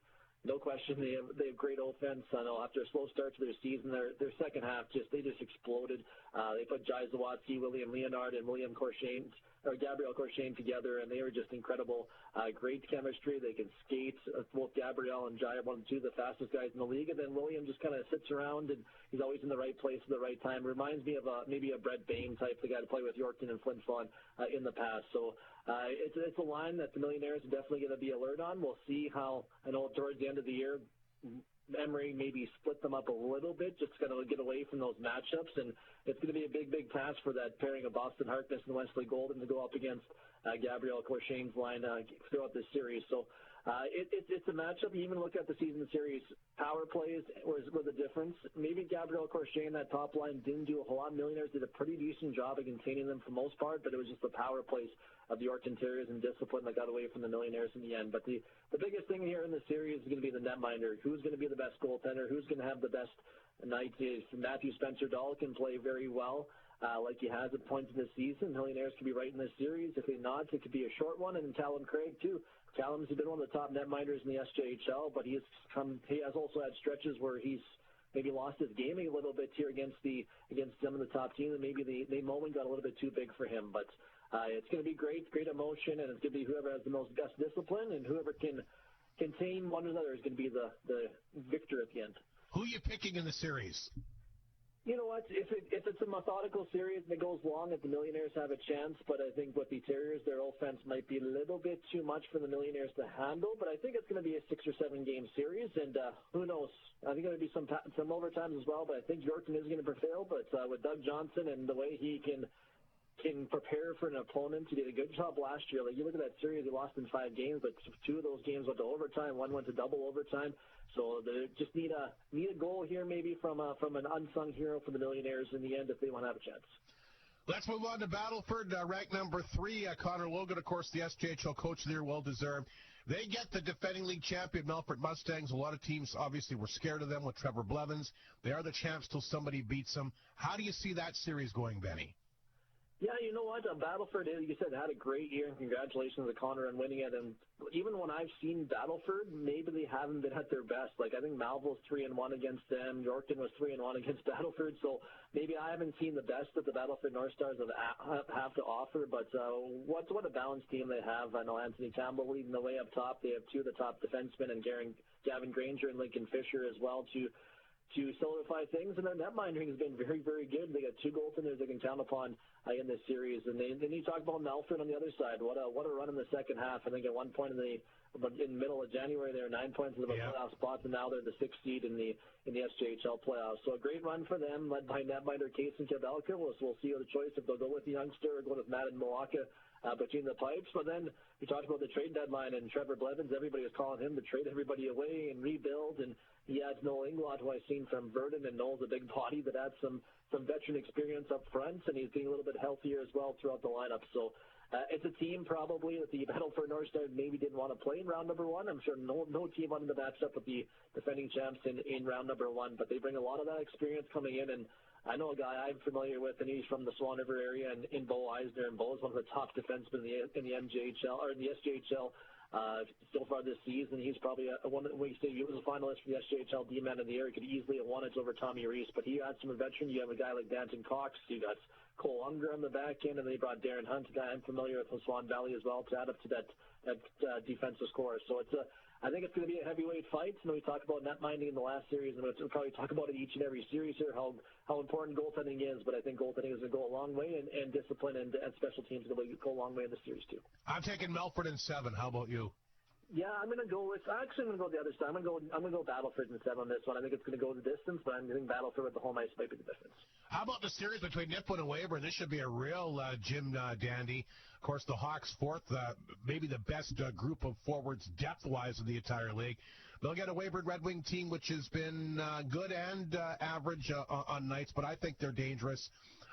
W: No question, they have great offense. I know after a slow start to their season, their second half they just exploded. They put Jai Zawadzki, William Leonard, and Gabriel Corshane together, and they were just incredible. Great chemistry. They can skate. Both Gabriel and Jai are 2 of the fastest guys in the league, and then William just kind of sits around, and he's always in the right place at the right time. Reminds me of maybe a Brett Bain type, the guy to play with Yorkton and Flin Flon in the past. So it's a line that the Millionaires are definitely going to be alert on. We'll see how, I know towards the end of the year, Emery maybe split them up a little bit, just kind of get away from those matchups, and it's going to be a big, big task for that pairing of Boston Harkness and Wesley Golden to go up against Gabriel Corshane's line throughout this series. So it's a matchup. You even look at the season series power plays were the difference. Maybe Gabriel Corshane, that top line, didn't do a whole lot. Millionaires did a pretty decent job of containing them for the most part, but it was just the power plays of the Yorkton Terriers and discipline that got away from the Millionaires in the end. But the biggest thing here in the series is going to be the netminder. Who's going to be the best goaltender? Who's going to have the best night? Matthew Spencer-Dahl can play very well. Like he has at points in the season. Millionaires could be right in this series. If they not, it could be a short one. And Callum Craig, too. Callum's been one of the top netminders in the SJHL, but he has also had stretches where he's maybe lost his gaming a little bit here against some of the top teams, and maybe the moment got a little bit too big for him. But it's going to be great emotion, and it's going to be whoever has the most best discipline, and whoever can contain one another is going to be the victor at the end.
L: Who are you picking in the series?
W: You know what? If it's a methodical series and it goes long, the Millionaires have a chance. But I think with the Terriers, their offense might be a little bit too much for the Millionaires to handle. But I think it's going to be a 6 or 7 game series, and who knows? I think there'll be some overtimes as well. But I think Yorkton is going to prevail. But with Doug Johnson and the way he can prepare for an opponent, he did a good job last year. Like you look at that series, he lost in 5 games, but 2 of those games went to overtime. 1 went to double overtime. So they just need a goal here, maybe from an unsung hero for the Millionaires in the end if they want to have a chance.
L: Let's move on to Battleford, ranked number 3. Connor Logan, of course, the SJHL Coach of the Year, well-deserved. They get the defending league champion, Melfort Mustangs. A lot of teams obviously were scared of them with Trevor Blevins. They are the champs till somebody beats them. How do you see that series going, Benny?
W: Yeah, you know what? Battleford, you said, had a great year, and congratulations to Connor on winning it. And even when I've seen Battleford, maybe they haven't been at their best. Like, I think Malville's 3-1 against them. Yorkton was 3-1 against Battleford. So maybe I haven't seen the best that the Battleford North Stars have to offer. But what a balanced team they have. I know Anthony Campbell leading the way up top. They have two of the top defensemen, and Gavin Granger and Lincoln Fisher as well to solidify things, and their netminding has been very, very good. They got two goaltenders they can count upon in this series. And then you talk about Melford on the other side. What a run in the second half. I think at one point in the middle of January they were 9 points in the playoff spot, and now they're the 6th seed in the SJHL playoffs. So a great run for them, led by netminder Kason Kabelka. We'll see the choice if they'll go with the youngster or go with Madden Milwaukee between the pipes. But then we talked about the trade deadline, and Trevor Blevins, everybody was calling him to trade everybody away and rebuild. And he adds Noel Inglot, who I've seen from Verdun, and Noel's a big body that adds some veteran experience up front, and he's getting a little bit healthier as well throughout the lineup. So it's a team probably that the Battleford North Stars maybe didn't want to play in round number one. I'm sure no team wanted to match up with the defending champs in round number one, but they bring a lot of that experience coming in. And I know a guy I'm familiar with, and he's from the Swan River area, and in Bo Eisner, and Bo is one of the top defensemen in the MJHL or in the SJHL so far this season. He's probably one that we say he was a finalist for the SJHL D-Man of the Year. He could easily have won it over Tommy Reese, but he adds some veteran. You have a guy like Danton Cox. You got Cole Unger on the back end, and they brought Darren Hunt, a guy I'm familiar with from Swan Valley as well, to add up to that defensive score. So I think it's going to be a heavyweight fight. And we talked about net minding in the last series, and we'll probably talk about it each and every series here, how important goaltending is. But I think goaltending is going to go a long way, and discipline and special teams are going to go a long way in the series too.
L: I'm taking Melford in 7. How about you?
W: Yeah, I'm going to go with. Actually, I'm going to go the other side. I'm going to go Battleford in 7 on this one. I think it's going to go the distance, but I think Battleford with the home ice might be the difference.
L: How about the series between Nipwood and Weyburn? This should be a real Jim Dandy. Of course, the Hawks fourth, maybe the best group of forwards depth-wise in the entire league. They'll get a Weyburn Red Wing team which has been good and average on nights, but I think they're dangerous.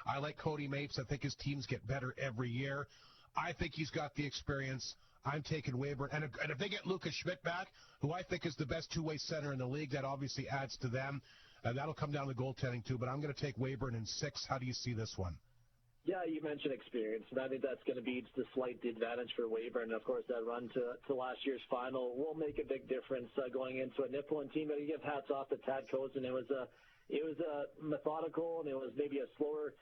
L: I like Cody Mapes. I think his teams get better every year. I think he's got the experience. I'm taking Weyburn. And if they get Lucas Schmidt back, who I think is the best two-way center in the league, that obviously adds to them. That'll come down to goaltending, too. But I'm going to take Weyburn in 6. How do you see this one?
W: Yeah, you mentioned experience, and I think that's going to be the slight advantage for Weyburn. Of course, that run to last year's final will make a big difference going into a Nipawin team. But you give hats off to Tad Kozin. It was a methodical, and it was maybe a slower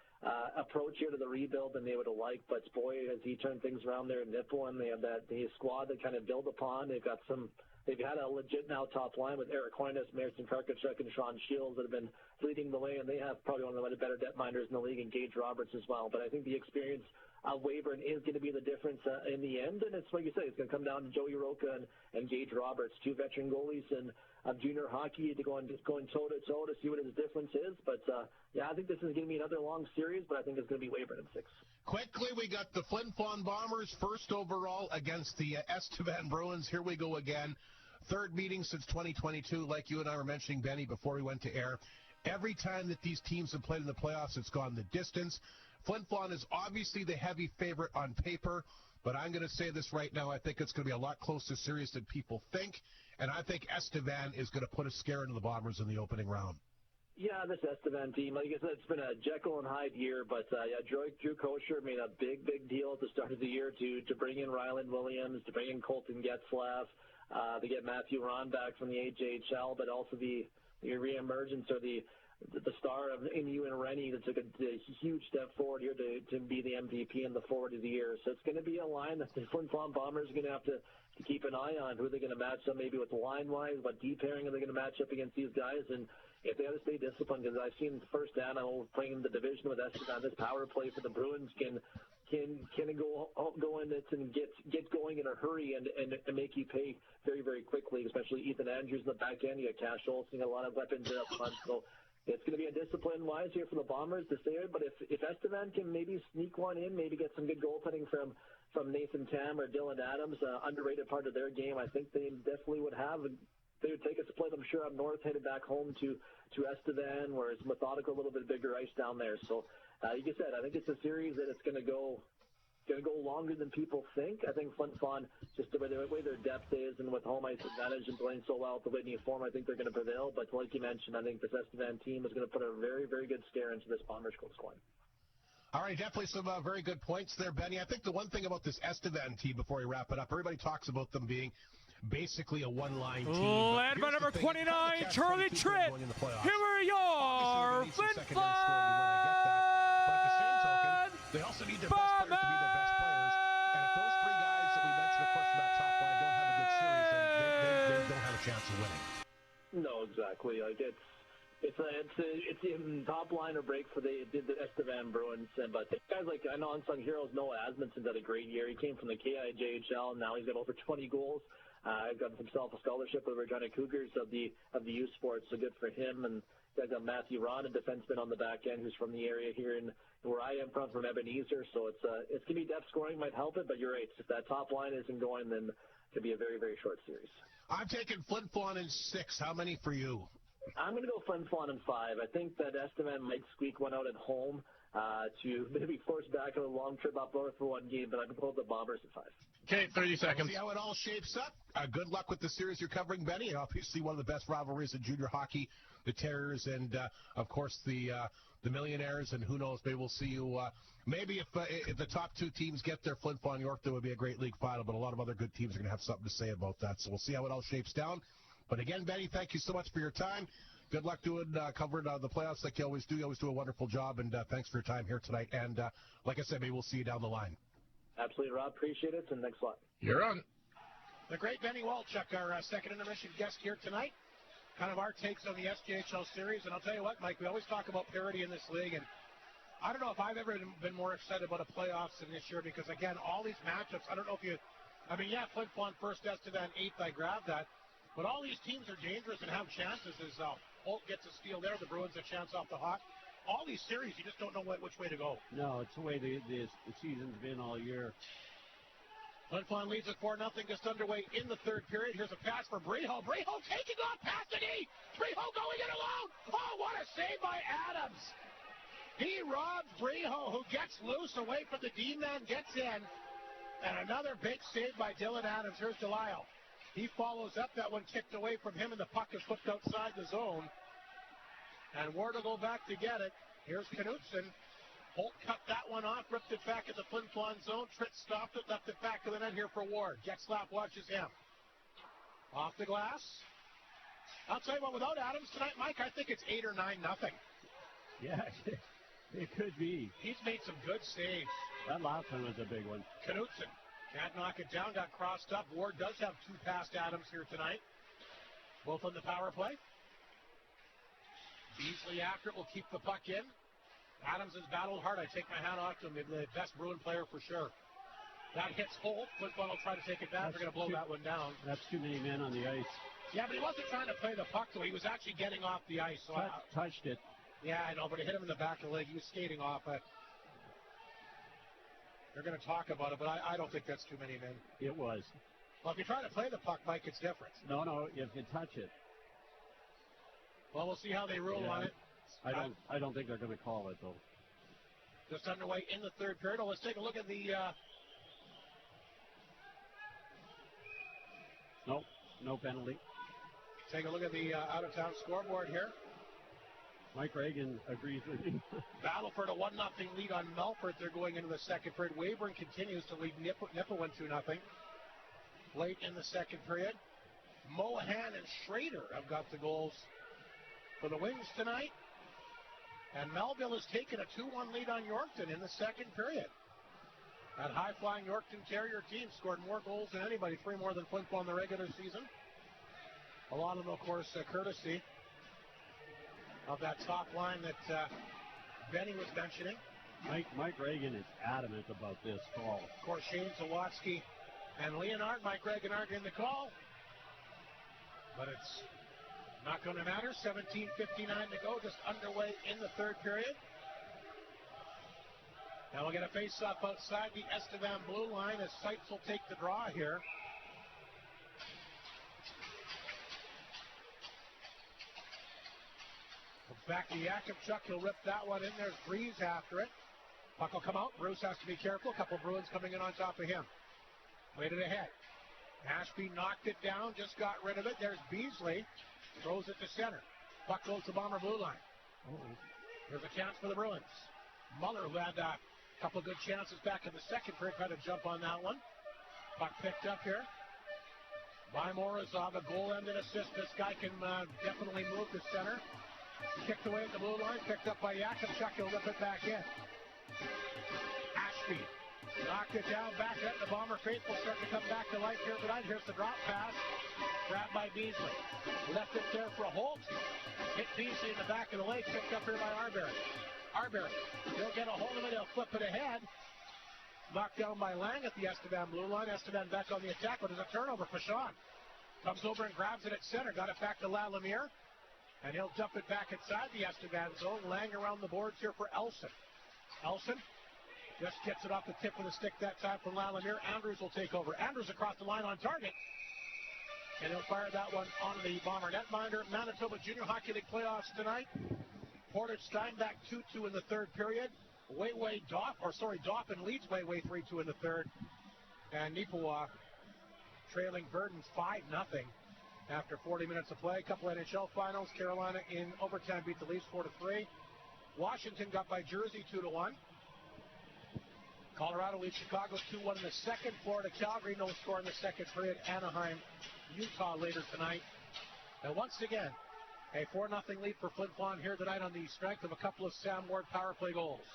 W: approach here to the rebuild than they would have liked. But boy, as he turned things around there in Nipawin, they have the squad that kind of build upon. They've had a legit now top line with Eric Hoynes, Marison Karkachuk, and Sean Shields that have been leading the way, and they have probably one of the better depth-minders in the league, and Gage Roberts as well. But I think the experience of Weyburn is going to be the difference in the end, and it's like you say, it's going to come down to Joey Roca and Gage Roberts, two veteran goalies and junior hockey to going toe-to-toe to see what his difference is. But, yeah, I think this is going to be another long series, but I think it's going to be Weyburn in 6.
L: Quickly, we got the Flin Flon Bombers first overall against the Estevan Bruins. Here we go again. Third meeting since 2022, like you and I were mentioning, Benny, before we went to air. Every time that these teams have played in the playoffs, it's gone the distance. Flin Flon is obviously the heavy favorite on paper, but I'm going to say this right now. I think it's going to be a lot closer series than people think, and I think Estevan is going to put a scare into the Bombers in the opening round. Yeah, this Estevan team, like I said, it's been a Jekyll and Hyde year, but yeah, Drew Kosher made a big deal at the start of the year to bring in Ryland Williams, to bring in Colton Getzlaff, to get Matthew Ron back from the AJHL, but also the reemergence or the star of Inu and Rennie that took a huge step forward here to be the MVP and the forward of the year. So it's going to be a line that the Flin Flon Bombers are going to have to keep an eye on. Who are they going to match up maybe with line-wise? What deep pairing are they going to match up against these guys? And if they have to stay disciplined, because I've seen firsthand, I'm playing in the division with Estevan, this power play for the Bruins can go in it and get going in a hurry and make you pay very quickly, especially Ethan Andrews in the back end. You got Cash Olsen, you got a lot of weapons up front. So it's going to be a discipline-wise here for the Bombers to stay there. But if Estevan can maybe sneak one in, maybe get some good goaltending from Nathan Tam or Dylan Adams, underrated part of their game, I think they definitely would have. They would take a split, I'm sure, up north, headed back home to Estevan, where it's methodical, a little bit bigger ice down there. So, like you said, I think it's a series that it's going to go longer than people think. I think Flin Flon, just the way their depth is and with home ice advantage and playing so well at the Whitney Forum, I think they're going to prevail. But like you mentioned, I think this Estevan team is going to put a very good scare into this Bombers Coast line. All right, definitely some very good points there, Benny. I think the one thing about this Estevan team, before we wrap it up, everybody talks about them being basically a one-line team.
F: Led by number 29, Charlie Tritt. Here are your Flin Flon.
L: But at the same token, they also need their best players to be their best players. And if those three guys that we mentioned, of course, from that top line don't have a good series, then they don't have a chance of winning.
W: No, exactly. Like it's in top line or break for the Estevan Bruins, but guys like I know unsung heroes Noah Asmundsen's had a great year. He came from the KIJHL, and now he's got over 20 goals. Got himself a scholarship with the Regina Cougars of the youth sports, so good for him. And I got Matthew Ron, a defenseman on the back end, who's from the area here in where I am from Ebenezer. So it's gonna be depth scoring might help it, but you're right. If that top line isn't going, then it could be a very, very short series.
L: I'm taking Flin Flon in 6. How many for you?
W: I'm going to go Flin Flon in 5. I think that Estevan might squeak one out at home to maybe force back a long trip up north for one game, but I'm going to hold the Bombers at 5.
B: Okay, 30 seconds.
L: We'll see how it all shapes up. Good luck with the series you're covering, Benny. And obviously one of the best rivalries in junior hockey, the Terriers and, of course, the Millionaires. And who knows, maybe we'll see you. Maybe if the top two teams get their Flin Flon York, there would be a great league final. But a lot of other good teams are going to have something to say about that. So we'll see how it all shapes down. But again, Benny, thank you so much for your time. Good luck doing covering the playoffs like you always do. You always do a wonderful job, and thanks for your time here tonight. And like I said, maybe we'll see you down the line.
W: Absolutely, Rob. Appreciate it, and thanks a lot.
B: You're on.
A: The great Benny Walchuk, our second intermission guest here tonight. Kind of our takes on the SJHL series. And I'll tell you what, Mike, we always talk about parity in this league, and I don't know if I've ever been more excited about a playoffs than this year because, again, all these matchups, I don't know if you – I mean, yeah, Flin Flon first, Estevan 8th, I grabbed that. But all these teams are dangerous and have chances as Holt gets a steal there. The Bruins a chance off the Hawk. All these series, you just don't know which way to go.
E: No, it's the way the season's been all year.
A: Flin Flon leads at 4-0, just underway in the third period. Here's a pass for Breho. Breho taking off past the knee. Breho going in alone. Oh, what a save by Adams. He robs Breho, who gets loose away from the D-man, gets in. And another big save by Dylan Adams. Here's Delisle. He follows up. That one kicked away from him, and the puck is flipped outside the zone. And Ward will go back to get it. Here's Knutson. Holt cut that one off, ripped it back in the Flin Flon zone. Tritt stopped it, left it back to the net here for Ward. Getzlaf watches him. Off the glass. I'll tell you what, without Adams tonight, Mike, I think it's 8 or 9-0.
E: Yeah, it could be.
A: He's made some good saves.
E: That last one was a big one.
A: Knutson can't knock it down, got crossed up. Ward does have 2 past Adams here tonight, both on the power play. Beasley after it will keep the puck in. Adams has battled hard. I take my hat off to him. The best Bruin player for sure. That hits Holt. Flin Flon will try to take it back. They're going to blow that one down.
E: That's too many men on the ice.
A: Yeah, but he wasn't trying to play the puck, though. He was actually getting off the ice. So
E: touched it.
A: Yeah, I know, but it hit him in the back of the leg. He was skating off it. They're going to talk about it, but I don't think that's too many men.
E: It was.
A: Well, if you try to play the puck, Mike, it's different.
E: No, if you touch it.
A: Well, we'll see how they rule on it.
E: I don't think they're going to call it, though.
A: Just underway in the third period. Well, let's take a look at the...
E: No penalty.
A: Take a look at the out-of-town scoreboard here.
E: Mike Reagan agrees with me.
A: Battleford a 1-0 lead on Melfort. They're going into the second period. Weyburn continues to lead Nipawin 2-0. Late in the second period. Mohan and Schrader have got the goals for the Wings tonight. And Melville has taken a 2-1 lead on Yorkton in the second period. That high-flying Yorkton Terrier team scored more goals than anybody, 3 more than Flin Flon in the regular season. A lot of them, of course, courtesy of that top line that Benny was mentioning.
E: Mike Reagan is adamant about this call.
A: Of course, Shane Zawatsky and Leonard, Mike Reagan aren't in the call. But it's not going to matter. 17:59 to go, just underway in the third period. Now we'll get a face-off outside the Estevan blue line as Seitz will take the draw here. Back to Yakubchuk. He'll rip that one in. There's Breeze after it. Puck will come out. Bruce has to be careful. A couple of Bruins coming in on top of him. Waited ahead. Ashby knocked it down. Just got rid of it. There's Beasley. Throws it to center. Puck goes to Bomber blue line. There's a chance for the Bruins. Muller, who had a couple of good chances back in the second period, tried to jump on that one. Puck picked up here by Morozov, a goal-ended assist. This guy can definitely move to center. Kicked away at the blue line, picked up by Yakimchuk. He'll rip it back in. Ashby knocked it down, back at the Bomber faithful start to come back to life here tonight. Here's the drop pass, grabbed by Beasley. Left it there for Holt. Hit Beasley in the back of the leg, picked up here by Arbery. Arbery, he'll get a hold of it, he'll flip it ahead. Knocked down by Lang at the Estevan blue line. Estevan back on the attack, but there's a turnover for Sean. Comes over and grabs it at center. Got it back to Lalamier. And he'll dump it back inside the Estevan zone. Lang around the boards here for Elson. Elson just gets it off the tip of the stick that time from Lalamier. Andrews will take over. Andrews across the line on target. And he'll fire that one on the Bomber netminder. Manitoba Junior Hockey League playoffs tonight. Portage Steinbach 2-2 in the third period. Dauphin leads Wayway 3-2 in the third. And Nipawa trailing Verdens 5-0 after 40 minutes of play. A couple NHL finals. Carolina in overtime beat the Leafs 4-3. Washington got by Jersey 2-1. Colorado leads Chicago 2-1 in the second. Florida Calgary no score in the second period. Anaheim Utah later tonight. And once again, a 4-0 lead for Flin Flon here tonight on the strength of a couple of Sam Ward power play goals.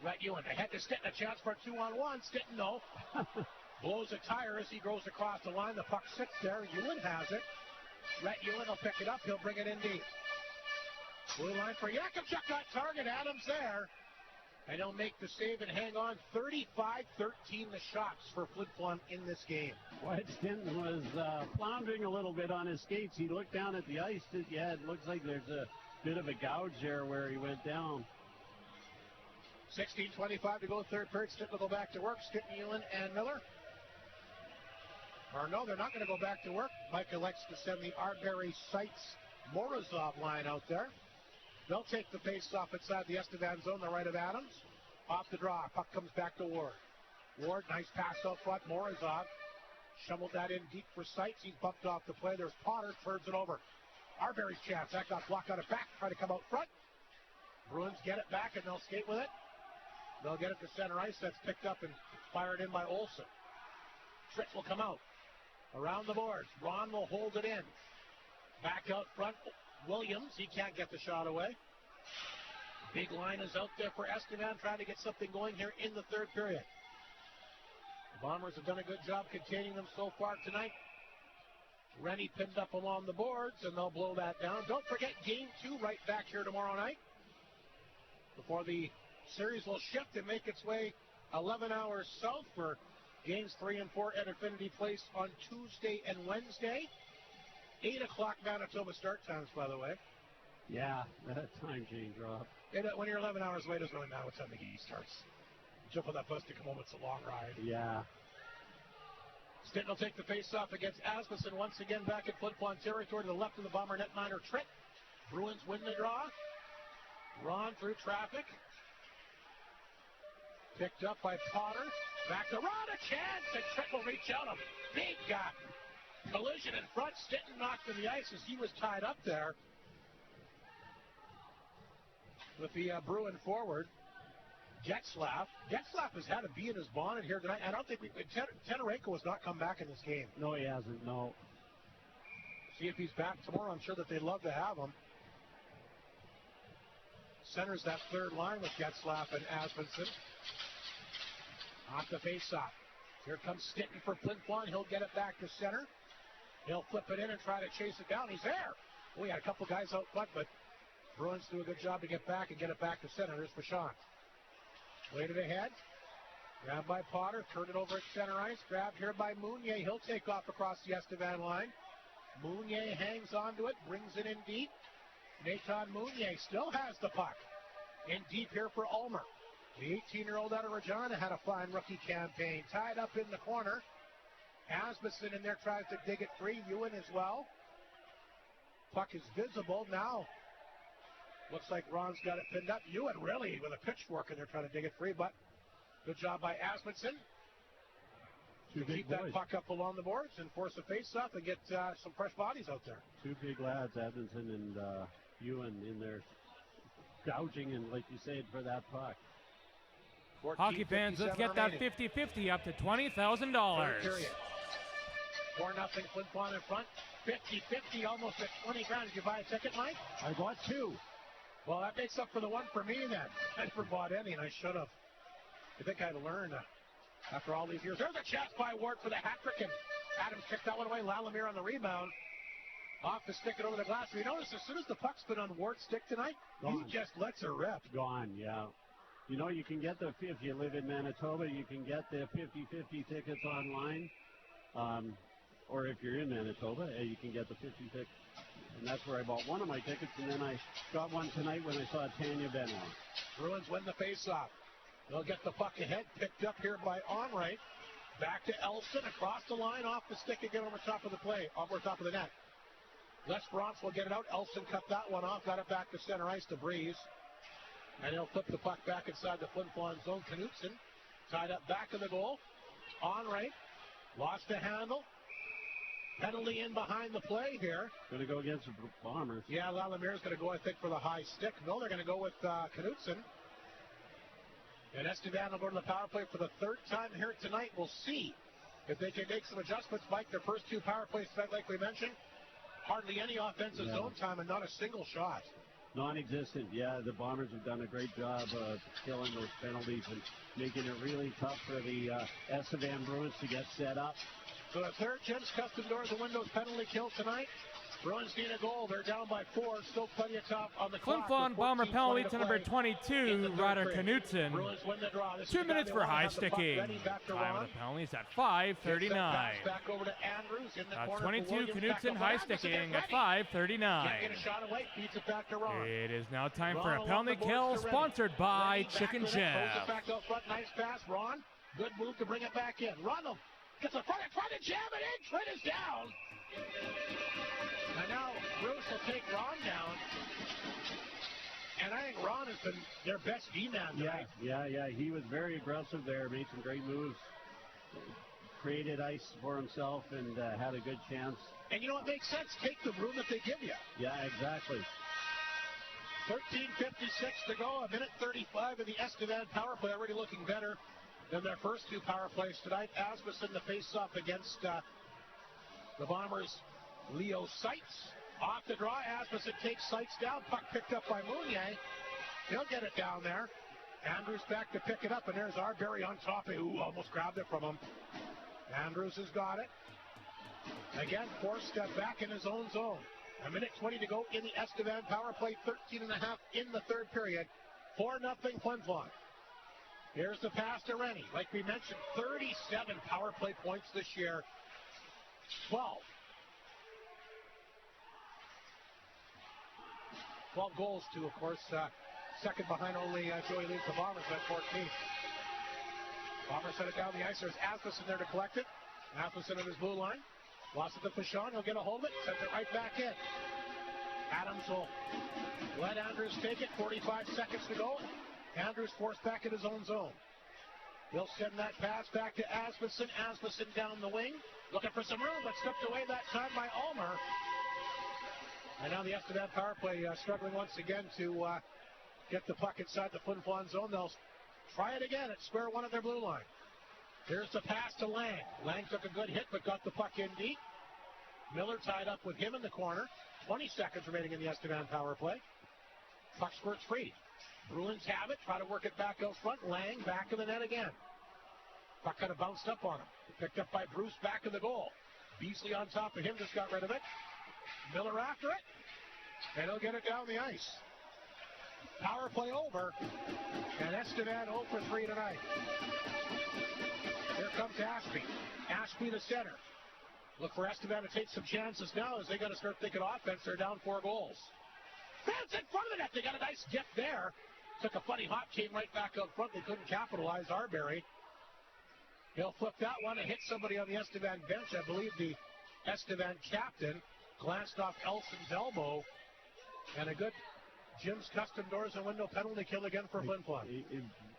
A: Rhett Ewan ahead to Stinton, a chance for a 2-on-1. Stinton, no. Blows a tire as he goes across the line. The puck sits there. Ewan has it. Rhett Ewan will pick it up. He'll bring it in deep. Blue line for Yakimchuk. Got target. Adams there. And he'll make the save and hang on. 35-13 the shots for Flin Flon in this game.
E: Wyatt Stinton was floundering a little bit on his skates. He looked down at the ice. Yeah, it looks like there's a bit of a gouge there where he went down.
A: 16:25 to go, third period. Stinton will go back to work. Stinton, Ewan, and Miller. Or no, they're not going to go back to work. Mike elects to send the Arbery Sites Morozov line out there. They'll take the face-off inside the Estevan zone, the right of Adams. Off the draw. Puck comes back to Ward. Ward, nice pass out front. Morozov shoveled that in deep for Sites. He's bumped off the play. There's Potter, turns it over. Arbery's chance. That got blocked out of back. Try to come out front. Bruins get it back, and they'll skate with it. They'll get it to center ice. That's picked up and fired in by Olsen. Tritt will come out. Around the boards. Ron will hold it in. Back out front. Williams, he can't get the shot away. Big line is out there for Estevan, trying to get something going here in the third period. The Bombers have done a good job containing them so far tonight. Rennie pinned up along the boards, and they'll blow that down. Don't forget Game 2 right back here tomorrow night, before the series will shift and make its way 11 hours south for Games 3 and 4 at Infinity Place on Tuesday and Wednesday. 8 o'clock Manitoba start times, by the way.
E: Yeah, that time change, Rob.
A: When you're 11 hours away, it doesn't really matter what time the game starts. Jump on that bus to come home, it's a long ride.
E: Yeah.
A: Stinton will take the face-off against Asmussen once again back at Flin Flon territory to the left of the Bomber netminder, Tritt. Bruins win the draw. Ron through traffic. Picked up by Potter. Back to Ron, a chance, and Tritt will reach out. A big collision in front. Stinton knocked in the ice as he was tied up there with the Bruin forward, Getzlaff. Getzlaff has had a bee in his bonnet here tonight. I don't think Tenorenko has not come back in this game.
E: No, he hasn't, no.
A: See if he's back tomorrow. I'm sure that they'd love to have him. Centers that third line with Getzlaff and Asmussen. Off the face-off. Here comes Stinton for Flin Flon. He'll get it back to center. He'll flip it in and try to chase it down. He's there. We had a couple guys out front, but Bruins do a good job to get back and get it back to center. There's Vachon. Laid it ahead. Grabbed by Potter. Turned it over at center ice. Grabbed here by Mounier. He'll take off across the Estevan line. Mounier hangs onto it. Brings it in deep. Nathan Mounier still has the puck. In deep here for Ulmer. The 18-year-old out of Regina had a fine rookie campaign. Tied up in the corner. Asmussen in there tries to dig it free. Ewan as well. Puck is visible now. Looks like Ron's got it pinned up. Ewan really with a pitchfork in there trying to dig it free, but good job by Asmussen to keep that puck up along the boards and force a face-off and get some fresh bodies out there.
E: Two big lads, Asmussen and Ewan, in there gouging and, like you said, for that puck.
F: Hockey fans, let's get that 50-50 up to $20,000.
A: 4-0 Flin Flon in front. 50-50, almost at 20 grand. Did you buy a ticket, Mike?
E: I bought 2.
A: Well, that makes up for the one for me then. I never bought any, and I should have. I think I'd learned after all these years. There's a chance by Ward for the hat trick, and Adams kicked that one away. Lalamere on the rebound. Off the stick and over the glass. We noticed as soon as the puck's been on Ward's stick tonight, he just lets her rip.
E: Gone, yeah. You know, you can get if you live in Manitoba, you can get the 50-50 tickets online. Or if you're in Manitoba, you can get the 50 tickets. And that's where I bought one of my tickets, and then I got one tonight when I saw Tanya Benoit.
A: Bruins win the faceoff. They'll get the puck ahead, picked up here by Onright. Back to Elson, across the line, off the stick again over top of the play, over top of the net. Les Bronx will get it out. Elson cut that one off, got it back to center ice to Breeze. And he'll flip the puck back inside the Flin Flon zone. Knutson tied up back of the goal. Onright lost the handle. Penalty in behind the play here.
E: Going to go against the Bombers.
A: Yeah, Lalamere's going to go, I think, for the high stick. No, they're going to go with Knutson. And Estevan will go to the power play for the third time here tonight. We'll see if they can make some adjustments. Mike, their first 2 power plays tonight, like we mentioned, hardly any offensive zone time and not a single shot.
E: Non-existent, yeah. The Bombers have done a great job of killing those penalties and making it really tough for the Estevan Bruins to get set up.
A: So the third Jim's Custom Doors and Windows penalty kill tonight. Bruins need a goal. They're down by 4. Still plenty of top on the
F: Flin
A: clock.
F: Flon Bomber penalty to number 22, Ryder Knutson.
A: 2
F: minutes for high sticking. Time of the penalties at 5:39.
A: Back over to Andrews in the corner.
F: 22 Knutson high sticking at 5:39.
A: Get a shot away. Feeds it back to Ron.
F: It is now time for a penalty kill sponsored by Chicken Jeff.
A: Back out front. Nice pass. Ron. Good move to bring it back in. Ron gets a front and jam it in. Trent is down. And now Bruce will take Ron down. And I think Ron has been their best D-man tonight.
E: Yeah. He was very aggressive there. Made some great moves. Created ice for himself and had a good chance.
A: And you know what makes sense? Take the room that they give you.
E: Yeah, exactly.
A: 13:56 to go. 1:35 in the Estevan power play. Already looking better than their first 2 power plays tonight. Asmussen the face-off against the Bombers' Leo Seitz. Off the draw, Asmussen takes Seitz down. Puck picked up by Mounier. He'll get it down there. Andrews back to pick it up, and there's Arbery on top. Ooh, almost grabbed it from him. Andrews has got it. Again, forced step back in his own zone. 1:20 to go in the Estevan power play. 13.5 in the third period. 4-0 Flin Flon. Here's the pass to Rennie. Like we mentioned, 37 power play points this year. 12 goals to, of course, second behind only Joey Leeds. The Bombers at 14. Bombers set it down the ice. There's Asmussen there to collect it. Asmussen in his blue line. Lost it to Fashon. He'll get a hold of it. Sends it right back in. Adams will let Andrews take it. 45 seconds to go. Andrews forced back in his own zone. He'll send that pass back to Asmussen. Asmussen down the wing. Looking for some room, but stepped away that time by Ulmer. And now the Estevan power play struggling once again to get the puck inside the Flin Flon zone. They'll try it again at square one of their blue line. Here's the pass to Lang. Lang took a good hit, but got the puck in deep. Miller tied up with him in the corner. 20 seconds remaining in the Estevan power play. Puck squirts free. Bruins have it. Try to work it back out front. Lang back of the net again. Puck kind of bounced up on him. Picked up by Bruce back of the goal. Beasley on top of him, just got rid of it. Miller after it. And he'll get it down the ice. Power play over. And Estevan 0 for 3 tonight. Here comes Ashby. Ashby the center. Look for Estevan to take some chances now as they got to start thinking offense. They're down 4 goals. Fans in front of the net. They got a nice dip there. Took a funny hop, came right back up front. They couldn't capitalize. Arbery. He'll flip that one and hit somebody on the Estevan bench. I believe the Estevan captain glanced off Elson's elbow. And a good Jim's Custom Doors and Window penalty kill again for Flin Flon.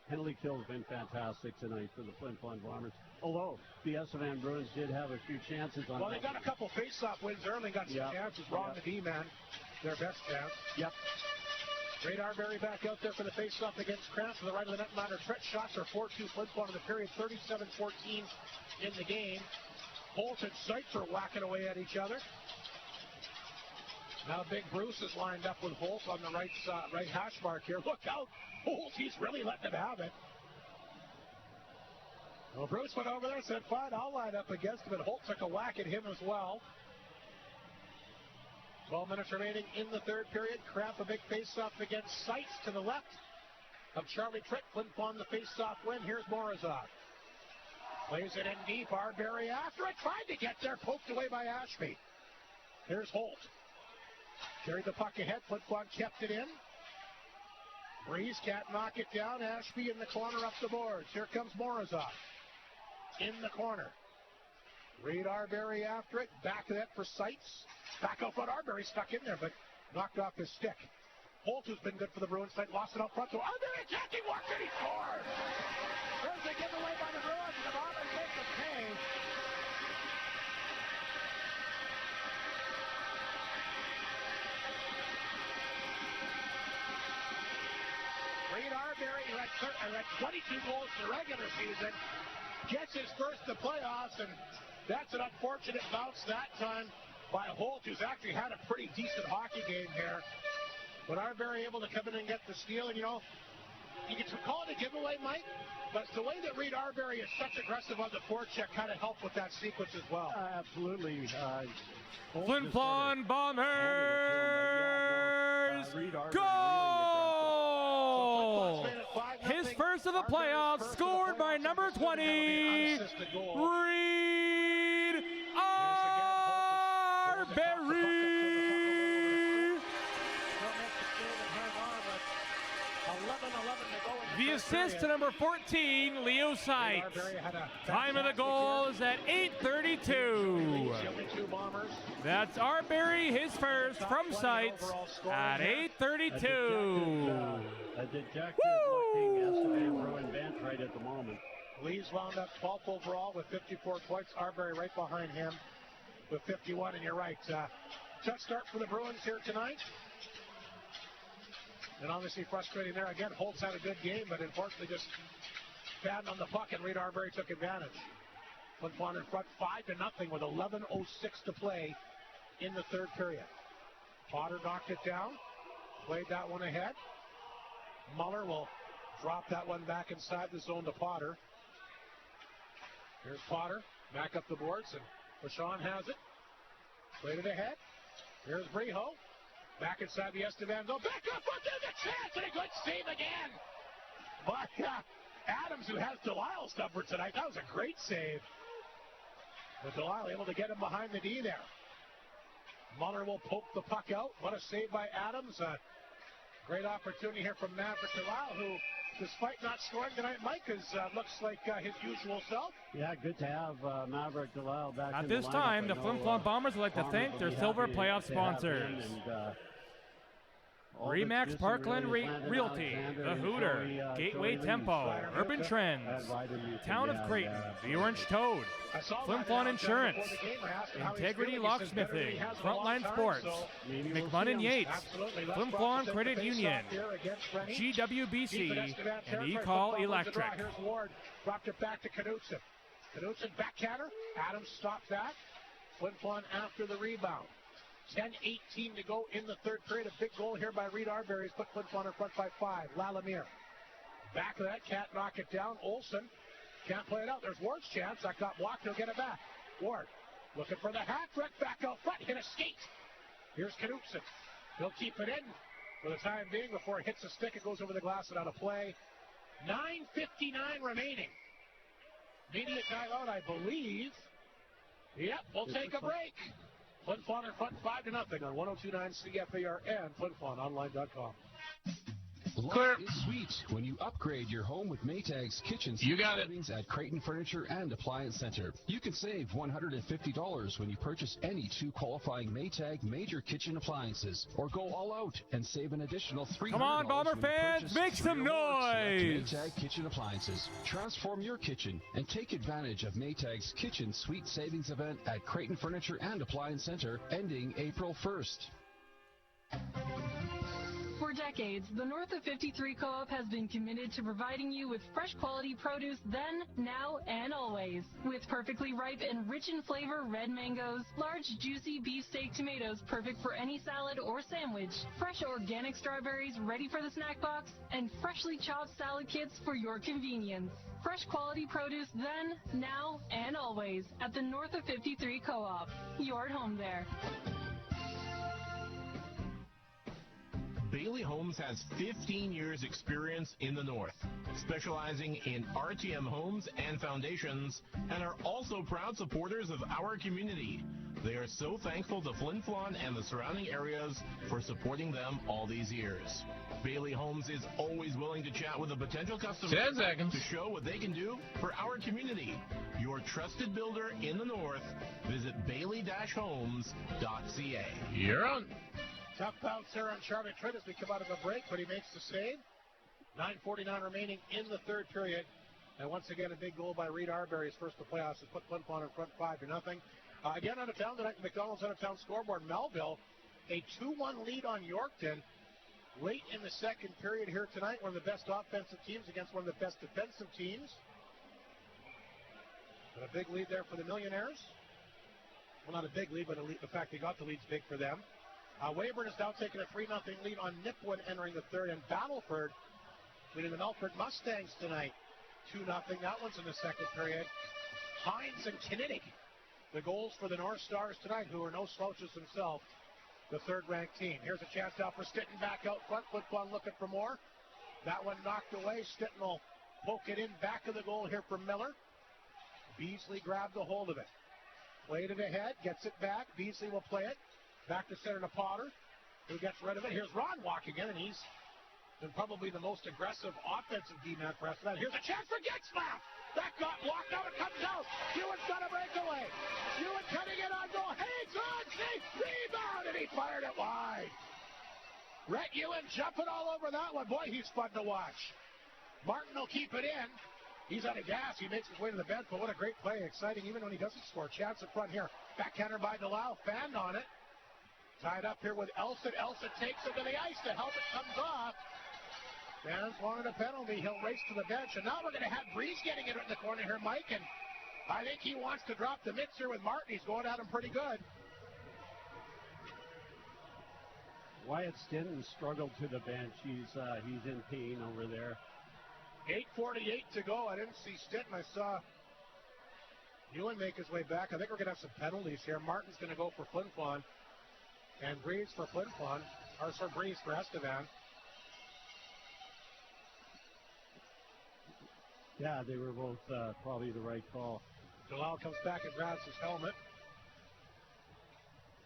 E: Penalty kill has been fantastic tonight for the Flin Flon Bombers. Although the Estevan Bruins did have a few chances on.
A: Well, they got a couple face-off wins early, got some chances. Ron the D-man, their best chance.
E: Yep.
A: Ray Arbery back out there for the face-off against Krantz to the right of the netminder. Trent shots are 4-2 Flin Flon in the period, 37-14 in the game. Holt and Seitz are whacking away at each other. Now Big Bruce is lined up with Holt on the right hash mark here. Look out! Holt, he's really letting him have it. Well, Bruce went over there and said, fine, I'll line up against him, and Holt took a whack at him as well. 12 minutes remaining in the third period. Krantz a big face-off against Seitz to the left of Charlie Tritt. Flin Flon the face-off win. Here's Morozov. Plays it in deep. Arbery after it. Tried to get there. Poked away by Ashby. Here's Holt. Carried the puck ahead. Flin Flon kept it in. Breeze can't knock it down. Ashby in the corner up the boards. Here comes Morozov. In the corner. Reed Arbery after it. Back of that for Seitz. Back out front. Arbery stuck in there, but knocked off his stick. Holt, who's been good for the Bruins tonight, lost it out front. So Arbery attacking, worked and he scored. There's a giveaway by the Bruins. The Bombers take the pay. Reed Arbery, who had 22 goals in the regular season, gets his first to playoffs, and that's an unfortunate bounce that time by Holt, who's actually had a pretty decent hockey game here. But Arbery able to come in and get the steal, and you can call it a giveaway, Mike, but the way that Reed Arbery is such aggressive on the forecheck kind of helped with that sequence as well.
E: Absolutely.
F: Flin Flon Bombers! Goal! His first of the playoffs, scored by number 20, Reed Arbery! The assist to number 14, Leo Seitz. Time of the goal is at 8:32. That's Arbery, his first from Seitz at 8:32.
E: A dejected-looking Estevan Bruin bench right at the moment.
A: Lee's wound up 12th overall with 54 points. Arbery right behind him with 51, and you're right. Tough start for the Bruins here tonight. And obviously frustrating there. Again, Holtz had a good game, but unfortunately just batting on the puck, and Reed Arbery took advantage. Flin Flon in front 5-0 with 11:06 to play in the third period. Potter knocked it down, played that one ahead. Muller will drop that one back inside the zone to Potter. Here's Potter, back up the boards, and Vachon has it. Played it ahead. Here's Breho. Back inside the Estevan zone. Back up, but there's a chance, and a good save again. But Adams, who has Delisle's number tonight, that was a great save. But Delisle able to get him behind the D there. Muller will poke the puck out. What a save by Adams. Great opportunity here from Maverick Delisle, who, despite not scoring tonight, Mike, looks like his usual self.
E: Yeah, good to have Maverick Delisle back
F: At
E: in
F: this
E: the
F: time, the
E: lineup.
F: Flin Flon Bombers would like to thank their silver playoff sponsors. Remax Parkland Realty, The Hooter, Gateway Tempo, Urban Trends, Town of Creighton, The Orange Toad, Flin Flon Insurance, Integrity Locksmithing, Frontline Sports, McMunn & Yates, Flin Flon Credit Union, GWBC, and eCall Electric.
A: Here's Ward, dropped it back to Knudsen. Knudsen backhander, Adams stopped that. Flin Flon after the rebound. 10:18 to go in the third period. A big goal here by Reed Arbery has put Flin Flon in front by 5. Lalamere. Back of that, can't knock it down. Olsen can't play it out. There's Ward's chance. That got blocked. He'll get it back. Ward looking for the hat trick. Back out front. Hit a skate. Here's Knudsen. He'll keep it in for the time being before it hits the stick. It goes over the glass and out of play. 9:59 remaining. Media timeout, I believe. Yep, we'll take a break. Flin Flon in front 5-0 on 102.9 CFAR and FlinFlonOnline.com.
O: Life is sweet when you upgrade your home with Maytag's kitchen savings at Creighton Furniture and Appliance Center. You can save $150 when you purchase any 2 qualifying Maytag major kitchen appliances, or go all out and save an additional $300.
F: Come on, Bomber fans, make some noise!
O: Maytag kitchen appliances. Transform your kitchen and take advantage of Maytag's Kitchen Suite Savings event at Creighton Furniture and Appliance Center, ending April 1st.
M: For For decades, the North of 53 Co-op has been committed to providing you with fresh quality produce then, now, and always. With perfectly ripe and rich in flavor red mangoes, large juicy beefsteak tomatoes perfect for any salad or sandwich, fresh organic strawberries ready for the snack box, and freshly chopped salad kits for your convenience. Fresh quality produce then, now, and always at the North of 53 Co-op. You're at home there.
B: Bailey Homes has 15 years experience in the North, specializing in RTM homes and foundations, and are also proud supporters of our community. They are so thankful to Flin Flon and the surrounding areas for supporting them all these years. Bailey Homes is always willing to chat with a potential customer
G: 10 seconds
B: to show what they can do for our community. Your trusted builder in the North. Visit bailey-homes.ca.
G: You're on.
A: Tough bounce there on Charlie Trent as we come out of the break, but he makes the save. 9:49 remaining in the third period. And once again, a big goal by Reed Arbery, his first to playoffs, has put Flin Flon in front 5-0. Again, out of town tonight, McDonald's out of town scoreboard. Melville, a 2-1 lead on Yorkton. Late in the second period here tonight, one of the best offensive teams against one of the best defensive teams. But a big lead there for the Millionaires. Well, not a big lead, but the fact they got the lead's big for them. Weyburn is now taking a 3-0 lead on Nipwood entering the third, and Battleford leading the Melford Mustangs tonight. 2-0. That one's in the second period. Hines and Kinnitig, the goals for the North Stars tonight, who are no slouches themselves, the third-ranked team. Here's a chance now for Stitton back out front. Flin Flon looking for more. That one knocked away. Stitton will poke it in back of the goal here for Miller. Beasley grabbed a hold of it. Played it ahead, gets it back. Beasley will play it. Back to center to Potter, who gets rid of it. Here's Ron walking in, and he's been probably the most aggressive offensive D-man for us. Here's a chance for Getzlaff. That got blocked. Now it comes out. Ewan's got a breakaway. Ewan cutting it on goal. Hayes on, safe, rebound, and he fired it wide. Rhett Ewan jumping all over that one. Boy, he's fun to watch. Martin will keep it in. He's out of gas. He makes his way to the bench, but what a great play. Exciting even when he doesn't score. Chance in front here. Backhander by Delisle. Fanned on it. Tied up here with Elson. Elson takes it to the ice. The helmet comes off. Fans wanted a penalty. He'll race to the bench. And now we're going to have Breeze getting it in the corner here, Mike. And I think he wants to drop the mitts here with Martin. He's going at him pretty good.
E: Wyatt Stinton struggled to the bench. He's in pain over there.
A: 8:48 to go. I didn't see Stinton. I saw Ewan make his way back. I think we're going to have some penalties here. Martin's going to go for Flin Flon. And Breeze for Flin Flon. Or for Breeze for Estevan.
E: Yeah, they were both probably the right call.
A: Delisle comes back and grabs his helmet.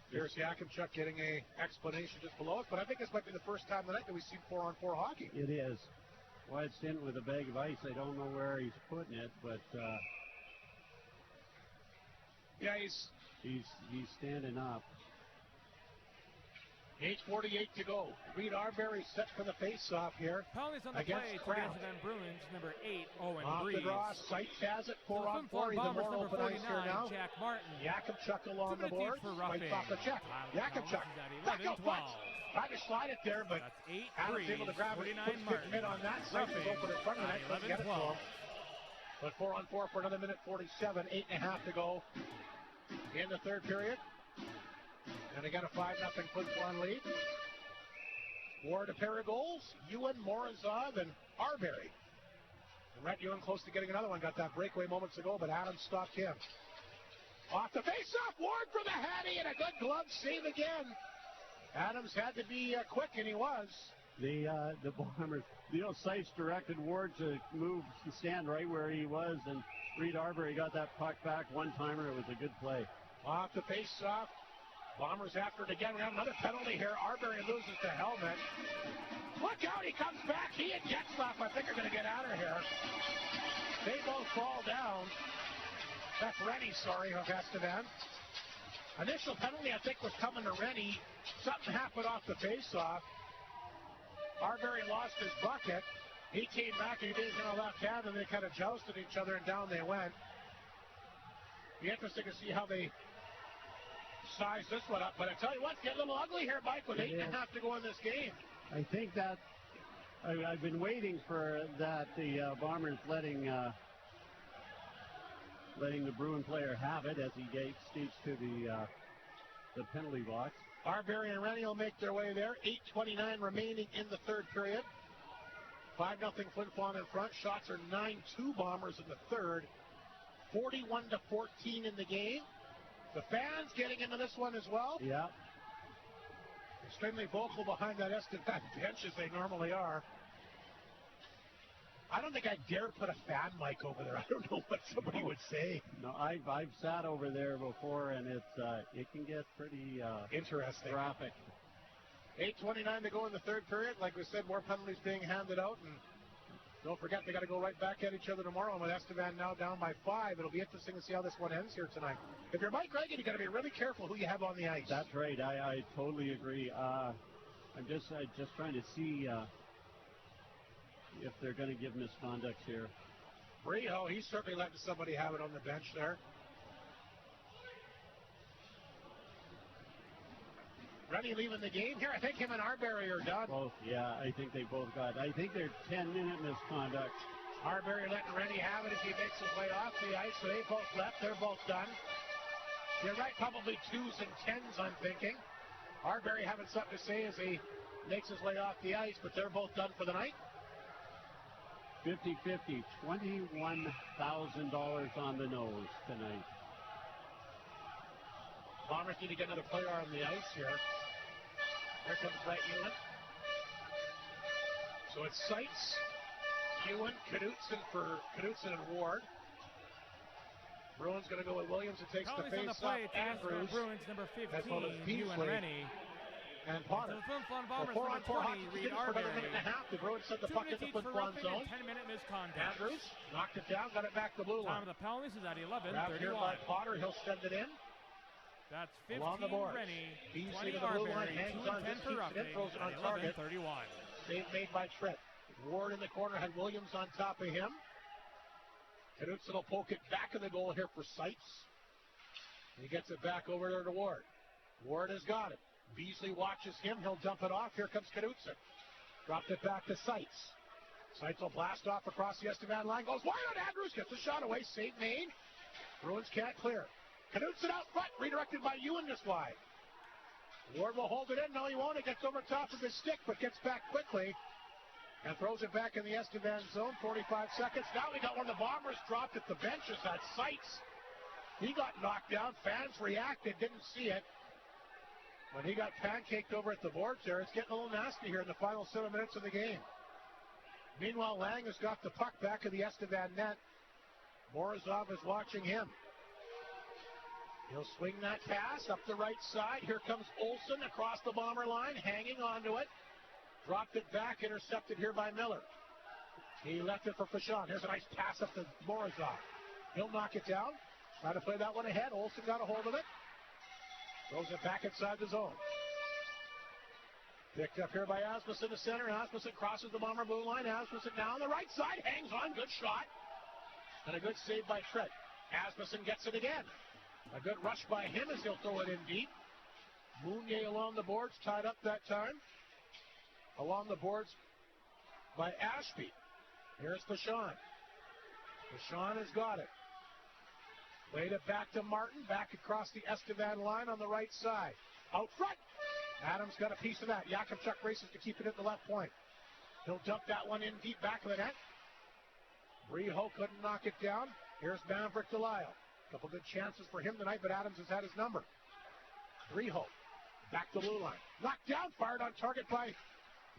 A: Here's Yakimchuk getting a explanation just below us, but I think this might be the first time tonight that we've seen 4-on-4 hockey.
E: It is. Wyatt Stinton with a bag of ice. I don't know where he's putting it, but
A: yeah,
E: he's standing up.
A: 8:48 to go. Reed Arbery set for the face-off here.
F: Penalties on the play for the Estevan Bruins, number 8, Owen
A: off
F: Breeze.
A: The draw, Sites has it, 4-on-4. He's
F: Bombers,
A: more
F: number
A: open
F: 49,
A: ice here now.
F: Jack Martin.
A: Yakimchuk along the board. Fights off the check. Yakimchuk. Back out front. Tried to slide it there, but Adams able to grab it. Puts the mid on that. Sites is open in front of the net. Doesn't get it to him. But 4-on-4 for another minute 47. 8.5 to go in the third period. And they got a 5-0 Flin Flon lead. Ward a pair of goals. Ewan, Morozov, and Arbery. And Rhett Ewan close to getting another one. Got that breakaway moments ago, but Adams stopped him. Off the face-off, Ward for the Hattie, and a good glove save again. Adams had to be quick, and he was.
E: The Bombers, Sites directed Ward to move and stand right where he was, and Reed Arbery got that puck back one-timer. It was a good play.
A: Off the face-off. Bombers after it again. We have another penalty here. Arbery loses the helmet. Look out, he comes back. He and Getzlaff, I think, are going to get out of here. They both fall down. That's Rennie, of Estevan. Initial penalty, I think, was coming to Rennie. Something happened off the face-off. Arbery lost his bucket. He came back and he did a left hand, and they kind of jousted each other, and down they went. Be interesting to see how they size this one up, but I tell you what, it's getting a little ugly here, Mike, with 8.5 to go in this game.
E: I think that I've been waiting for that. The Bombers letting the Bruin player have it as he skates to the penalty box.
A: Arbery and Rennie will make their way there. 8:29 remaining in the third period. 5-0 Flin Flon in front. Shots are 9-2 Bombers in the third. 41-14 in the game. The fans getting into this one as well.
E: Yeah.
A: Extremely vocal behind that Estevan bench as they normally are. I don't think I'd dare put a fan mic over there. I don't know what somebody would say.
E: No, I've sat over there before, and it can get pretty
A: interesting.
E: Graphic.
A: 8:29 to go in the third period. Like we said, more penalties being handed out, and don't forget they got to go right back at each other tomorrow. And with Estevan now down by 5, it'll be interesting to see how this one ends here tonight. If you're Mike Reagan, you got to be really careful who you have on the ice.
E: That's right. I totally agree. I'm just trying to see if they're going to give misconduct here.
A: Rio, he's certainly letting somebody have it on the bench there. Rennie leaving the game here. I think him and Arbery are done.
E: Both, yeah, I think they both got. I think they're 10-minute misconduct.
A: Arbery letting Rennie have it as he makes his way off the ice. So they both left. They're both done. You're right, probably 2s and 10s, I'm thinking. Arbery having something to say as he makes his way off the ice, but they're both done for the night.
E: 50-50, $21,000 on the nose tonight.
A: Bombers need to get another player on the ice here. Here comes Brett Ewan. So it's Seitz, Ewan, Knutson and Ward. Bruins going to go with Williams, who takes the face-off. Andrews,
F: Bruins, number 15, Ewan Rennie.
A: And Potter.
F: The Flin Flon Bombers,
A: Before
F: number 20, Reed
A: for another minute
F: Arbery.
A: and a half. The Bruins sent the puck into the Flin Flon zone.
F: 10-minute misconduct.
A: Andrews knocked it down, got it back to blue line.
F: Time of the penalties is at 11:31.
A: Grabbed here by Potter, he'll send it in.
F: That's 15
A: along the board.
F: Rennie,
A: Beasley
F: 20
A: to the blue line,
F: Arbery,
A: hangs
F: 2
A: on,
F: and 10
A: just
F: for
A: keeps it in, throws it on target.
F: 31.
A: Save made by Trent. Ward in the corner had Williams on top of him. Knutson will poke it back in the goal here for Seitz. He gets it back over there to Ward. Ward has got it. Beasley watches him. He'll dump it off. Here comes Knutson. Dropped it back to Seitz. Seitz will blast off across the Estevan line. Goes wide on Andrews. Gets a shot away. Save made. Bruins can't clear. Knutson out front. Redirected by Ewan this wide. Ward will hold it in. No, he won't. It gets over top of his stick, but gets back quickly and throws it back in the Estevan zone. 45 seconds. Now we got one of the Bombers dropped at the benches. That's Seitz. He got knocked down. Fans reacted. Didn't see it. When he got pancaked over at the boards there, it's getting a little nasty here in the final 7 minutes of the game. Meanwhile, Lang has got the puck back of the Estevan net. Morozov is watching him. He'll swing that pass up the right side. Here comes Olsen across the Bomber line, hanging onto it. Dropped it back, intercepted here by Miller. He left it for Fashon. Here's a nice pass up to Morozov. He'll knock it down. Try to play that one ahead. Olsen got a hold of it. Throws it back inside the zone. Picked up here by Asmussen, the center. Asmussen crosses the Bomber blue line. Asmussen down the right side. Hangs on. Good shot. And a good save by Trent. Asmussen gets it again. A good rush by him as he'll throw it in deep. Mounier along the boards. Tied up that time. Along the boards by Ashby. Here's Fashon. Fashon has got it. Laid it back to Martin, back across the Estevan line on the right side. Out front. Adams got a piece of that. Yakubchuk races to keep it at the left point. He'll dump that one in deep back of the net. Breho couldn't knock it down. Here's Maverick Delisle. A couple good chances for him tonight, but Adams has had his number. Breho back to blue line. Knocked down, fired on target by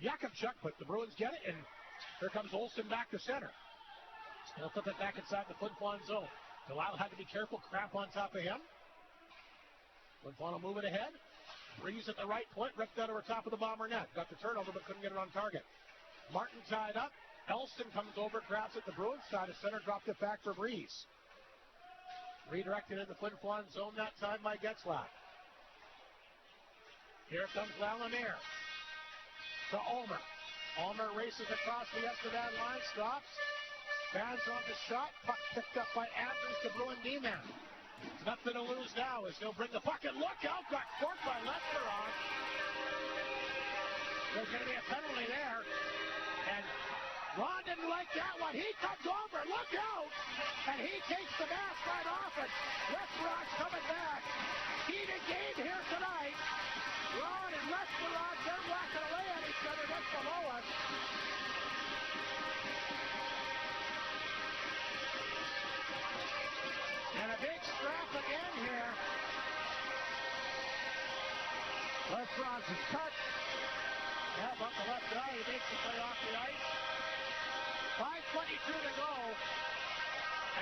A: Yakubchuk, but the Bruins get it, and here comes Olsen back to center. He'll flip it back inside the Flin Flon zone. Delisle had to be careful, crap on top of him. Flin Flon will move it ahead. Breeze at the right point, ripped out over top of the Bomber net. Got the turnover, but couldn't get it on target. Martin tied up. Elston comes over, grabs it the Bruins side of center, dropped it back for Breeze. Redirected in the Flin Flon zone that time by Getzlaff. Here comes Lalanier to Ulmer. Ulmer races across the Estevan line, stops. Fans on the shot. Puck picked up by Andrews to Bruin D-man. Nothing to lose now as he'll bring the puck and look out. Got corked by Lesteron. There's going to be a penalty there. And Ron didn't like that one. He comes over. Look out. And he takes the mask right off it. Lesperan's coming back. Heated game here tonight. Ron and Lesperan, they're whacking away at each other just below us. And a big strap again here. Lesperan's is cut. Yeah, but the left eye, he makes the play off the ice. 5:22 to go.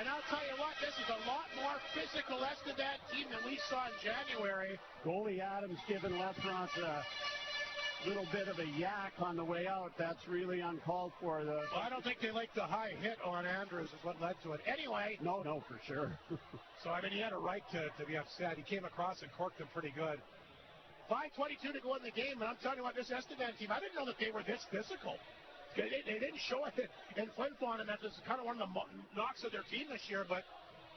A: And I'll tell you what, this is a lot more physical Estevan team than we saw in January.
E: Goalie Adams giving Lesperance a little bit of a yak on the way out. That's really uncalled for.
A: Well, I don't think they liked the high hit on Andrews is what led to it. Anyway.
E: No, for sure.
A: So, I mean, he had a right to be upset. He came across and corked him pretty good. 5:22 to go in the game, and I'm telling you what, this Estevan team, I didn't know that they were this physical. They didn't show it in Flin Flon, and that's kind of one of the knocks of their team this year, but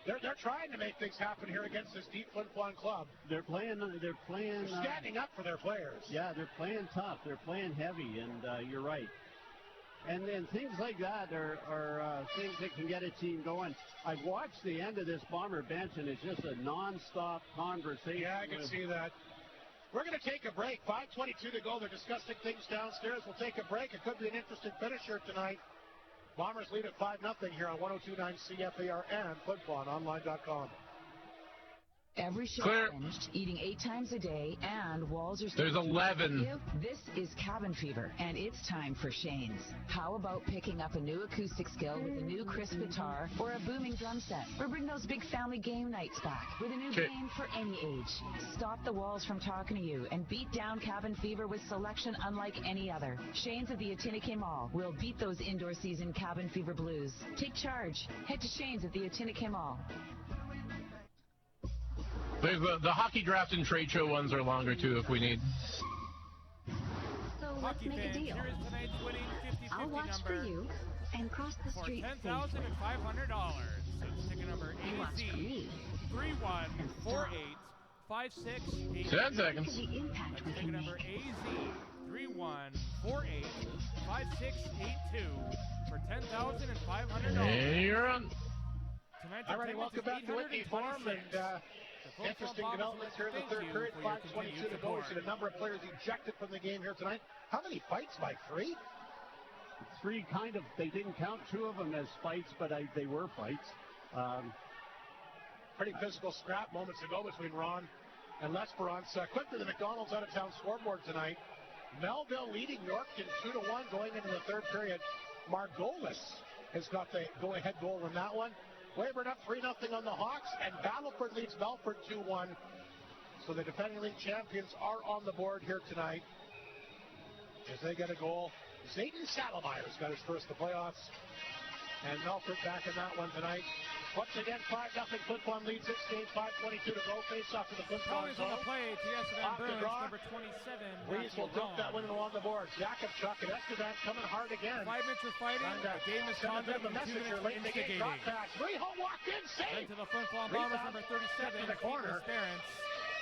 A: they're trying to make things happen here against this deep Flin Flon club.
E: They're
A: standing up for their players.
E: Yeah, they're playing tough. They're playing heavy, and you're right. And then things like that are things that can get a team going. I've watched the end of this Bomber bench, and it's just a non-stop conversation.
A: Yeah, I can see that. We're going to take a break. 5:22 to go. They're discussing things downstairs. We'll take a break. It could be an interesting finish here tonight. Bombers lead at 5-0 here on 102.9 CFAR and FlinFlonOnline.com.
N: Every show binged, eating 8 times a day, and walls are...
B: There's 11.
N: This is Cabin Fever, and it's time for Shane's. How about picking up a new acoustic skill with a new crisp guitar or a booming drum set? Or bring those big family game nights back with a new game for any age. Stop the walls from talking to you and beat down Cabin Fever with selection unlike any other. Shane's at the Atinikay Mall will beat those indoor season Cabin Fever blues. Take charge. Head to Shane's at the Atinikay Mall.
B: The hockey draft and trade show ones are longer, too, if we need.
R: So let's make a deal.
F: Here is tonight's winning 50-50
R: I'll watch
F: number
R: for you and cross the street safely.
F: $10,500. So it's ticket number AZ 31485682.
B: 10 seconds.
F: That's ticket number AZ 31485682 for $10,500.
B: And you're on.
A: All right, welcome back to Whitney Farm, and interesting developments here in the third period. 5:22 to go. We see the number of players ejected from the game here tonight. How many fights, Mike? 3?
E: 3 kind of. They didn't count 2 of them as fights, but they were fights.
A: Pretty physical scrap moments ago between Ron and Lesperance. Quickly, the McDonald's out-of-town scoreboard tonight. Melville leading Yorkton 2-1 going into the third period. Margolis has got the go-ahead goal in that one. Weyburn up 3-0 on the Hawks, and Battleford leads Belford 2-1. So the defending league champions are on the board here tonight as they get a goal. Zayden Saddlemeyer's got his first of the playoffs, and Belford back in that one tonight. Once again, 5-0 Flin Flon leads this game. 5:22 to go. Face off to the Flin Flon zone.
F: On the play to Estevan Bruins, number 27.
A: Reese will dump that one along the board. Jakubchuk and Estevan coming hard again.
F: 5 minutes of fighting. The game is conduct and 2 minutes of instigating.
A: Reho walked in, save.
F: Then to the Flin Flon Bombers, number 37.
A: To the corner.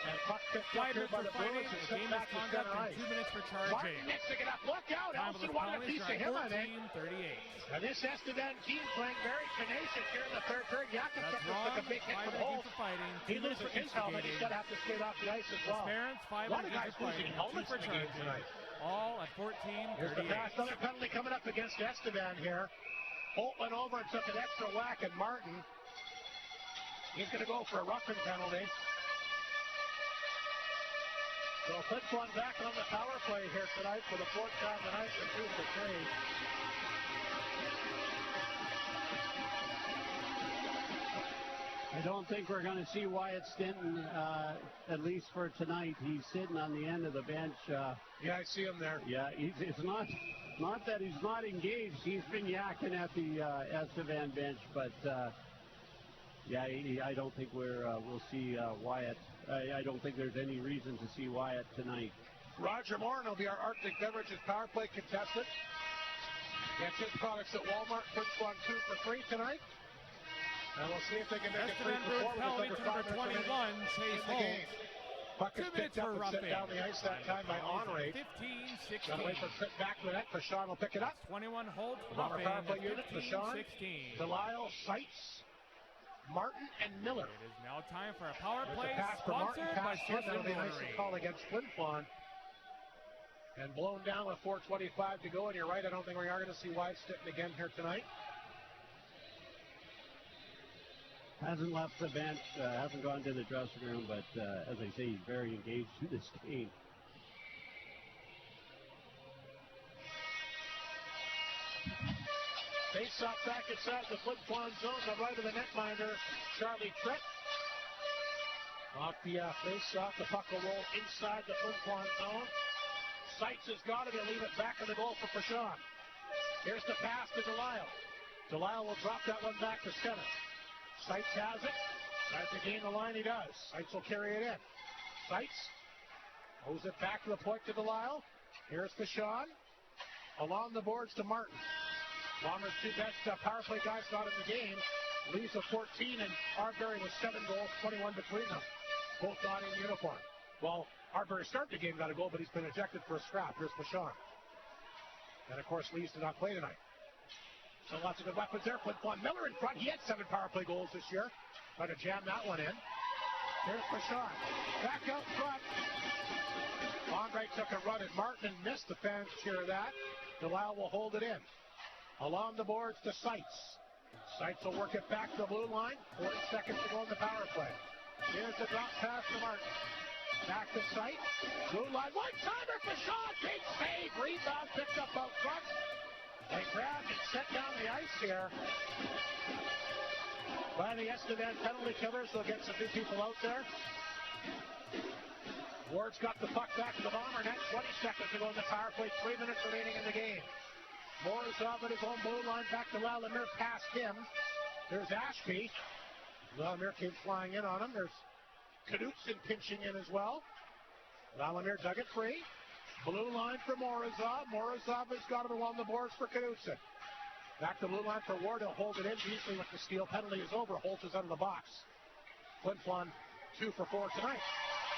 F: And
A: puck picked up here by the Bruins.
F: The game is conduct and 2 minutes for charging.
A: Martin needs to get up. Look out. Elson wanted a piece of him, I think.
F: 14:38.
A: And this Estevan team playing very tenacious here in the third period. Jakubchuk took a big hit from Holt. He loses his helmet. He's going to have to skate off the ice as well.
F: A
A: lot of guys losing helmets in the game tonight.
F: All at 14:38.
A: Here's the pass. Another penalty coming up against Estevan here. Holt went over and took an extra whack at Martin. He's going to go for a roughing penalty. So Flin Flon back on the power play here tonight for the 4th time tonight for 2 for 3.
E: I don't think we're going to see Wyatt Stinton, at least for tonight. He's sitting on the end of the bench.
A: Yeah, I see him there.
E: Yeah, it's not that he's not engaged. He's been yakking at the Estevan bench, but yeah, I don't think we'll see Wyatt. I don't think there's any reason to see Wyatt tonight.
A: Roger Morin will be our Arctic Beverages power play contestant. Gets his products at Walmart. Flin Flon 2 for 3 tonight. And we'll see if they can make it 3 for 4 with under 5 minutes
F: number 21, Chase Holt.
A: Puck
F: 2
A: is
F: minutes
A: picked up
F: for
A: and
F: roughing.
A: set down the ice that time by Henri.
F: 15-16.
A: Got away for Trip back to the net. Fashawn will pick it up.
F: 21 holds.
A: Bomber
F: Roughing.
A: power play unit. Fashawn,
F: 15-16.
A: Delisle, Seitz, Martin, and Miller.
F: It is now time for a power
A: There's
F: play
A: a pass for Martin,
F: sponsored by
A: pass Flynn. That'll be a nice
F: Brewery.
A: call against Flin Flon. And blown down with 4:25 to go. And you're right, I don't think we are going to see Wide Stitton again here tonight.
E: Hasn't left the bench, hasn't gone to the dressing room, but as I say, he's very engaged in this game.
A: Face off back inside the Flin Flon zone, the right of the netminder, Charlie Tripp. Off the face off, the puck will roll inside the Flin Flon zone. Seitz has got it, he'll leave it back in the goal for Fashawn. Here's the pass to Delisle. Delisle will drop that one back to center. Seitz has it. Tries to gain the line, he does. Seitz will carry it in. Seitz moves it back to the point to Delisle. Here's Fashawn. Along the boards to Martin. Bombers' two best power play guys not in the game. Leaves a 14, and Arbery with 7 goals, 21 between them. Both not in uniform. Well, Arbery started the game, got a goal, but he's been ejected for a scrap. Here's Fashawn. And, of course, Lees did not play tonight. So lots of good weapons there. Flin Flon Miller in front. He had 7 power play goals this year. Trying to jam that one in. Here's Fashawn. Back out front. Andre took a run at Martin and missed. The fans cheer that. Delisle will hold it in. Along the boards to Seitz. Seitz will work it back to the blue line. 40 seconds to go in the power play. Here's the drop pass to Martin. Back to Seitz. Blue line. One-timer for Shaw. Big save. Rebound picked up out front. They grabbed and set down the ice here. By the Estevan penalty killers. They'll get some new people out there. Ward's got the puck back to the Bomber net. 20 seconds to go in the power play. 3 minutes remaining in the game. Morozov at his own blue line. Back to Lalemire past him. There's Ashby. Lalemire came flying in on him. There's Knutson pinching in as well. Lalemire dug it free. Blue line for Morozov. Morozov has got it along the boards for Knutson. Back to blue line for Ward. He'll hold it in easily with the steal. Penalty is over. Holtz is out of the box. Flin Flon 2 for 4 tonight.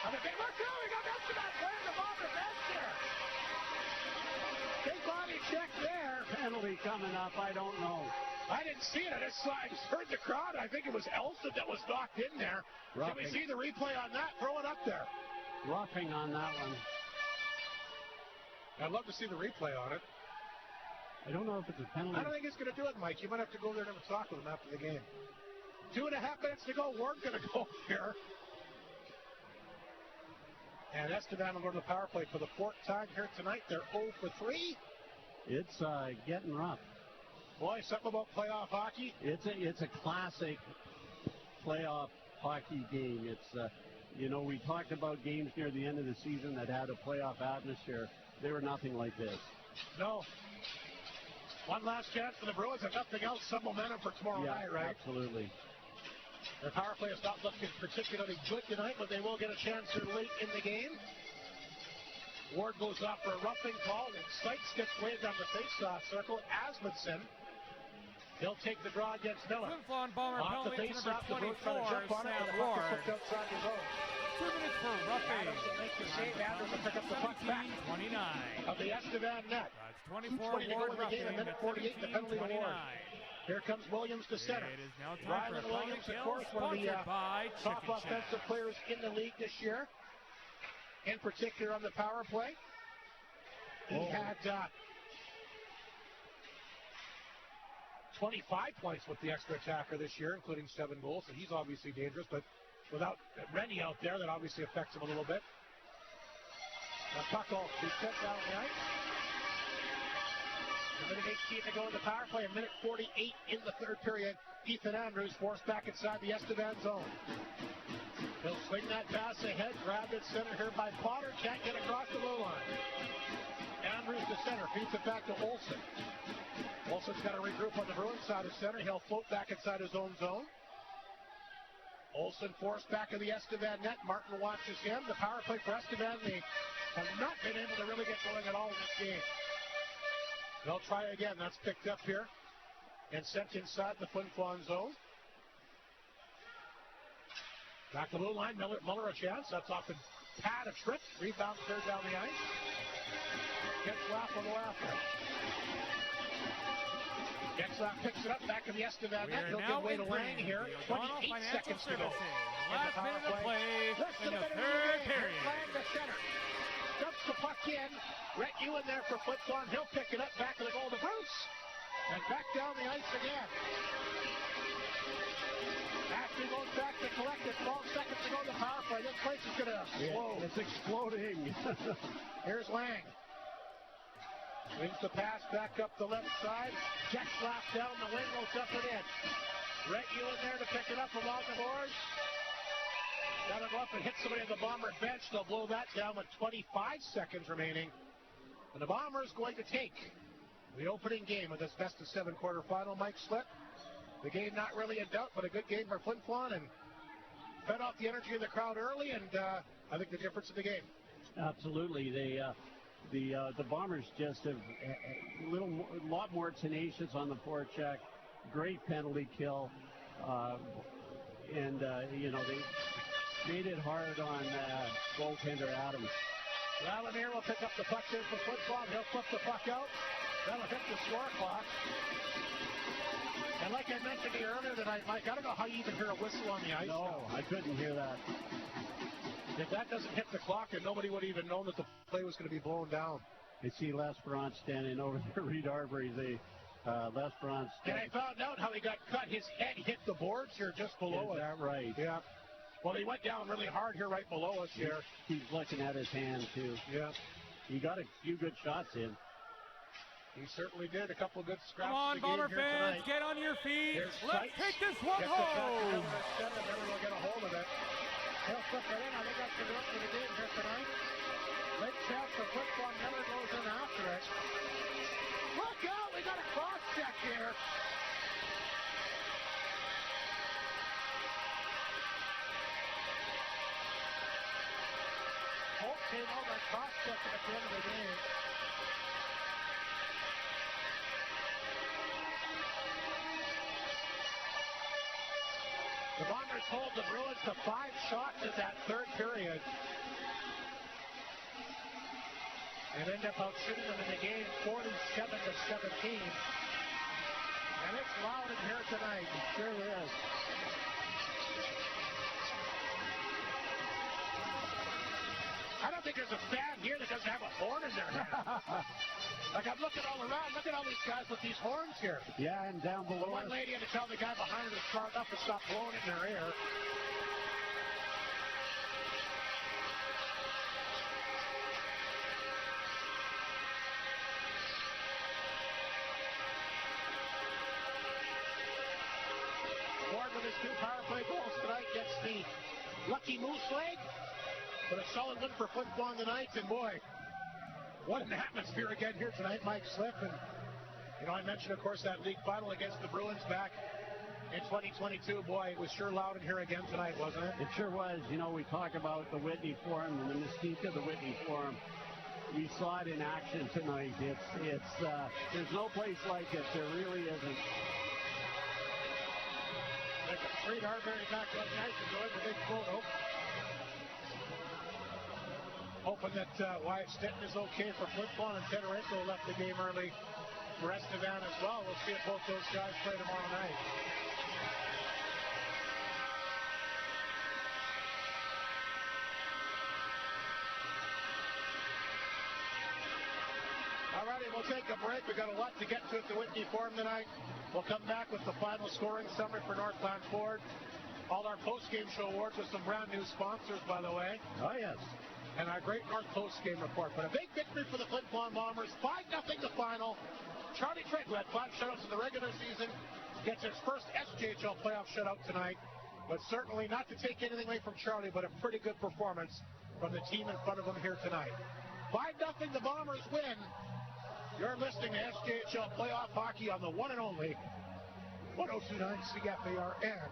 A: And a big look through. We got Estevan playing the Bomber bench here. Big body check there.
E: Penalty coming up, I don't know.
A: I didn't see it. I just heard the crowd. I think it was Elson that was knocked in there.
E: Roughing.
A: Can we see the replay on that? Throw it up there.
E: Roughing on that one.
A: I'd love to see the replay on it.
E: I don't know if it's a penalty.
A: I don't think he's going to do it, Mike. You might have to go there and have a talk with him after the game. 2.5 minutes to go. Ward's going to go here. And Estevan will go to the power play for the 4th time here tonight. They're 0 for 3.
E: It's getting rough.
A: Boy, something about playoff hockey.
E: It's a classic playoff hockey game. It's we talked about games near the end of the season that had a playoff atmosphere. They were nothing like this.
A: No. One last chance for the Bruins, and nothing else. Some momentum for tomorrow night, right?
E: Absolutely.
A: Their power play is not looking particularly good tonight, but they will get a chance here late in the game. Ward goes off for a roughing call, and Seitz gets waved on the face-off circle. Asmundson, he'll take the draw against Miller.
F: Flin Flon Bomber
A: off the
F: penalty to
A: face-off, the
F: number
A: Bruins trying to
F: 24,
A: jump on it,
F: Sam
A: and the puck
F: Ward.
A: is flipped outside the zone.
F: 2 minutes for roughing.
A: Adams will make the save. Adams will pick up the puck back
F: 29.
A: of the Estevan net.
F: That's 24
A: 2:20 to go
F: Ward
A: in the game, a
F: roughing
A: minute
F: at
A: 48, the penalty to Ward.
F: 17-29.
A: Here comes Williams to center.
F: It is now time
A: Ryland
F: for a
A: Williams,
F: penalty
A: of
F: kill,
A: course, one of the
F: sponsored by
A: top
F: Chicken
A: offensive
F: Shack.
A: players in the league this year. In particular on the power play. He had 25 points with the extra attacker this year, including 7 goals, so he's obviously dangerous, but without Rennie out there, that obviously affects him a little bit. The puck will be set down the ice. A minute 18 to go in the power play, a minute 48 in the third period. Ethan Andrews forced back inside the Estevan zone. He'll swing that pass ahead, grabbed at center here by Potter, can't get across the blue line. Andrews to center, feeds it back to Olsen. Olsen's got to regroup on the Bruins side of center. He'll float back inside his own zone. Olsen forced back of the Estevan net. Martin watches him. The power play for Estevan, they have not been able to really get going at all in this game. They'll try again. That's picked up here and sent inside the Flin Flon zone. Back to blue line. Muller a chance. That's off the pad a trip. Rebound cleared down the ice. Getzlaff will go after it. Getzlaff picks it up back in the Estevan net. He'll give way to Lang here. 28 seconds to go.
F: Last minute of play in the third period.
A: Lang to center. Dumps the puck in. Rhett Ewan there for Flin Flon. He'll pick it up back to the goal to Bruce. And back down the ice again. Ashley goes back to collect it. 12 seconds to go to the power play. This place is going to explode.
E: It's exploding.
A: Here's Lang. Swings the pass back up the left side. Getzlaff down the wing, goes up and in. Rhett Ewan there to pick it up along the boards. That'll go up and hit somebody on the Bomber bench. They'll blow that down with 25 seconds remaining. And the Bombers going to take the opening game of this best-of-7 quarterfinal. Mike Slip. The game not really in doubt, but a good game for Flin Flon, and fed off the energy of the crowd early, and I think the difference in the game.
E: Absolutely. The Bombers just have a lot more tenacious on the forecheck. Great penalty kill. And they made it hard on goaltender Adams.
A: Lalanier will pick up the puck there for Flin Flon. He'll flip the puck out. That'll hit the score clock. And like I mentioned to you earlier tonight, Mike, I don't know how you even hear a whistle on the ice.
E: No, I couldn't hear that.
A: If that doesn't hit the clock, and nobody would even know that the play was going to be blown down.
E: I see Les Bruins standing over there, Reed Arbery. Les Bruins.
A: And I found out how he got cut. His head hit the boards here just below
E: it. Is that right?
A: Yeah. Well, he went down really hard here right below us here.
E: He's looking at his hand, too.
A: Yeah.
E: He got a few good shots in.
A: He certainly did. A couple of good scraps.
F: Come on,
A: of the
F: Bomber
A: game here
F: fans,
A: tonight.
F: get on your feet.
A: Here's
F: Let's
A: Sykes.
F: take this one
A: Gets
F: home.
A: Never will get a hold of it. He'll flip it in. I think that's the rest of the game here tonight. Late chance for Flin Flon. Never goes in after it. Look out! We got a cross check here. Holt came over and cross checked at the end of the game. The Bombers hold the Bruins to 5 shots in that third period. And end up out shooting them in the game 47-17. And it's loud in here tonight. It sure is. I don't think there's a fan here that doesn't have a horn in their hand. Like, I'm looking all around. Look at all these guys with these horns here.
E: Yeah, and down below.
A: One lady had to tell the guy behind her to start up and stop blowing it in her ear. Ford with his 2 power play goals tonight gets the lucky moose leg. But a solid win for Flin Flon tonight, and boy, what an atmosphere again here tonight, Mike Slip. And, I mentioned, of course, that league final against the Bruins back in 2022. Boy, it was sure loud in here again tonight, wasn't it?
E: It sure was. We talk about the Whitney Forum and the mystique of the Whitney Forum. We saw it in action tonight. It's there's no place like it. There really isn't.
A: Reed Arbery back on the ice, enjoying the big photo. Hoping that Wyatt Stetton is okay for Flin Flon, and Tedorенko left the game early for Estevan as well. We'll see if both those guys play tomorrow night. All righty, we'll take a break. We've got a lot to get to at the Whitney Forum tonight. We'll come back with the final scoring summary for Northland Ford. All our post-game show awards with some brand new sponsors, by the way.
E: Oh, yes.
A: And our great North post-game report. But a big victory for the Flin Flon Bombers. 5-0 the final. Charlie Trent, who had 5 shutouts in the regular season, gets his first SJHL playoff shutout tonight. But certainly not to take anything away from Charlie, but a pretty good performance from the team in front of him here tonight. 5-0 the Bombers win. You're listening to SJHL playoff hockey on the one and only 102.9 CFAR and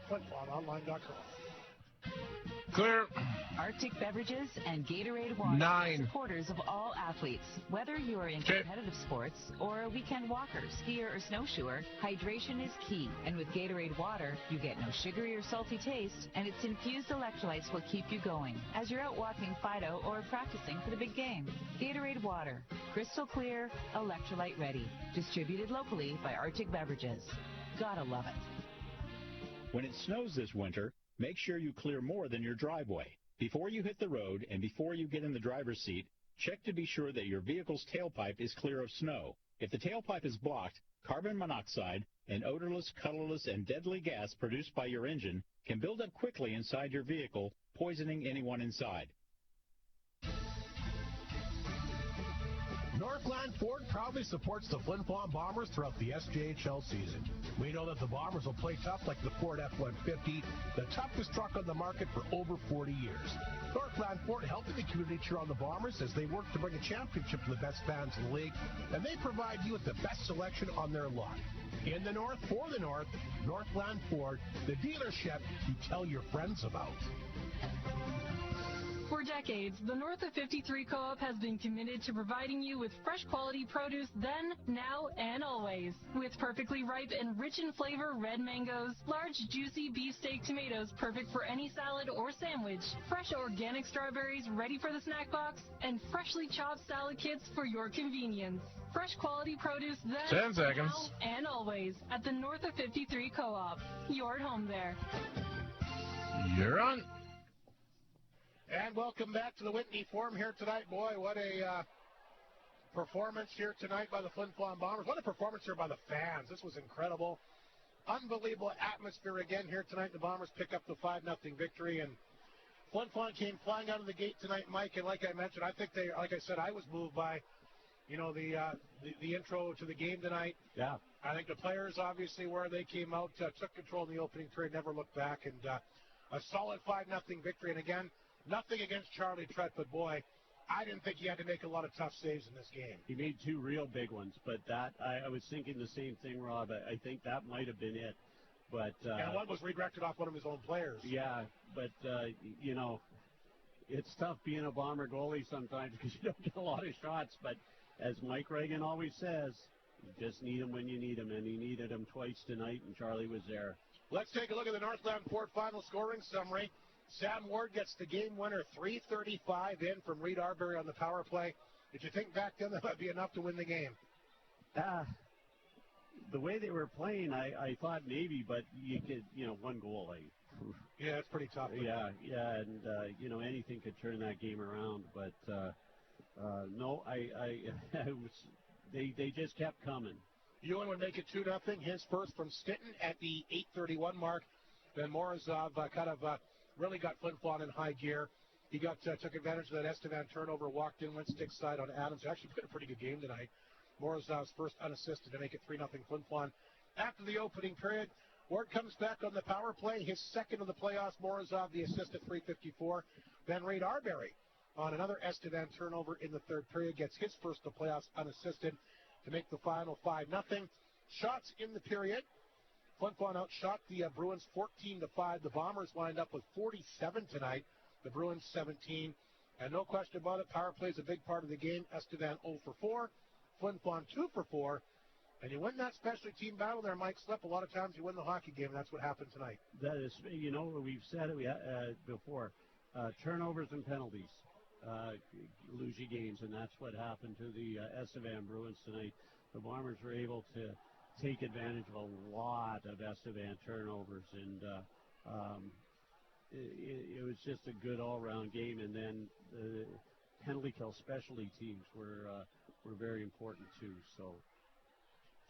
A: FlinFlonOnline.com.
B: Clear.
N: Arctic Beverages and Gatorade Water are supporters of all athletes. Whether you are in competitive sports or a weekend walker, skier, or snowshoer, hydration is key. And with Gatorade Water, you get no sugary or salty taste, and its infused electrolytes will keep you going as you're out walking Fido or practicing for the big game. Gatorade Water, crystal clear, electrolyte ready. Distributed locally by Arctic Beverages. Gotta love it.
G: When it snows this winter, make sure you clear more than your driveway. Before you hit the road and before you get in the driver's seat, check to be sure that your vehicle's tailpipe is clear of snow. If the tailpipe is blocked, carbon monoxide, an odorless, colorless, and deadly gas produced by your engine can build up quickly inside your vehicle, poisoning anyone inside.
L: Northland Ford proudly supports the Flin Flon Bombers throughout the SJHL season. We know that the Bombers will play tough like the Ford F-150, the toughest truck on the market for over 40 years. Northland Ford helping the community cheer on the Bombers as they work to bring a championship to the best fans in the league, and they provide you with the best selection on their lot. In the North, for the North, Northland Ford, the dealership you tell your friends about.
M: For decades, the North of 53 Co-op has been committed to providing you with fresh quality produce then, now, and always. With perfectly ripe and rich in flavor red mangoes, large juicy beefsteak tomatoes perfect for any salad or sandwich, fresh organic strawberries ready for the snack box, and freshly chopped salad kits for your convenience. Fresh quality produce then,
B: 10 seconds.
M: now, and always at the North of 53 Co-op. You're at home there.
B: You're on.
A: And welcome back to the Whitney Forum here tonight. Boy, what a performance here tonight by the Flin Flon Bombers. What a performance here by the fans. This was incredible. Unbelievable atmosphere again here tonight. The Bombers pick up the 5-0 victory. And Flin Flon came flying out of the gate tonight, Mike. And like I mentioned, I think they, like I said, I was moved by, you know, the intro to the game tonight.
E: Yeah.
A: I think the players, obviously, where they came out, took control in the opening period, never looked back. And a solid 5-0 victory. And again, nothing against Charlie Trett, but boy, I didn't think he had to make a lot of tough saves in this game.
E: He made two real big ones, but that I was thinking the same thing, Rob. I think that might have been it. But
A: and one was redirected off one of his own players.
E: Yeah, but you know, it's tough being a Bomber goalie sometimes because you don't get a lot of shots. But as Mike Reagan always says, you just need him when you need him, and he needed him twice tonight, and Charlie was there.
A: Let's take a look at the Northland Ford final scoring summary. Sam Ward gets the game winner, 3:35 in from Reed Arbery on the power play. Did you think back then that would be enough to win the game?
E: The way they were playing, I thought maybe, but you could, you know, one goal.
A: Yeah, it's pretty tough.
E: Yeah, and you know, anything could turn that game around. But no, they just kept coming.
A: Ewan would make it 2-0. His first from Stinton at the 8:31 mark. Then Morozov really got Flin Flon in high gear. He took advantage of that Estevan turnover, walked in, went stick side on Adams. He actually played a pretty good game tonight. Morozov's first unassisted to make it 3-0 Flin Flon. After the opening period, Ward comes back on the power play, his second of the playoffs. Morozov, the assist at 3:54. Then Reed Arbery on another Estevan turnover in the third period, gets his first of the playoffs unassisted to make the final 5-0. Shots in the period. Flin Flon outshot the Bruins 14-5. The Bombers lined up with 47 tonight. The Bruins 17. And no question about it, power play is a big part of the game. Estevan 0 for 4. Flin Flon 2 for 4. And you win that special team battle there, Mike Slip. A lot of times you win the hockey game, and that's what happened tonight.
E: That is, you know, we've said it before. Turnovers and penalties lose you games, and that's what happened to the Estevan Bruins tonight. The Bombers were able to take advantage of a lot of Estevan turnovers, and it was just a good all-round game. And then the penalty kill specialty teams were very important too. So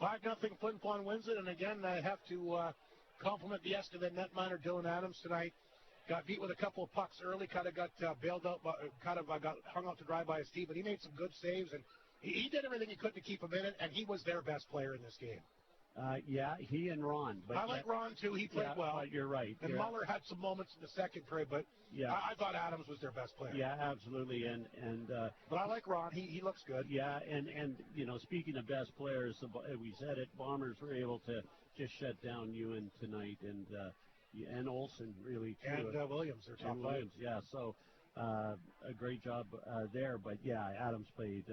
A: 5-0 Flin Flon wins it, and again I have to compliment the Estevan netminder Dylan Adams tonight. Got beat with a couple of pucks early, kind of got bailed out, got hung out to dry by his team, but he made some good saves, and he did everything he could to keep him in it, and he was their best player in this game.
E: Yeah, he and Ron. But
A: I like Ron, too. He played well.
E: But you're right.
A: And Muller had some moments in the second period, but yeah. I thought Adams was their best player.
E: Yeah, absolutely.
A: But I like Ron. He looks good.
E: Yeah, and you know, speaking of best players, we said it, Bombers were able to just shut down Ewan tonight, and Olsen, really, too.
A: And Williams, their top
E: Williams, yeah. So a great job there. But yeah, Adams played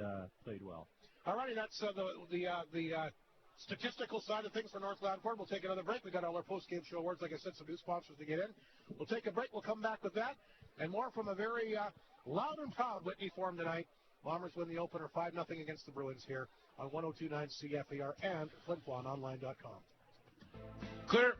E: well.
A: All righty, that's the statistical side of things for Northland Ford. We'll take another break. We got all our post-game show awards. Like I said, some new sponsors to get in. We'll take a break. We'll come back with that and more from a very loud and proud Whitney Forum tonight. Bombers win the opener 5-0 against the Bruins here on 102.9 CFAR and FlinFlonOnline.com.
B: Clear.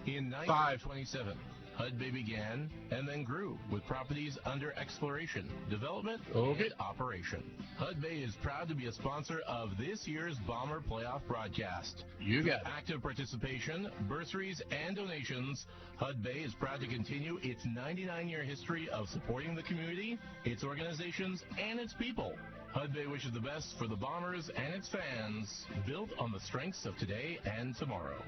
B: In 527, Hudbay began and then grew with properties under exploration, development, and operation. Hudbay is proud to be a sponsor of this year's Bomber Playoff broadcast. You got active participation, bursaries, and donations. Hudbay is proud to continue its 99-year history of supporting the community, its organizations, and its people. Hudbay wishes the best for the Bombers and its fans, built on the strengths of today and tomorrow.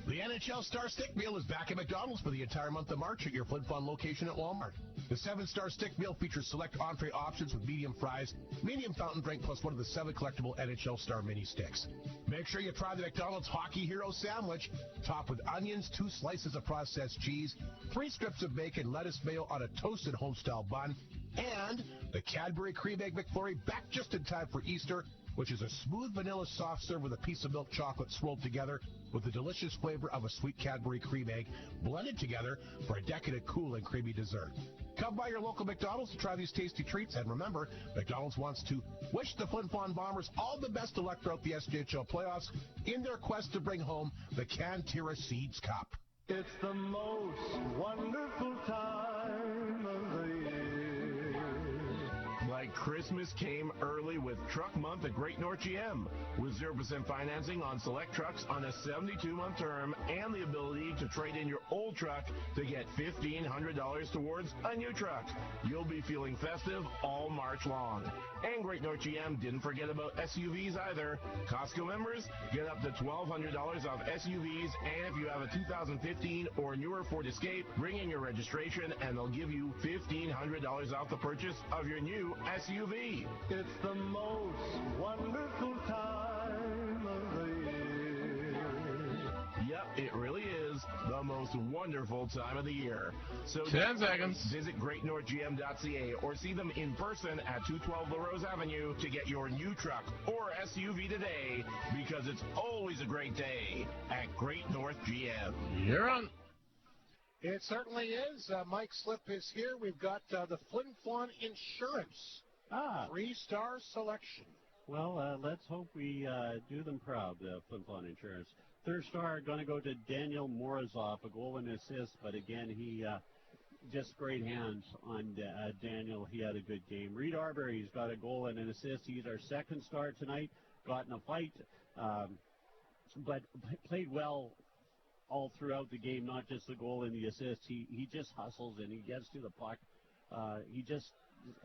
L: The NHL Star Stick Meal is back at McDonald's for the entire month of March at your Flin Flon location at Walmart. The 7-Star Stick Meal features select entree options with medium fries, medium fountain drink, plus one of the 7 collectible NHL Star mini sticks. Make sure you try the McDonald's Hockey Hero Sandwich, topped with onions, 2 slices of processed cheese, 3 strips of bacon, lettuce mayo on a toasted home-style bun, and the Cadbury Cream Egg McFlurry back just in time for Easter, which is a smooth vanilla soft serve with a piece of milk chocolate swirled together with the delicious flavor of a sweet Cadbury cream egg blended together for a decadent, cool, and creamy dessert. Come by your local McDonald's to try these tasty treats, and remember, McDonald's wants to wish the Flin Flon Bombers all the best of luck throughout the SJHL playoffs in their quest to bring home the Cantera Seeds Cup.
H: It's the most wonderful time of the year.
B: Like Christmas came early with Truck Month at Great North GM, with 0% financing on select trucks on a 72-month term and the ability to trade in your old truck to get $1,500 towards a new truck. You'll be feeling festive all March long. And Great North GM didn't forget about SUVs either. Costco members get up to $1,200 off SUVs, and if you have a 2015 or newer Ford Escape, bring in your registration and they'll give you $1,500 off the purchase of your new SUV.
H: It's the most wonderful time of the year.
B: Yep, it really is the most wonderful time of the year. So
H: 10 seconds.
B: Visit greatnorthgm.ca or see them in person at 212 LaRose Avenue to get your new truck or SUV today, because it's always a great day at Great North GM.
A: You're on. It certainly is. Mike Slip is here. We've got the Flin Flon Insurance 3-star selection.
E: Well, let's hope we do them proud, Flin Flon Insurance. 3rd star going to go to Daniel Morozov, a goal and assist, but again, he just great hands on Daniel. He had a good game. Reed Arbery's got a goal and an assist. He's our 2nd star tonight. Got in a fight, but played well all throughout the game, not just the goal and the assist. He just hustles and he gets to the puck. He just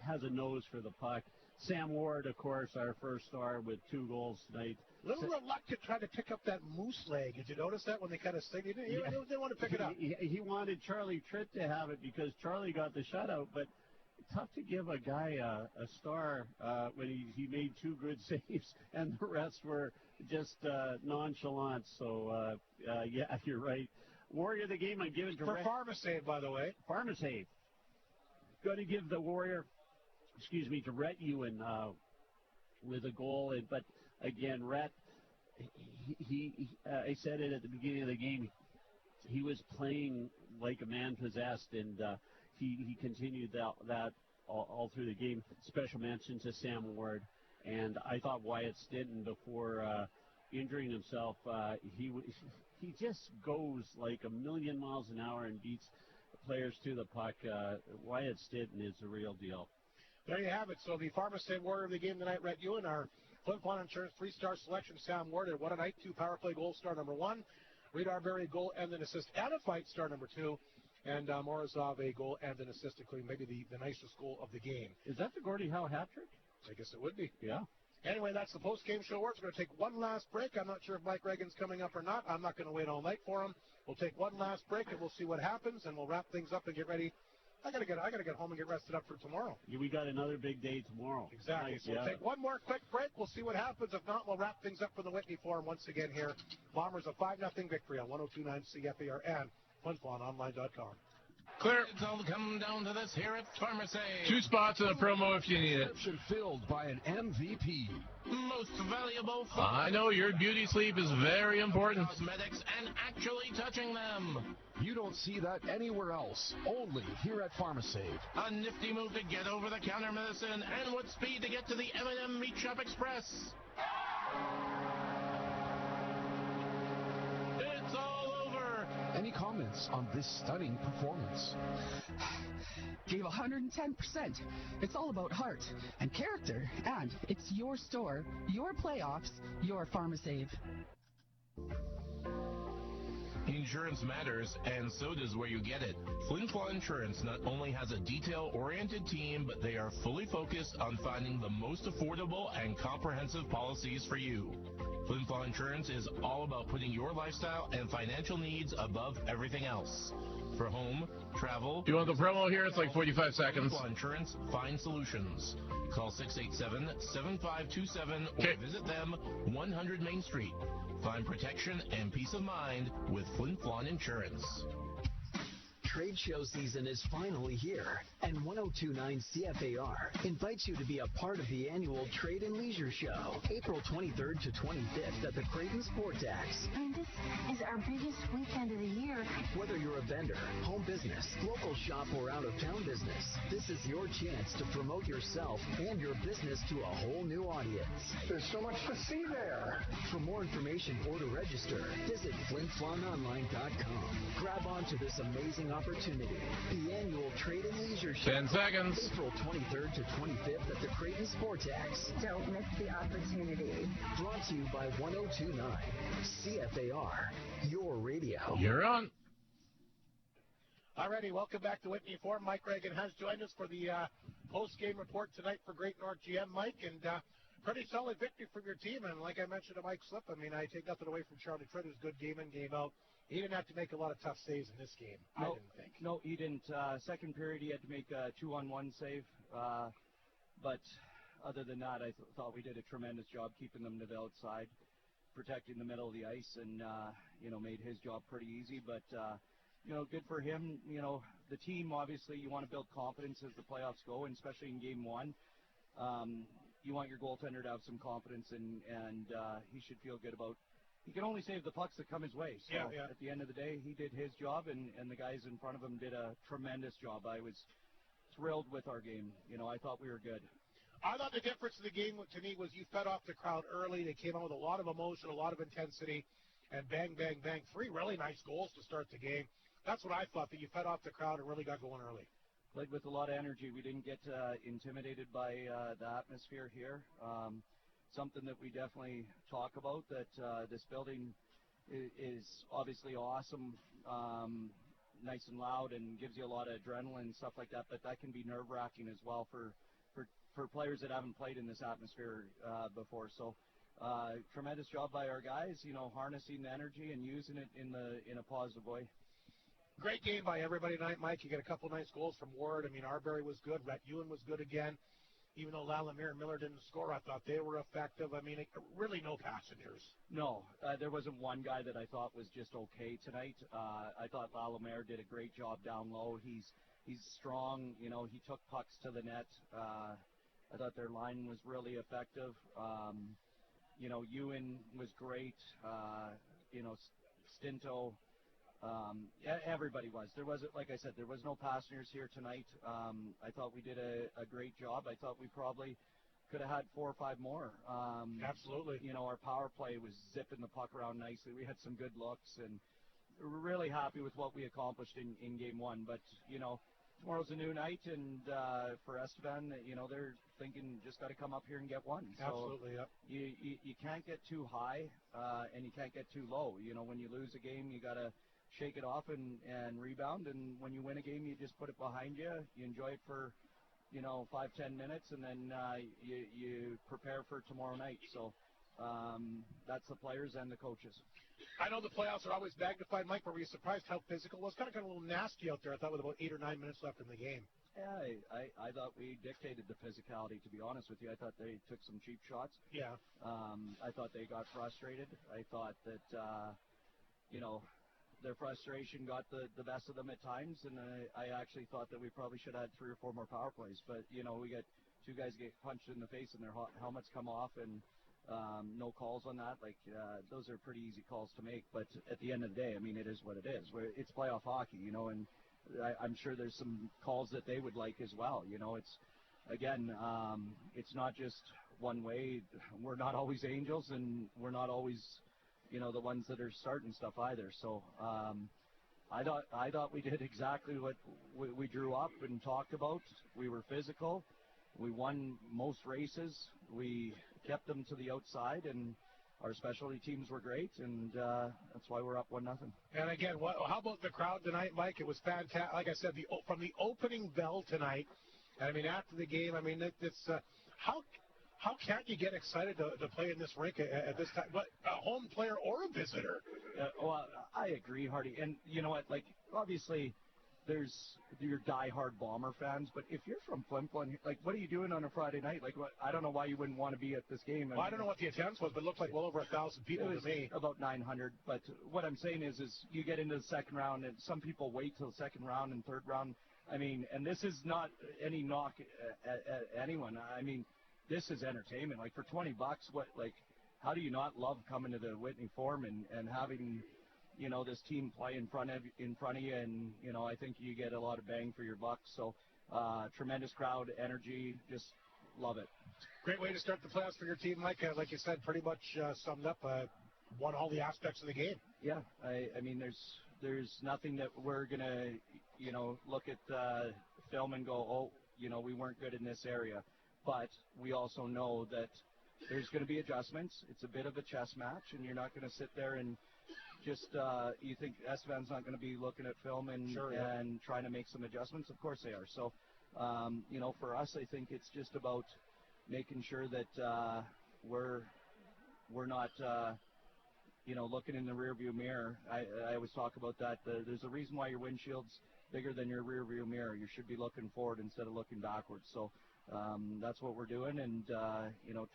E: has a nose for the puck. Sam Ward, of course, our 1st star with 2 goals tonight.
A: A little reluctant trying to pick up that moose leg. Did you notice that when they kind of sting? He didn't want to pick it up.
E: He wanted Charlie Tritt to have it because Charlie got the shutout, but tough to give a guy a star when he made 2 good saves and the rest were just nonchalant. So, yeah, you're right. Warrior of the game, I'm giving to
A: For Pharmasave, by the way.
E: Pharmasave. Going to give the Warrior, to Rhett Ewan with a goal. But again, Rhett, I said it at the beginning of the game, he was playing like a man possessed, and he continued that all through the game. Special mention to Sam Ward. And I thought Wyatt Stinton, before injuring himself, he just goes like a million miles an hour and beats players to the puck. Wyatt Stinton is the real deal.
A: There you have it. So the Pharmasave Warrior of the game tonight, Rhett Ewan, our Flin Flon Insurance 3-star selection. Sam Ward at what a night, 2 power play goal, star number 1. Reed Arbery, goal and an assist and a fight, star number 2. And Morozov, a goal and an assist, including maybe the nicest goal of the game.
E: Is that the Gordie Howe hat trick?
A: I guess it would be.
E: Yeah.
A: Anyway, that's the post-game show awards. We're going to take one last break. I'm not sure if Mike Reagan's coming up or not. I'm not going to wait all night for him. We'll take one last break, and we'll see what happens, and we'll wrap things up and get ready. I gotta get home and get rested up for tomorrow.
E: We got another big day tomorrow.
A: Exactly.
E: Nice,
A: So we'll take one more quick break. We'll see what happens. If not, we'll wrap things up for the Whitney Forum once again here. Bombers a 5-0 victory on 102.9 CFAR and FlinFlonOnline.com.
B: Clear. It's all come down to this here at Pharmacy.
D: 2 spots in a promo if you need it.
O: Filled by an MVP.
B: Most valuable.
D: I know your beauty sleep is very important.
B: Cosmetics and actually touching them.
O: You don't see that anywhere else. Only here at PharmaSave.
B: A nifty move to get over-the-counter medicine, and with speed to get to the M&M Meat Shop Express. It's all over.
O: Any comments on this stunning performance?
I: Gave 110%. It's all about heart and character, and it's your store, your playoffs, your PharmaSave.
B: Insurance matters, and so does where you get it. Flin Flon Insurance not only has a detail-oriented team, but they are fully focused on finding the most affordable and comprehensive policies for you. Flin Flon Insurance is all about putting your lifestyle and financial needs above everything else. For home, travel...
D: You want the promo here? It's like 45 seconds.
B: Flin Flon Insurance, find solutions. Call 687-7527 or visit them 100 Main Street. Find protection and peace of mind with Flin Flon Insurance.
J: Trade show season is finally here, and 1029 CFAR invites you to be a part of the annual Trade and Leisure Show, April 23rd to 25th at the Creighton Sportax.
K: This is our biggest weekend of the year.
J: Whether you're a vendor, home business, local shop, or out-of-town business, this is your chance to promote yourself and your business to a whole new audience.
H: There's so much to see there.
J: For more information or to register, visit FlinFlonOnline.com. Grab onto this amazing opportunity. The annual Trade and Leisure Show.
D: 10 seconds.
J: April 23rd to 25th at the Creighton Sportax.
K: Don't miss the opportunity.
J: Brought to you by 1029 CFAR, your radio.
D: You're on.
A: Alrighty, welcome back to Whitney Forum. Mike Reagan has joined us for the post-game report tonight for Great North GM, Mike, and pretty solid victory from your team. And like I mentioned to Mike Slip, I mean, I take nothing away from Charlie Tritt, who's good game in, game out. He didn't have to make a lot of tough saves in this game, I didn't think.
E: No, he didn't. Second period, he had to make a 2-on-1 save. But other than that, I thought we did a tremendous job keeping them to the outside, protecting the middle of the ice, and, made his job pretty easy. But, good for him. The team, obviously, you want to build confidence as the playoffs go, and especially in game one. You want your goaltender to have some confidence, and he should feel good about. He can only save the pucks that come his way. So at the end of the day, he did his job, and the guys in front of him did a tremendous job. I was thrilled with our game. I thought we were good.
A: I thought the difference in the game to me was you fed off the crowd early. They came out with a lot of emotion, a lot of intensity, and bang, bang, bang. 3 really nice goals to start the game. That's what I thought, that you fed off the crowd and really got going early.
E: Played with a lot of energy. We didn't get intimidated by the atmosphere here. Something that we definitely talk about, that this building is obviously awesome, nice and loud, and gives you a lot of adrenaline and stuff like that, but that can be nerve-wracking as well for players that haven't played in this atmosphere before. So tremendous job by our guys, harnessing the energy and using it in a positive way.
A: Great game by everybody tonight, Mike. You get a couple nice goals from Ward. I mean, Arbery was good. Rhett Ewan was good again. Even though Lalamere and Miller didn't score, I thought they were effective. I mean, really no passengers.
E: No, there wasn't one guy that I thought was just okay tonight. I thought Lalamere did a great job down low. He's strong. He took pucks to the net. I thought their line was really effective. Ewan was great. Stinto. Everybody was. There wasn't, like I said, there was no passengers here tonight. I thought we did a great job. I thought we probably could have had 4 or 5 more.
A: Absolutely.
E: Our power play was zipping the puck around nicely. We had some good looks, and we're really happy with what we accomplished in game one. But, tomorrow's a new night, and for Estevan, they're thinking just got to come up here and get one. So
A: absolutely, yep.
E: You can't get too high, and you can't get too low. When you lose a game, you got to shake it off and rebound, and when you win a game, you just put it behind you. You enjoy it for 5-10 minutes, and then you prepare for tomorrow night. So that's the players and the coaches.
A: I know the playoffs are always magnified, Mike, but were you surprised how physical it was? Kind of got a little nasty out there, I thought, with about 8 or 9 minutes left in the game.
E: Yeah, I thought we dictated the physicality, to be honest with you. I thought they took some cheap shots.
A: Yeah.
E: I thought they got frustrated. I thought that, their frustration got the best of them at times, and I actually thought that we probably should have had 3 or 4 more power plays. But, we got 2 guys get punched in the face and their helmets come off, and no calls on that. Those are pretty easy calls to make. But at the end of the day, it is what it is. It's playoff hockey, and I'm sure there's some calls that they would like as well. It's, again, it's not just one way. We're not always angels, and we're not always the ones that are starting stuff either. So I thought we did exactly what we drew up and talked about. We were physical. We won most races. We kept them to the outside, and our specialty teams were great, and that's why we're up 1-0.
A: And again, how about the crowd tonight, Mike? It was fantastic. Like I said, from the opening bell tonight, after the game, it's how can't you get excited to play in this rink at this time? But a home player or a visitor?
E: Well, I agree, Hardy. And you know what? Obviously, there's your diehard Bomber fans. But if you're from Flin Flon, what are you doing on a Friday night? I don't know why you wouldn't want to be at this game.
A: Well, I don't know what the attendance was, but it looked like well over 1,000 people to me.
E: About 900. But what I'm saying is you get into the second round, and some people wait till the second round and third round. And this is not any knock at anyone. This is entertainment. For $20, how do you not love coming to the Whitney Forum and having, this team play in front of you? And I think you get a lot of bang for your buck. So tremendous crowd, energy, just love it.
A: Great way to start the playoffs for your team, Mike. Like you said, pretty much summed up. Won all the aspects of the game.
E: Yeah, there's nothing that we're gonna look at film and go, oh, we weren't good in this area. But we also know that there's going to be adjustments. It's a bit of a chess match, and you're not going to sit there and just you think Estevan's not going to be looking at film and trying to make some adjustments. Of course they are. So, for us, I think it's just about making sure that we're not looking in the rearview mirror. I always talk about that. There's a reason why your windshield's bigger than your rearview mirror. You should be looking forward instead of looking backwards. So that's what we're doing, and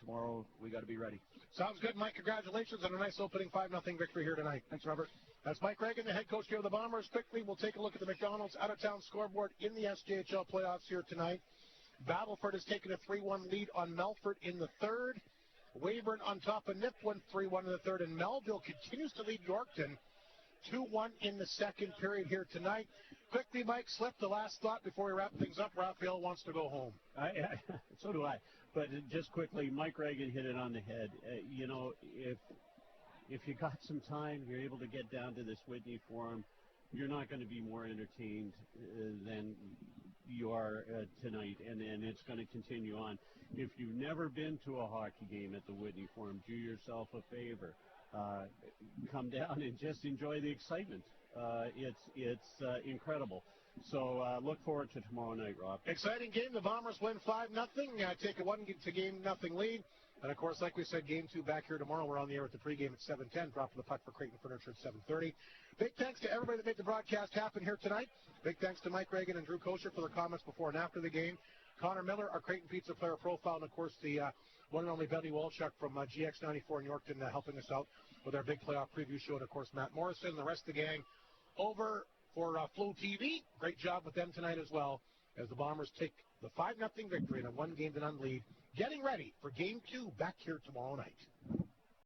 E: tomorrow we got to be ready.
A: Sounds good, Mike. Congratulations on a nice opening 5-0 victory here tonight.
E: Thanks, Robert.
A: That's Mike Reagan, the head coach here of the Bombers. Quickly, we'll take a look at the McDonald's out-of-town scoreboard in the SJHL playoffs here tonight. Battleford has taken a 3-1 lead on Melfort in the third. Weyburn on top of Nipawin 3-1 in the third, and Melville continues to lead Yorkton 2-1 in the second period here tonight. Quickly, Mike, slip the last thought before we wrap things up. Raphael wants to go home.
E: So do I. But just quickly, Mike Reagan hit it on the head. If you got some time, you're able to get down to this Whitney Forum, you're not going to be more entertained than you are tonight, and it's going to continue on. If you've never been to a hockey game at the Whitney Forum, do yourself a favor. Come down and just enjoy the excitement. It's incredible. So look forward to tomorrow night, Rob.
A: Exciting game. The Bombers win 5-0. Take a 1-0 lead. And, of course, like we said, Game 2 back here tomorrow. We're on the air with the pregame at 7:10. Dropping the puck for Creighton Furniture at 7:30. Big thanks to everybody that made the broadcast happen here tonight. Big thanks to Mike Reagan and Drew Kosher for their comments before and after the game. Connor Miller, our Creighton Pizza player profile, and, of course, the one and only Benny Walchuk from GX94 in Yorkton helping us out with our big playoff preview show. And, of course, Matt Morrison and the rest of the gang over for Flow TV. Great job with them tonight as well, as the Bombers take the 5-0 victory in a 1-0 lead, getting ready for Game 2 back here tomorrow night.